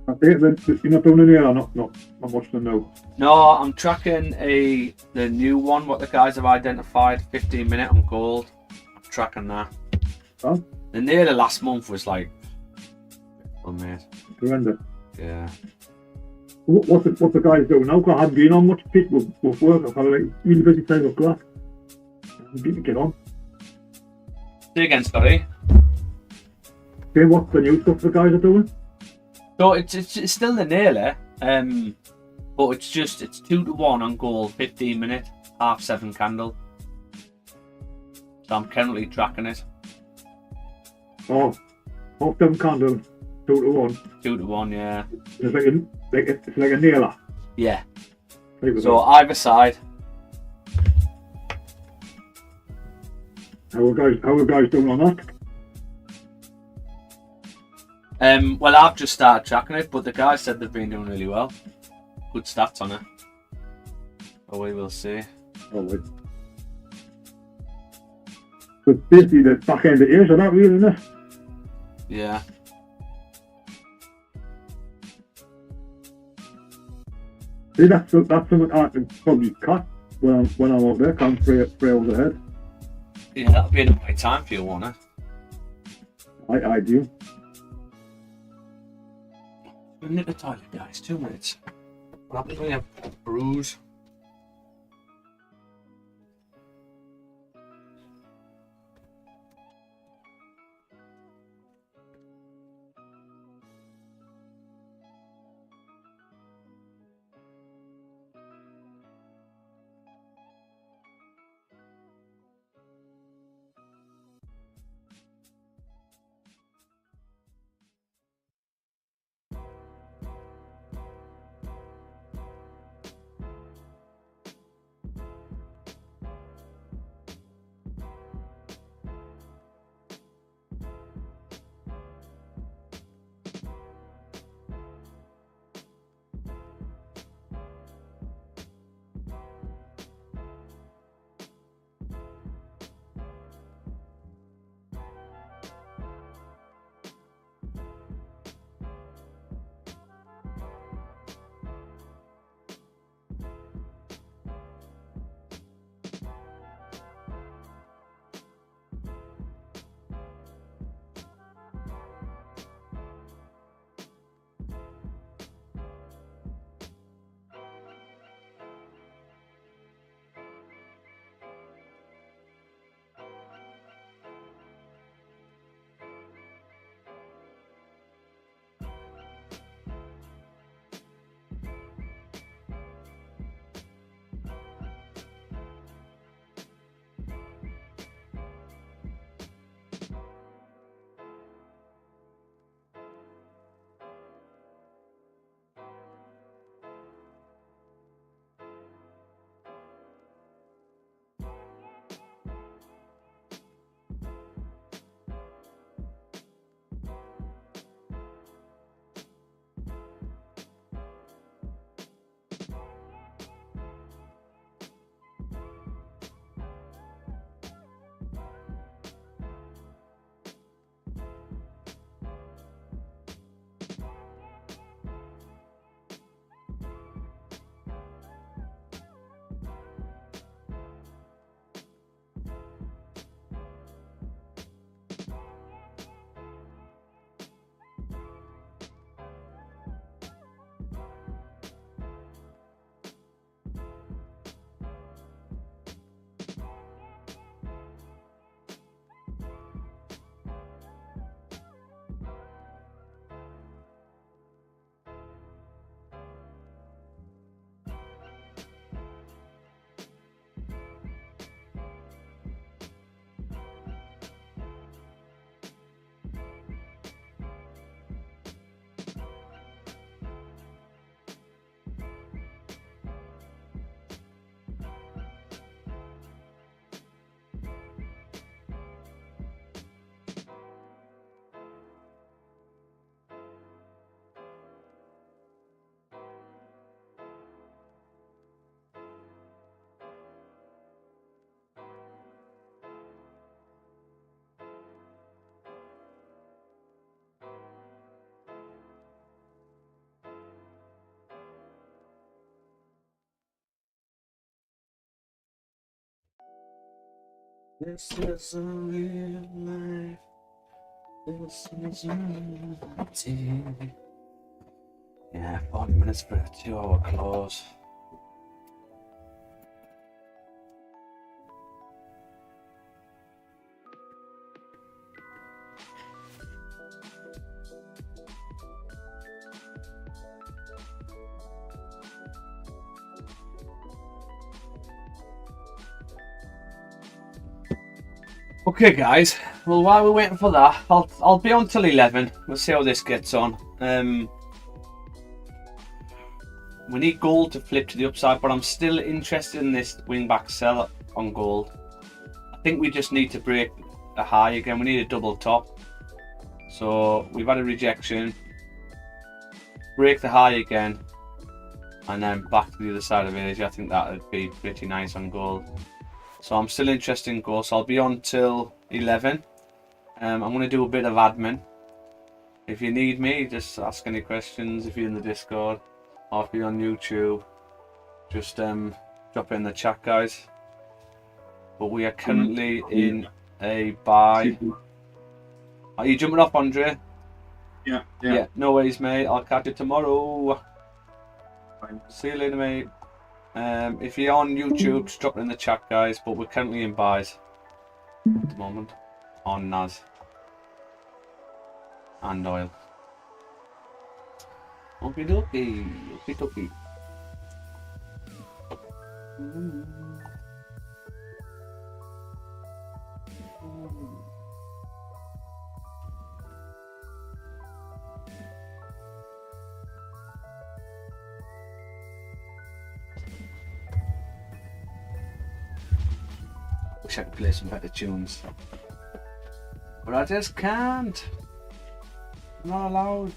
I think that you're not doing any other, not much to know. No, I'm tracking the new one, what the guys have identified, 15-minute on gold. I'm tracking that. Huh? The nail last month was like, oh mate, Horrendous. yeah. What's the guys doing now? 'Cause I haven't been on much fit with work. I've had a like, really busy time with class. I didn't get on. Say again, Scotty. Okay, what's the new stuff the guys are doing? So it's still the nailer, but it's 2-1 on gold, 15 minute, 7:30 candle. So I'm currently tracking it. Oh, half them candles, 2-1. 2-1, yeah. It's like a nailer. Yeah. Type of So thing. either side. How are guys doing on that? Well, I've just started tracking it, but the guys said they've been doing really well. Good stats on it. But we will see. Oh, wait. So it's basically the back end of the year, so that really, isn't it? Yeah. See, that's something I can probably cut when I'm out there. Can't 3 hours ahead. Yeah, that'll be the right time for you, won't it? I do. We'll nip the toilet, guys. 2 minutes. I'll be doing a bruise. This is a real life. This is reality. Yeah, 40 minutes for a 2-hour close. Okay, guys. Well, while we're waiting for that, I'll be on till 11. We'll see how this gets on. We need gold to flip to the upside, but I'm still interested in this wing back sell on gold. I think we just need to break a high again. We need a double top. So we've had a rejection. Break the high again, and then back to the other side of Asia. I think that would be pretty nice on gold. So I'm still interested in gold. So I'll be on till 11. I'm going to do a bit of admin. If you need me, just ask any questions. If you're in the Discord or if you're on YouTube, just drop it in the chat, guys. But we are currently in a buy. Are you jumping off, Andre? Yeah. No worries, mate. I'll catch you tomorrow. See you later, mate. If you're on YouTube, just drop it in the chat, guys. But we're currently in buys at the moment on NAS and oil. Okie dokie, okie dokie. Wish I could play some better tunes, but I just can't. I'm not allowed.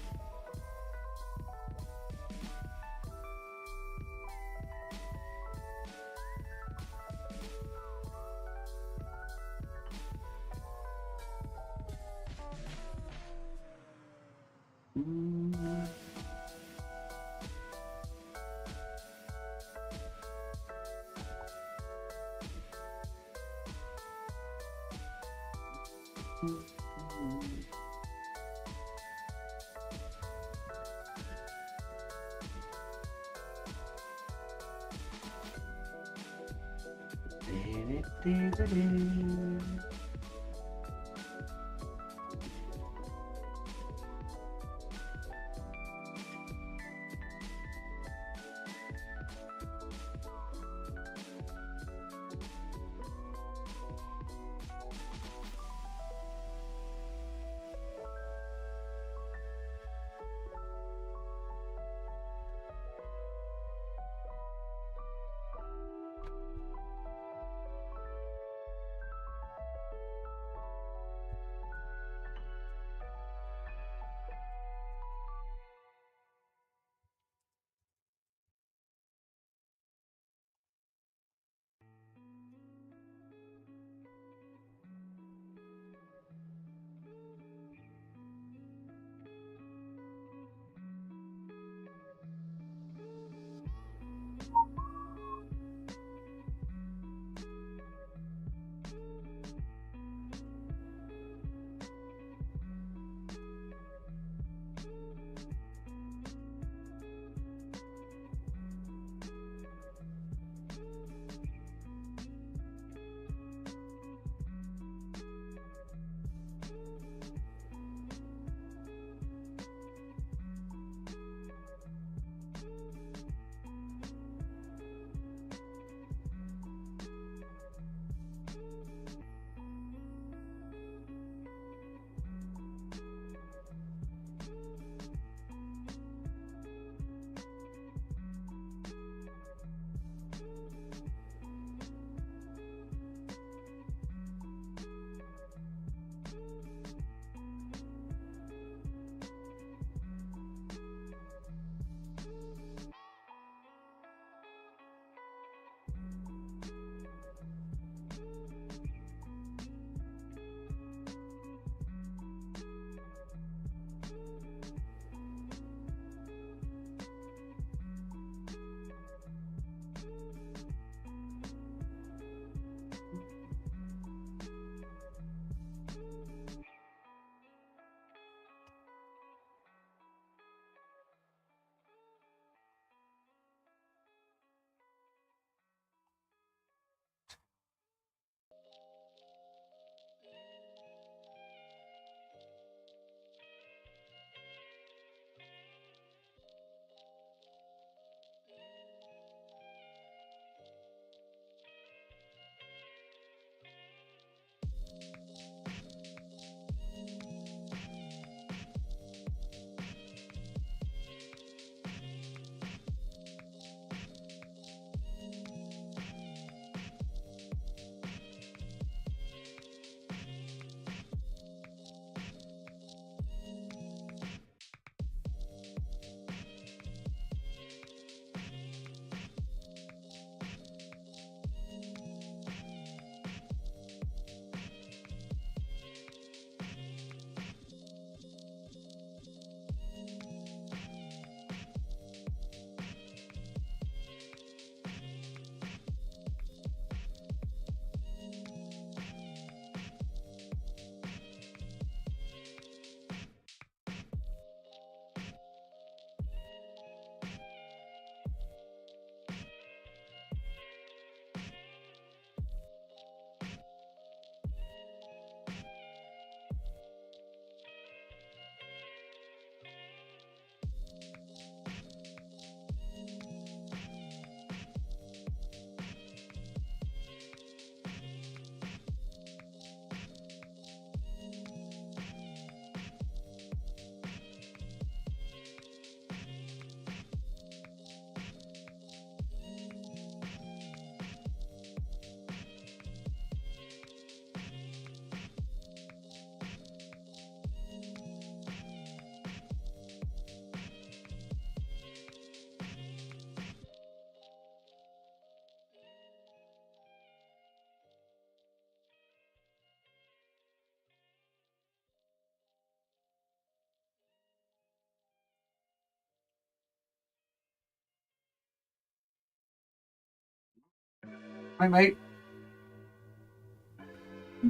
Hi, mate.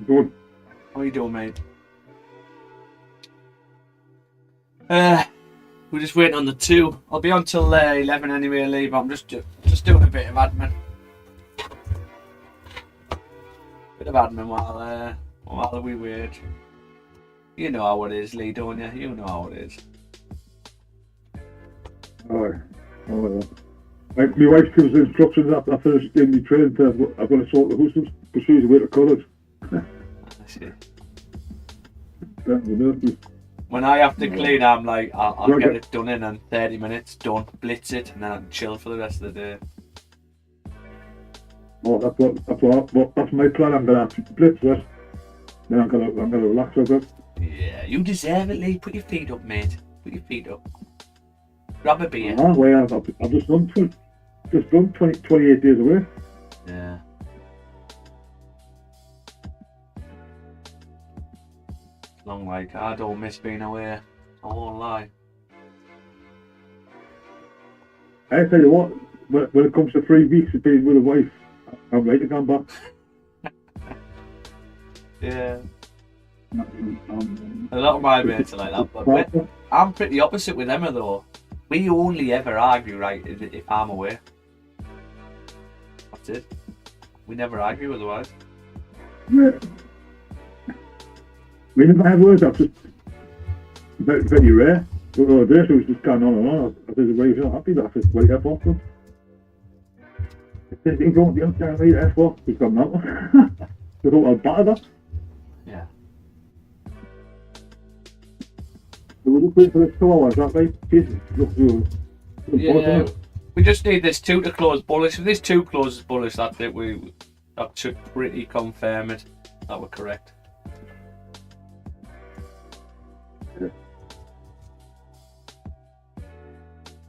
Good. How you doing, mate? We're just waiting on the 2. I'll be on till 11 anyway, Lee, but I'm just doing a bit of admin. Bit of admin while we wait. You know how it is, Lee, don't you? You know how it is. Alright. Oh, yeah. Like, my wife gives the instructions after I finish doing my training. I've got to sort the hustles because she's away to college. I see. Down to the nursery. When I have to clean, I'm like, I'll Right, get yeah. it done in 30 minutes, done, blitz it, and then I can chill for the rest of the day. Oh, that's my plan. I'm gonna have to blitz this. Then I'm gonna relax a bit. Yeah, you deserve it, Lee. Put your feet up, mate. Put your feet up. Grab a beer. Well, I've just done 28 days away. Yeah. Long like I don't miss being away. I won't lie. I tell you what, when it comes to 3 weeks of being with a wife, I'm ready to come back. Yeah. A lot of my mates are like that, but I'm pretty opposite with Emma though. We only ever argue, right, if I'm away. That's it. We never argue otherwise. Yeah. We never have words, that's just very rare. But the other day, she was just going on and on. I said, well, you're not happy that I said, well, F off them. I said, you don't tell me F off, we've got that one. I thought I'd batter that. Yeah. So we're just waiting for this 2 hours, that right? Jesus, look, Yeah. We just need this 2 to close bullish. If this 2 closes bullish, that's it. That should pretty confirm it that we're correct.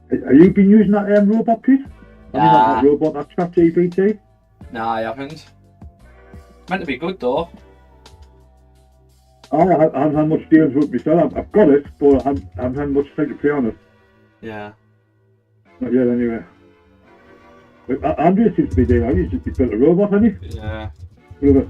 Have you been using that robot, Pete? I mean, that robot, that chat GPT? Nah, I haven't. Meant to be good though. I haven't had much dealings with it myself. I've got it, but I haven't had much time to play on it. Yeah. Not yet, anyway. But Andrew seems to be doing that. He's just built a robot, hasn't he? Yeah. Look at it.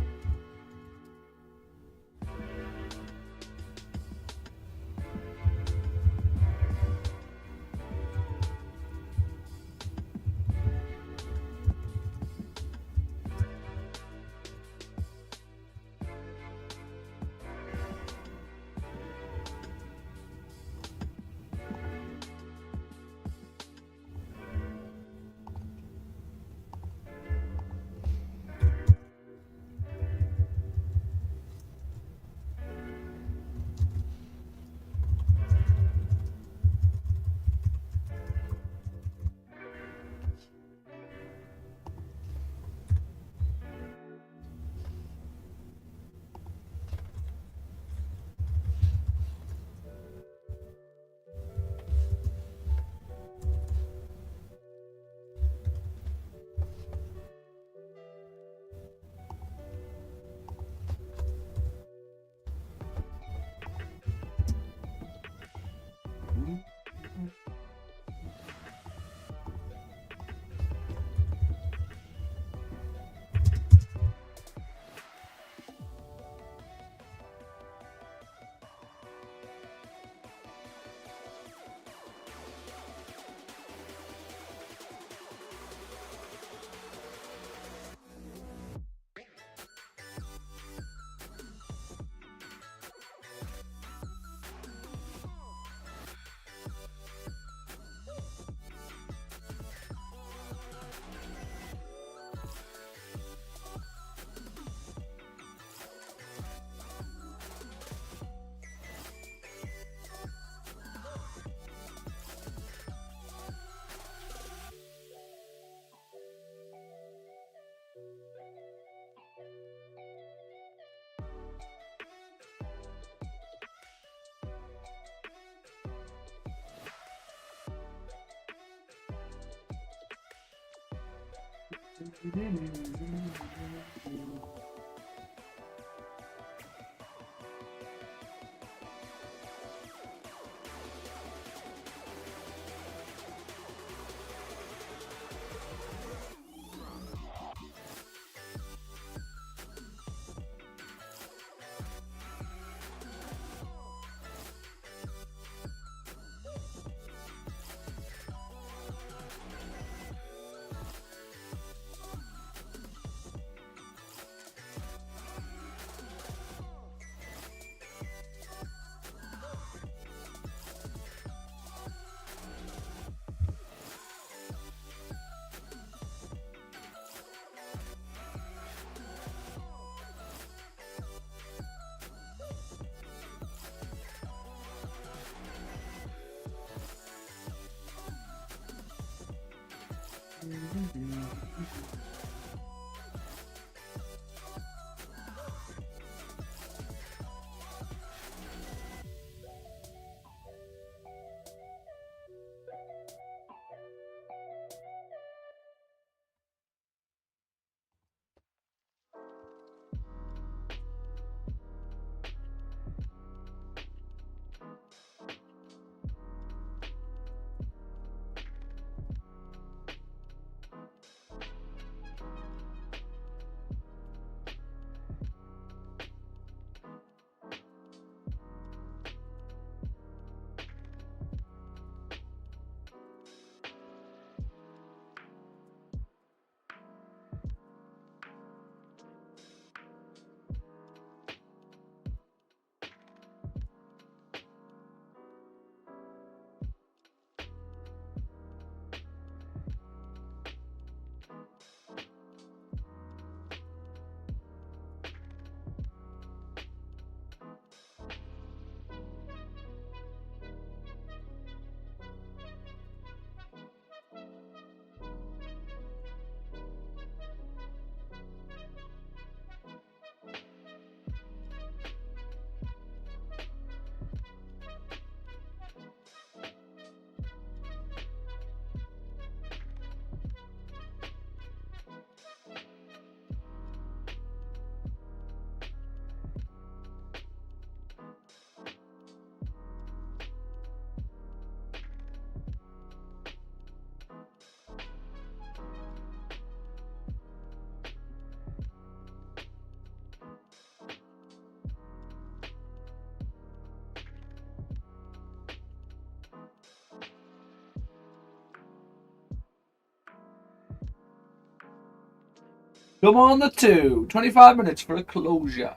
Come on, the 2. 25 minutes for a closure.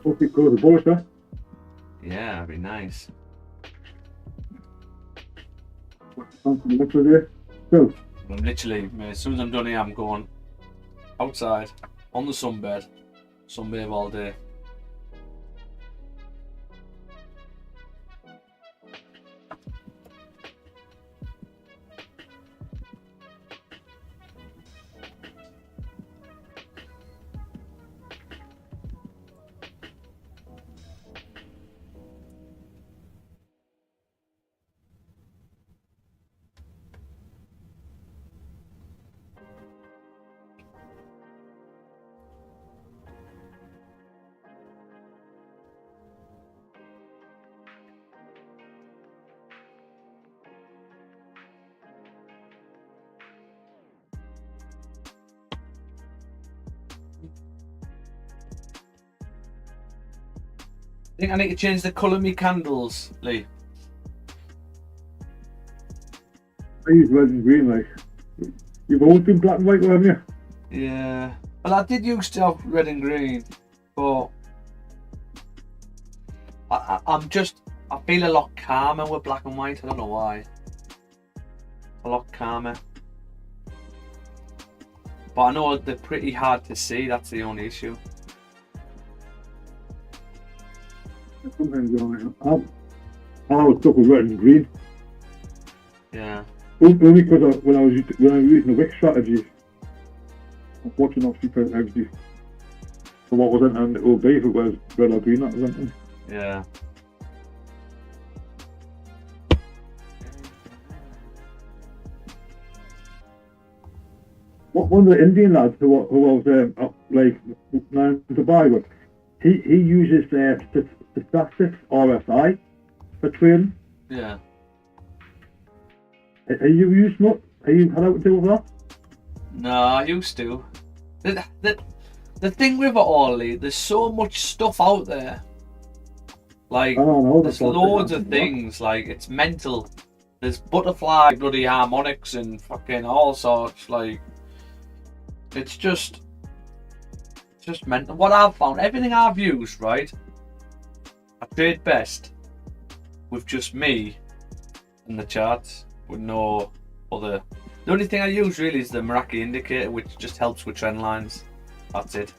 Hope it goes to both, huh? Yeah, that'd be nice. On to the next one there. So, I'm literally, as soon as I'm done here, I'm going outside on the sunbed, sunbathe all day. I think I need to change the colour of my candles, Lee. I use red and green, like. You've always been black and white, haven't you? Yeah. Well, I did used to have red and green, but I feel a lot calmer with black and white. I don't know why. A lot calmer. But I know they're pretty hard to see. That's the only issue. Sometimes I'm always stuck with red and green. Yeah. Only because when I was using the Wix strategy, I was watching obviously for everything. For what was it, and it will be if it was red or green, that was it. Yeah. One of the Indian lads who I was like now in Dubai with, he uses statistics RSI for trading. Yeah. Are you used much? Are you had out to do with that? No, I used to. The thing with it all, Lee, there's so much stuff out there. Like, I don't know. there's loads of things. Like, it's mental. There's butterfly bloody harmonics and fucking all sorts. Like, it's just mental. What I've found, everything I've used, right? I trade best with just me and the charts, with no other. The only thing I use really is the Meraki indicator, which just helps with trend lines. That's it.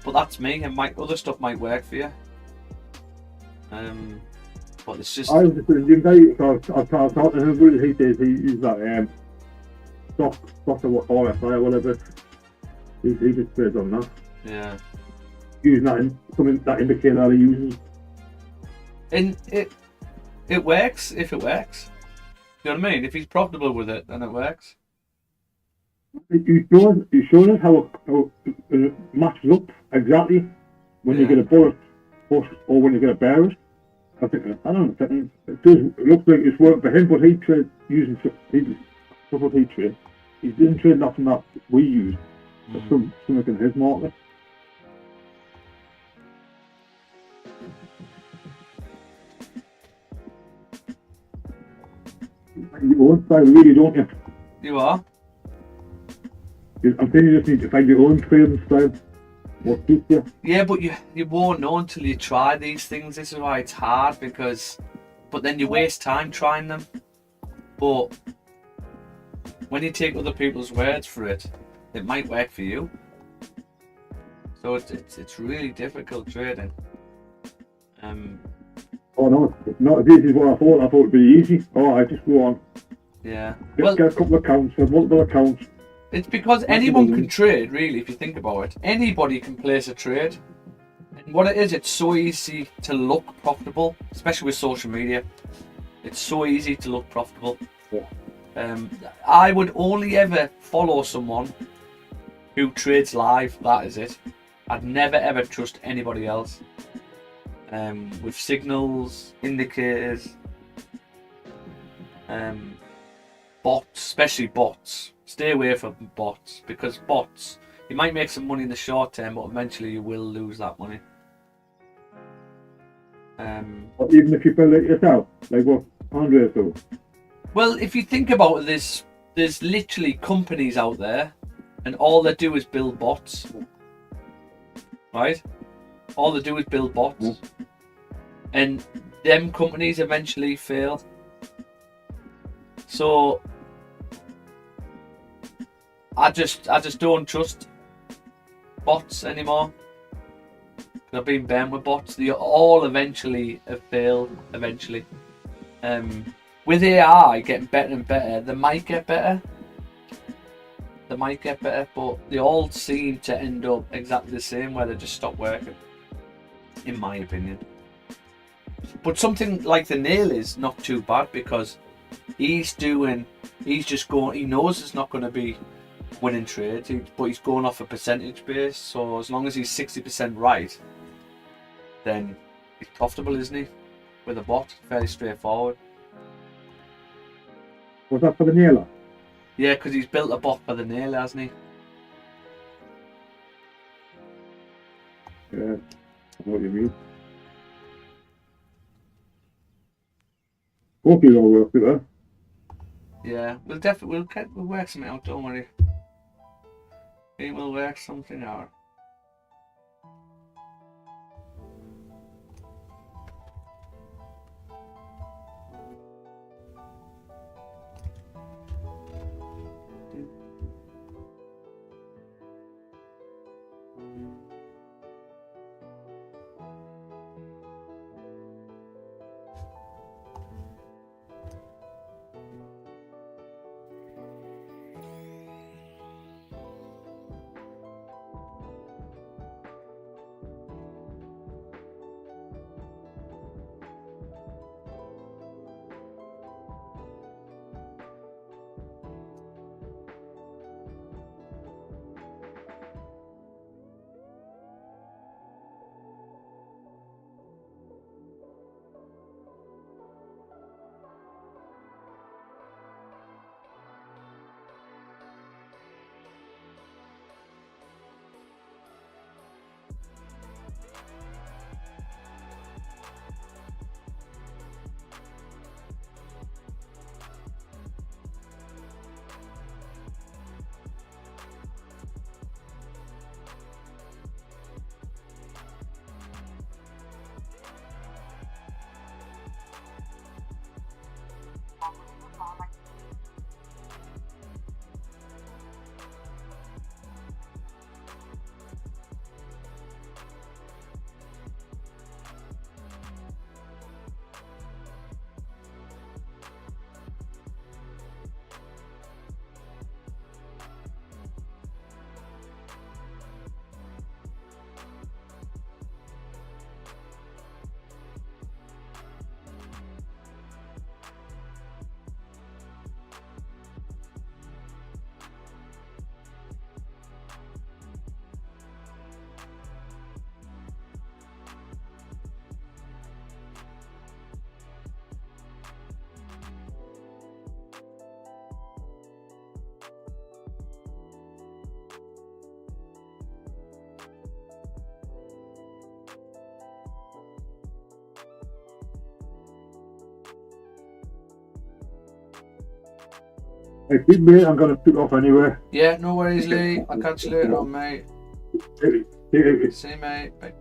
But that's me, and other stuff might work for you. But it's just. I was just Indian guy, so I was talking to him, he says he uses that stock or RSI or whatever. He just trades on that. Yeah. Using that indicator that he uses. And it works if it works. You know what I mean? If he's profitable with it, then it works. You showed us how it matches up exactly when you get a bullet push or when you get a bearish. I don't know. It looks like it's worked for him, but he trades using that's what he trades. He didn't trade nothing that we use. That's something in his market. You own style, really, don't you? You are? I'm saying you just need to find your own trading style. What suits you? Yeah, but you won't know until you try these things. This is why it's hard, but then you waste time trying them. But when you take other people's words for it, it might work for you. So it's really difficult trading. Oh no, it's not as easy as what I thought. I thought it'd be easy. Oh, I just go on. Yeah. Get a couple of accounts, have multiple accounts. It's because anyone can trade, really, if you think about it. Anybody can place a trade. And what it is, it's so easy to look profitable, especially with social media. It's so easy to look profitable. Yeah. I would only ever follow someone who trades live. That is it. I'd never ever trust anybody else. With signals, indicators, bots, especially bots. Stay away from bots, because bots, you might make some money in the short term, but eventually you will lose that money. Or even if you build it yourself, like what Andre's do. Well, if you think about it, there's literally companies out there, and all they do is build bots, right? All they do is build bots, and them companies eventually fail. So I just don't trust bots anymore. I've been banned with bots. They all eventually have failed. Eventually, with AI getting better and better, they might get better. But they all seem to end up exactly the same, where they just stop working. In my opinion. But something like the nail is not too bad, because he knows it's not going to be winning trades, but he's going off a percentage base. So as long as he's 60% right, then he's profitable, isn't he? With a bot, fairly straightforward. Was that for the nailer? Yeah, because he's built a bot for the nail, hasn't he? Yeah, I know what you mean. Hope you all work with her. Yeah, we'll work something out. Don't worry. We will work something out. Hey, keep me, I'm going to shoot off anyway. Yeah, no worries, Lee. I'll catch you later on, mate. See you, mate. Bye.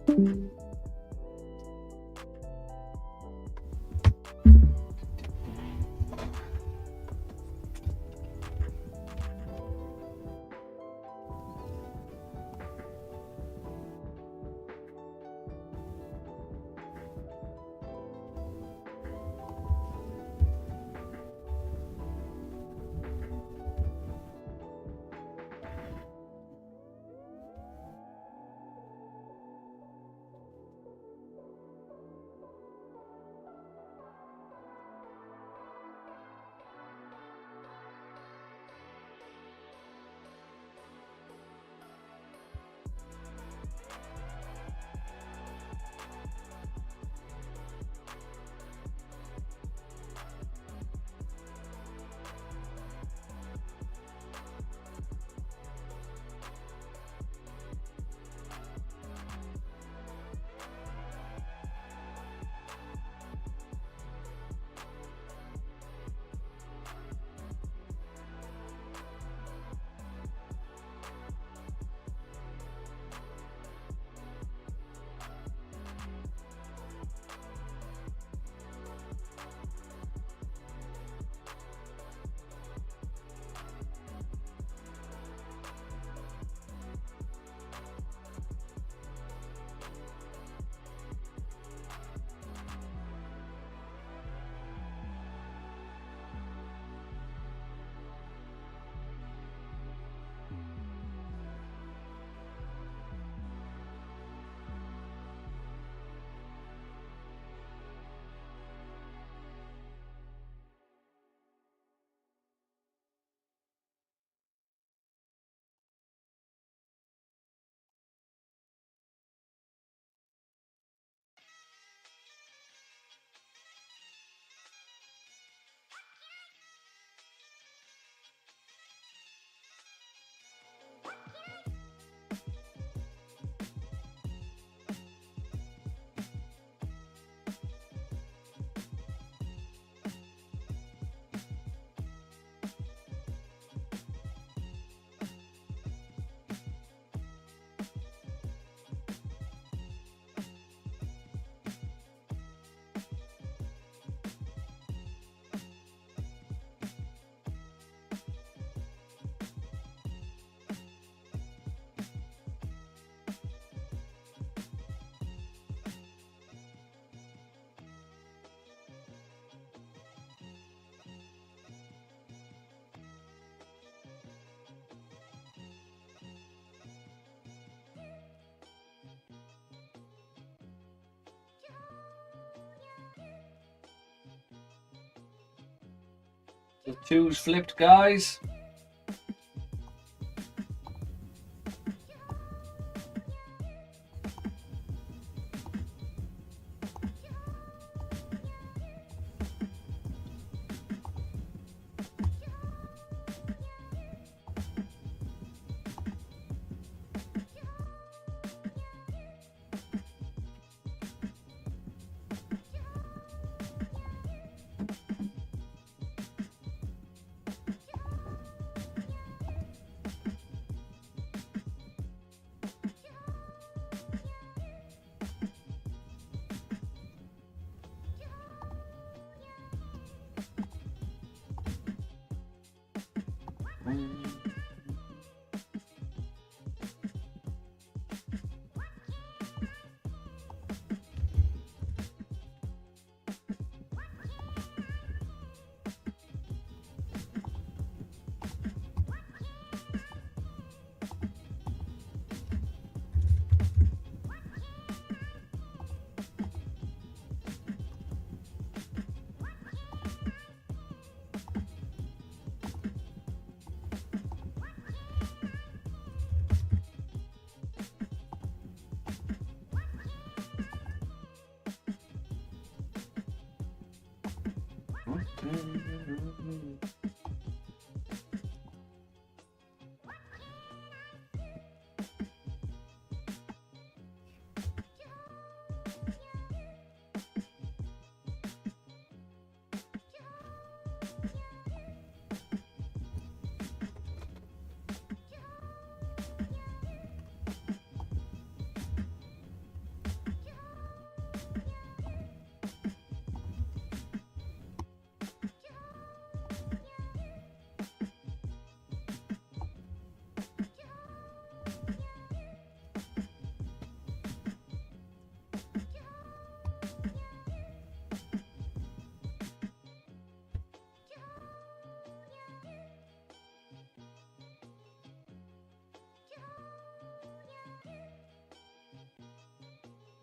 The two's flipped, guys.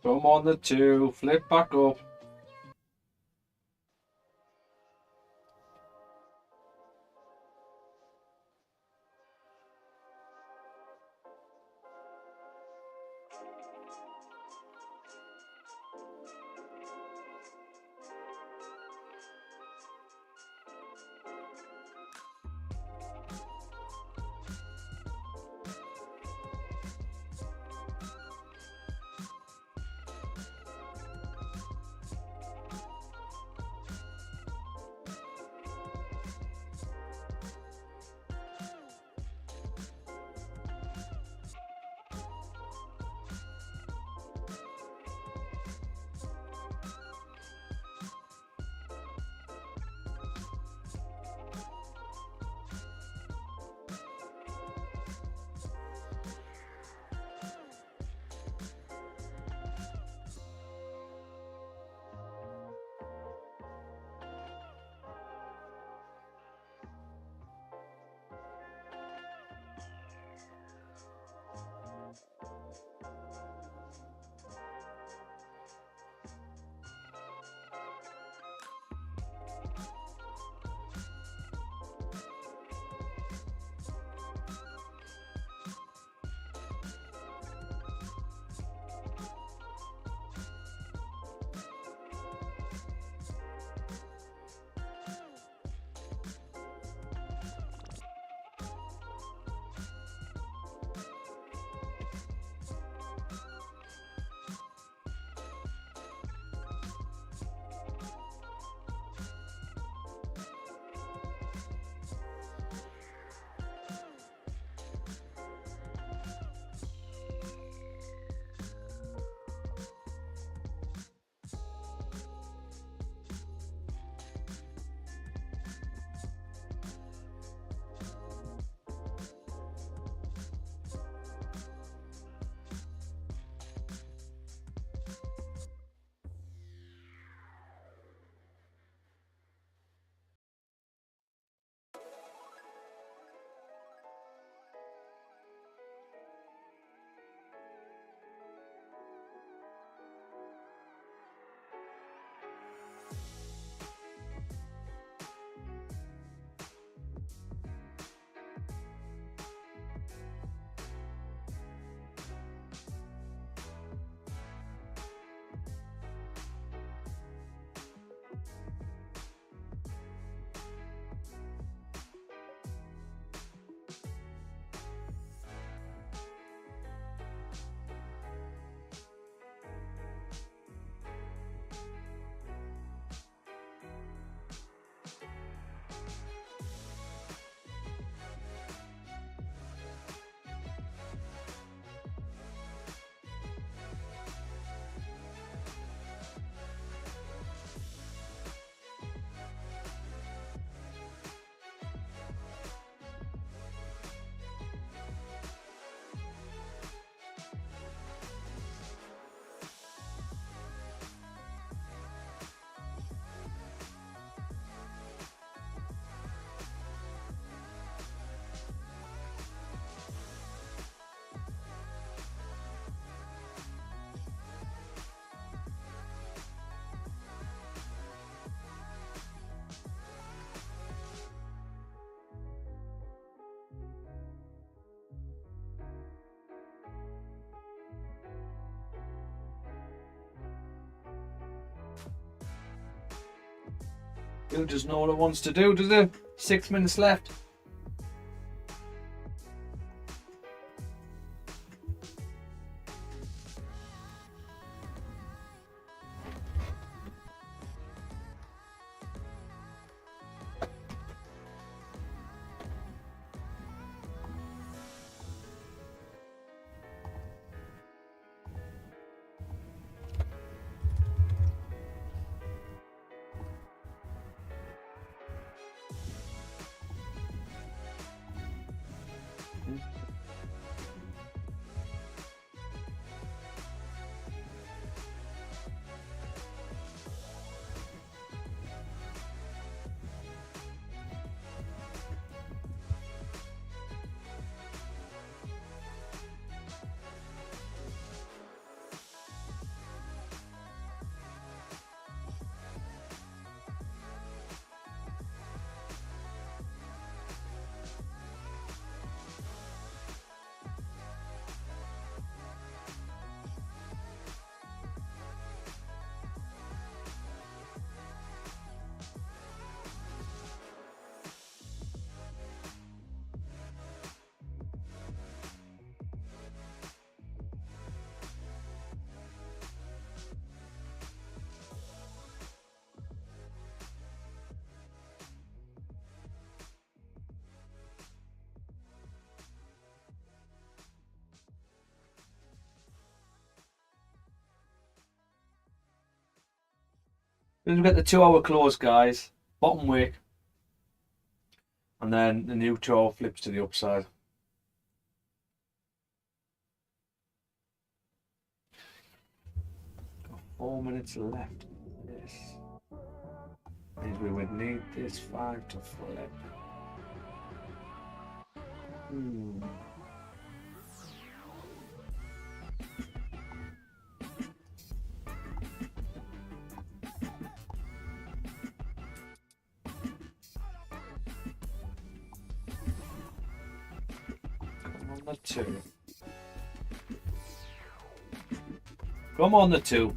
Come on, the two, flip back up. Who does know what it wants to do, does it? 6 minutes left. Then we've got the 2 hour close, guys. Bottom wick. And then the new jaw flips to the upside. Got 4 minutes left. This means we would need this 5 to flip. Come on the 2. Come on the 2.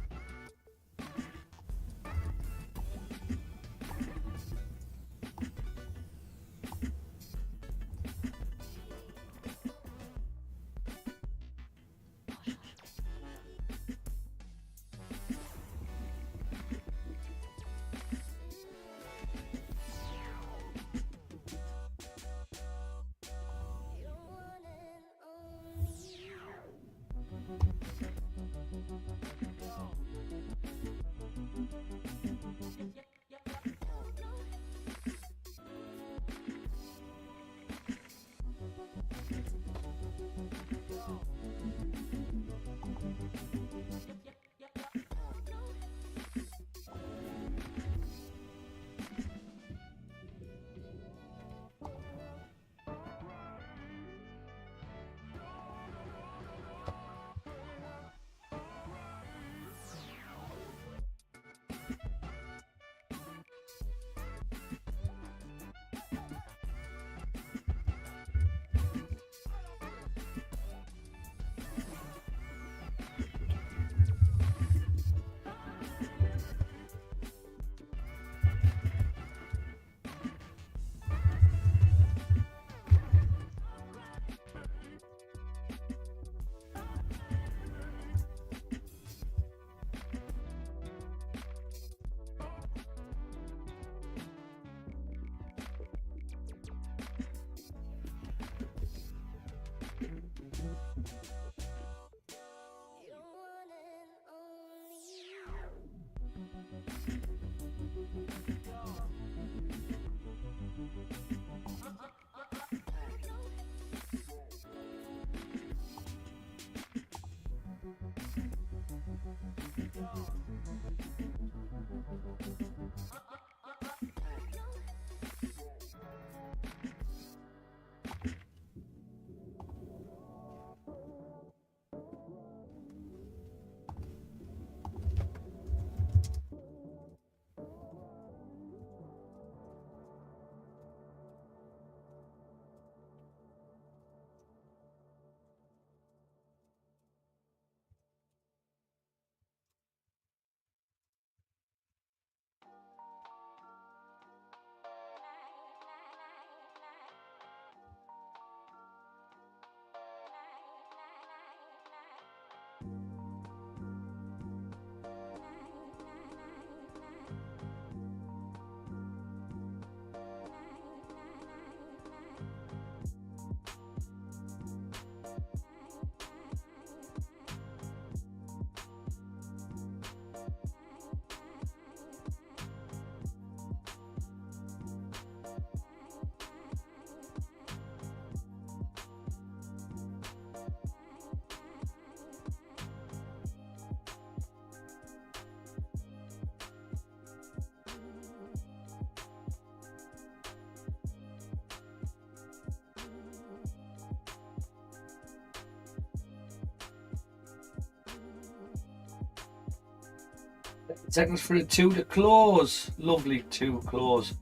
Seconds for a 2 to close. Lovely 2 close.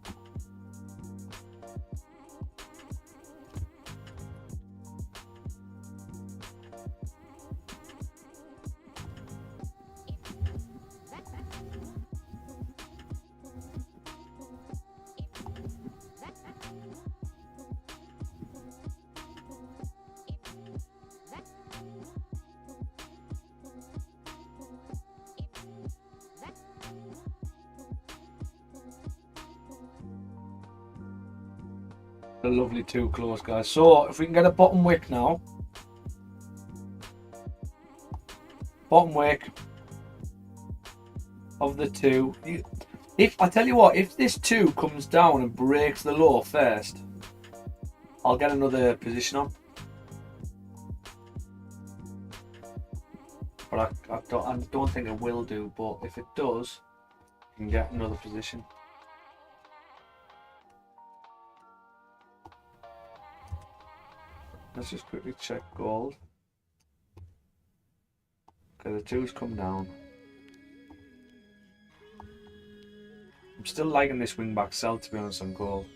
A lovely 2 close, guys. So if we can get a bottom wick now. Bottom wick of the 2. If I tell you what, if this 2 comes down and breaks the low first, I'll get another position on. But I don't think it will do. But if it does, you can get another position. Let's just quickly check gold. Okay, the 2's come down. I'm still liking this wing back sell, to be honest, on gold.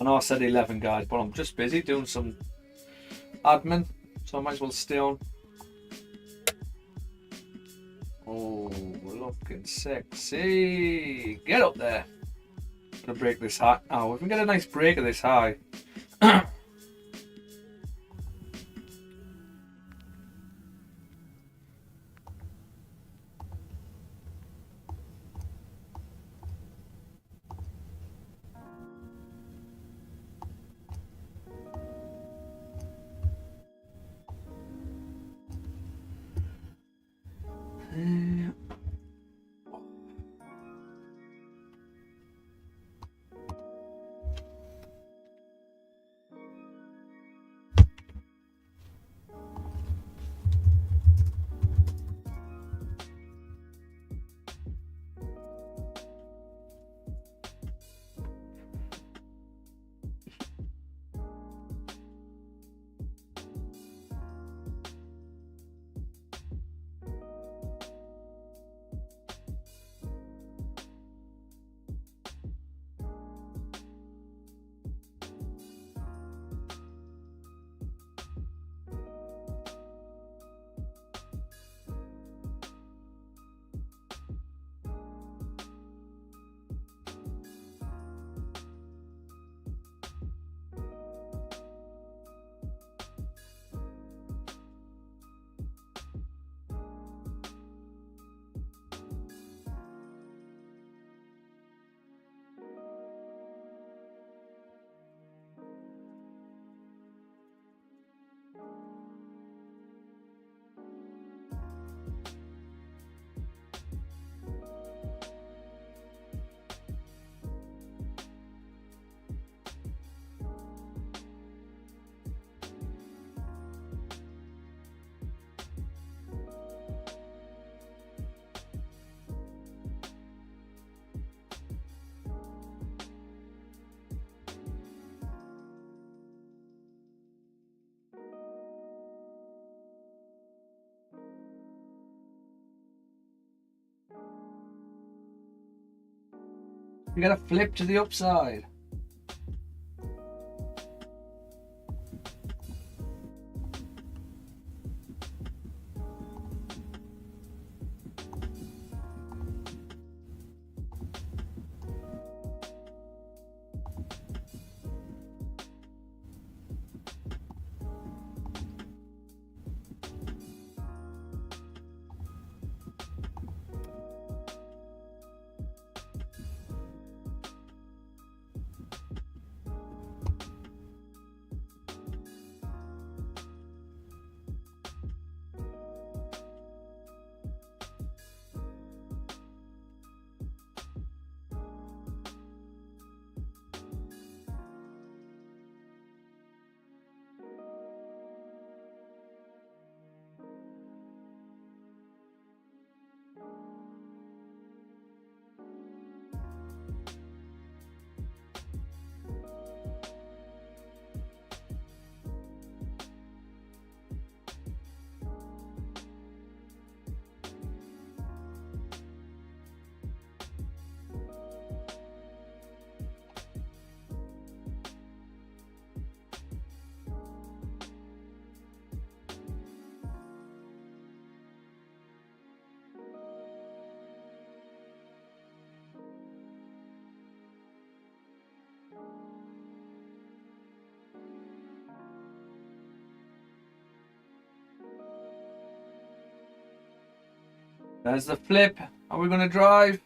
I know I said 11, guys, but I'm just busy doing some admin, so I might as well stay on. Oh, we're looking sexy. Get up there. Gonna break this high. Oh, if we get a nice break of this high. You gotta flip to the upside. There's the flip. Are we gonna drive?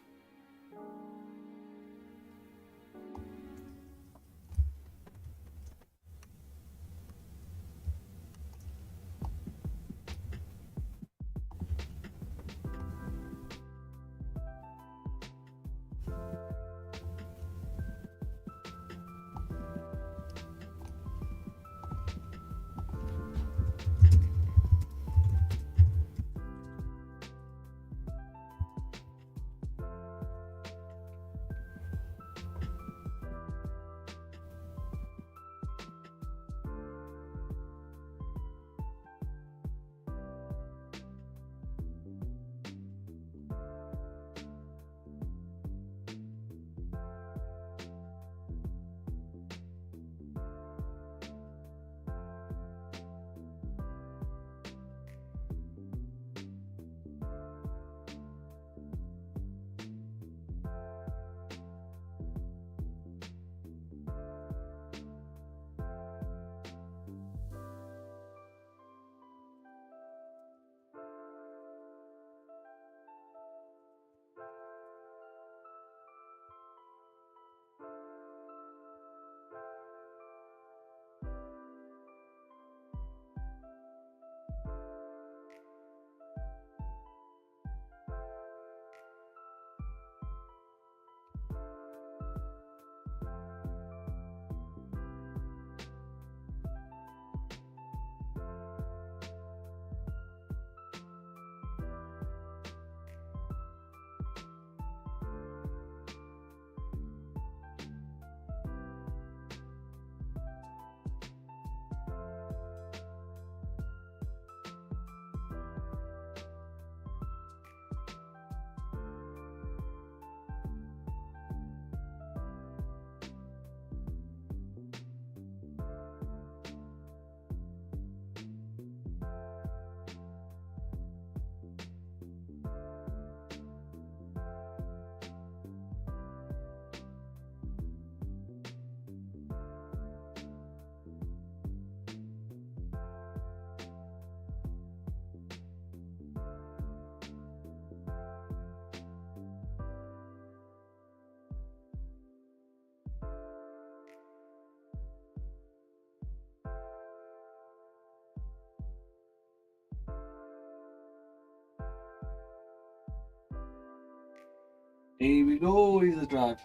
Here we go, here's the drive.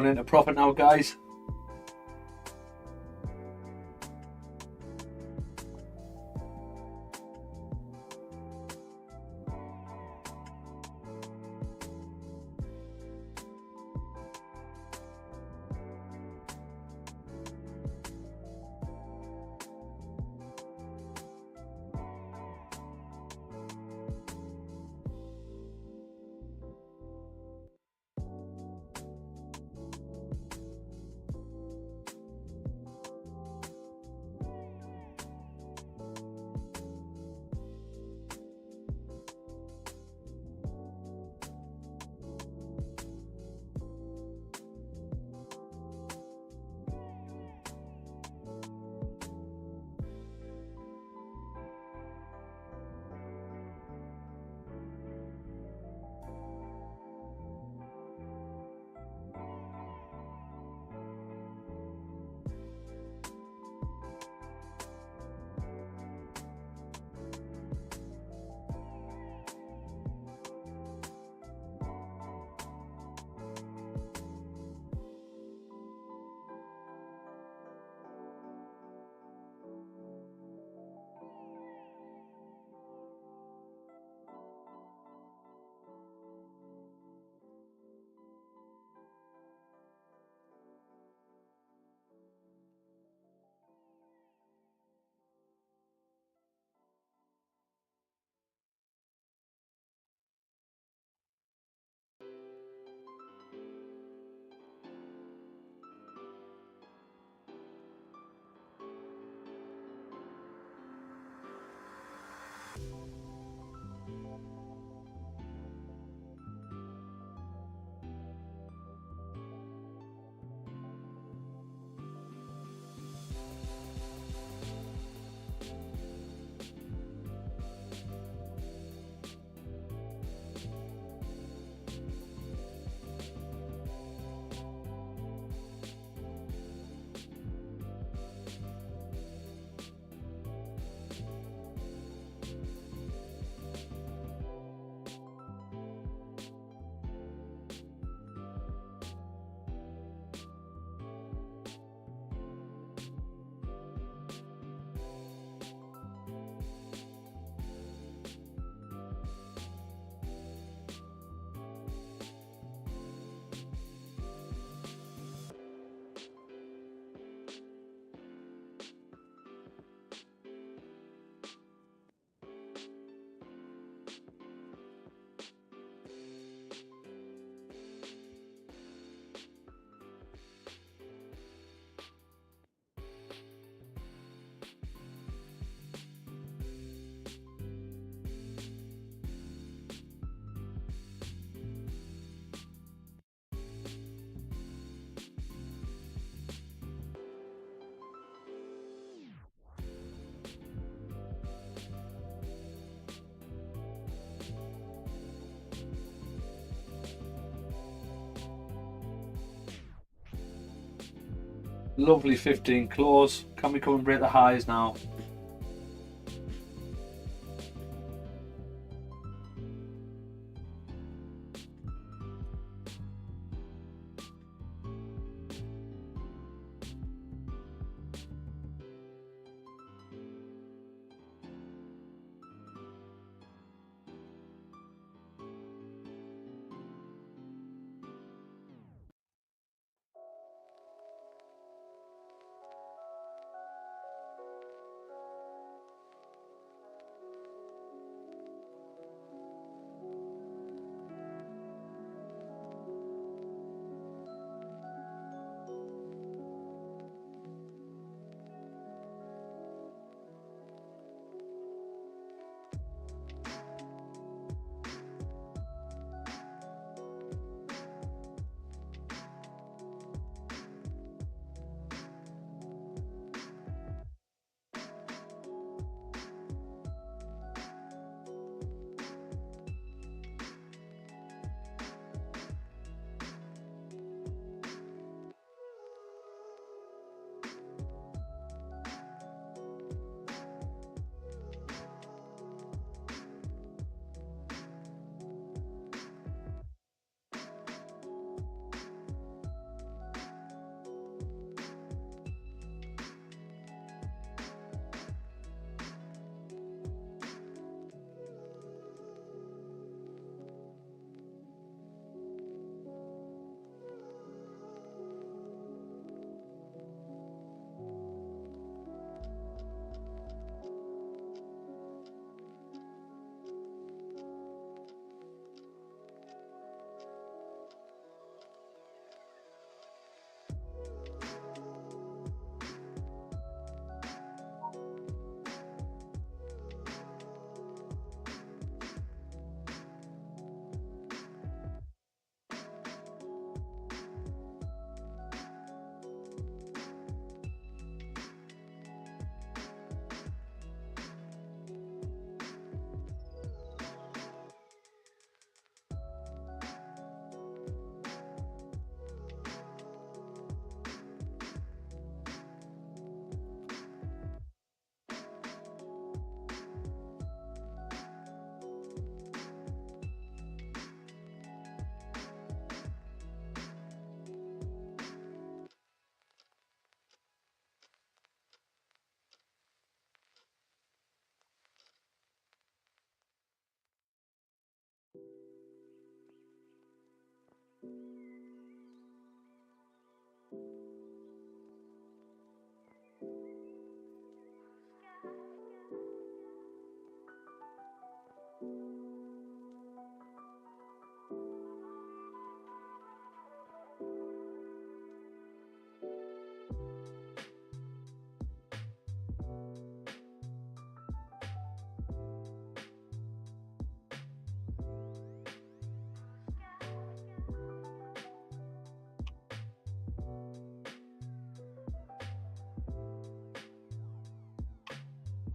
Going into profit now, guys. Lovely 15 close. Can we come and break the highs now?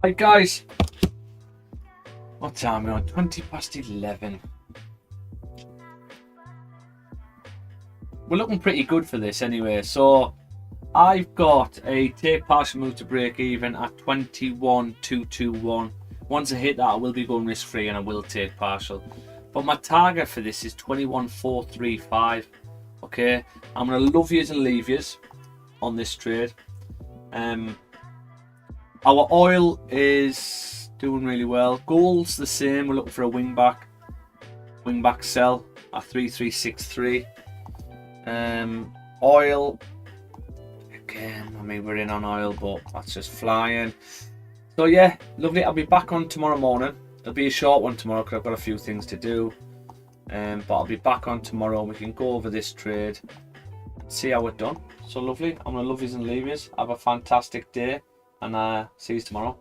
Right, guys. What time are we on? 20 past 11. We're looking pretty good for this anyway. So I've got a take partial move to break even at 21,221. Once I hit that, I will be going risk free and I will take partial. But my target for this is 21,435. Okay, I'm gonna love yous and leave yous on this trade. Our oil is doing really well. Gold's the same. We're looking for a wing back sell at 3363. Oil again. I mean, we're in on oil, but that's just flying. So yeah, lovely. I'll be back on tomorrow morning. It'll be a short one tomorrow because I've got a few things to do. But I'll be back on tomorrow. We can go over this trade, see how it's done. So lovely. I'm gonna love yous and leave yous. Have a fantastic day, and see you tomorrow.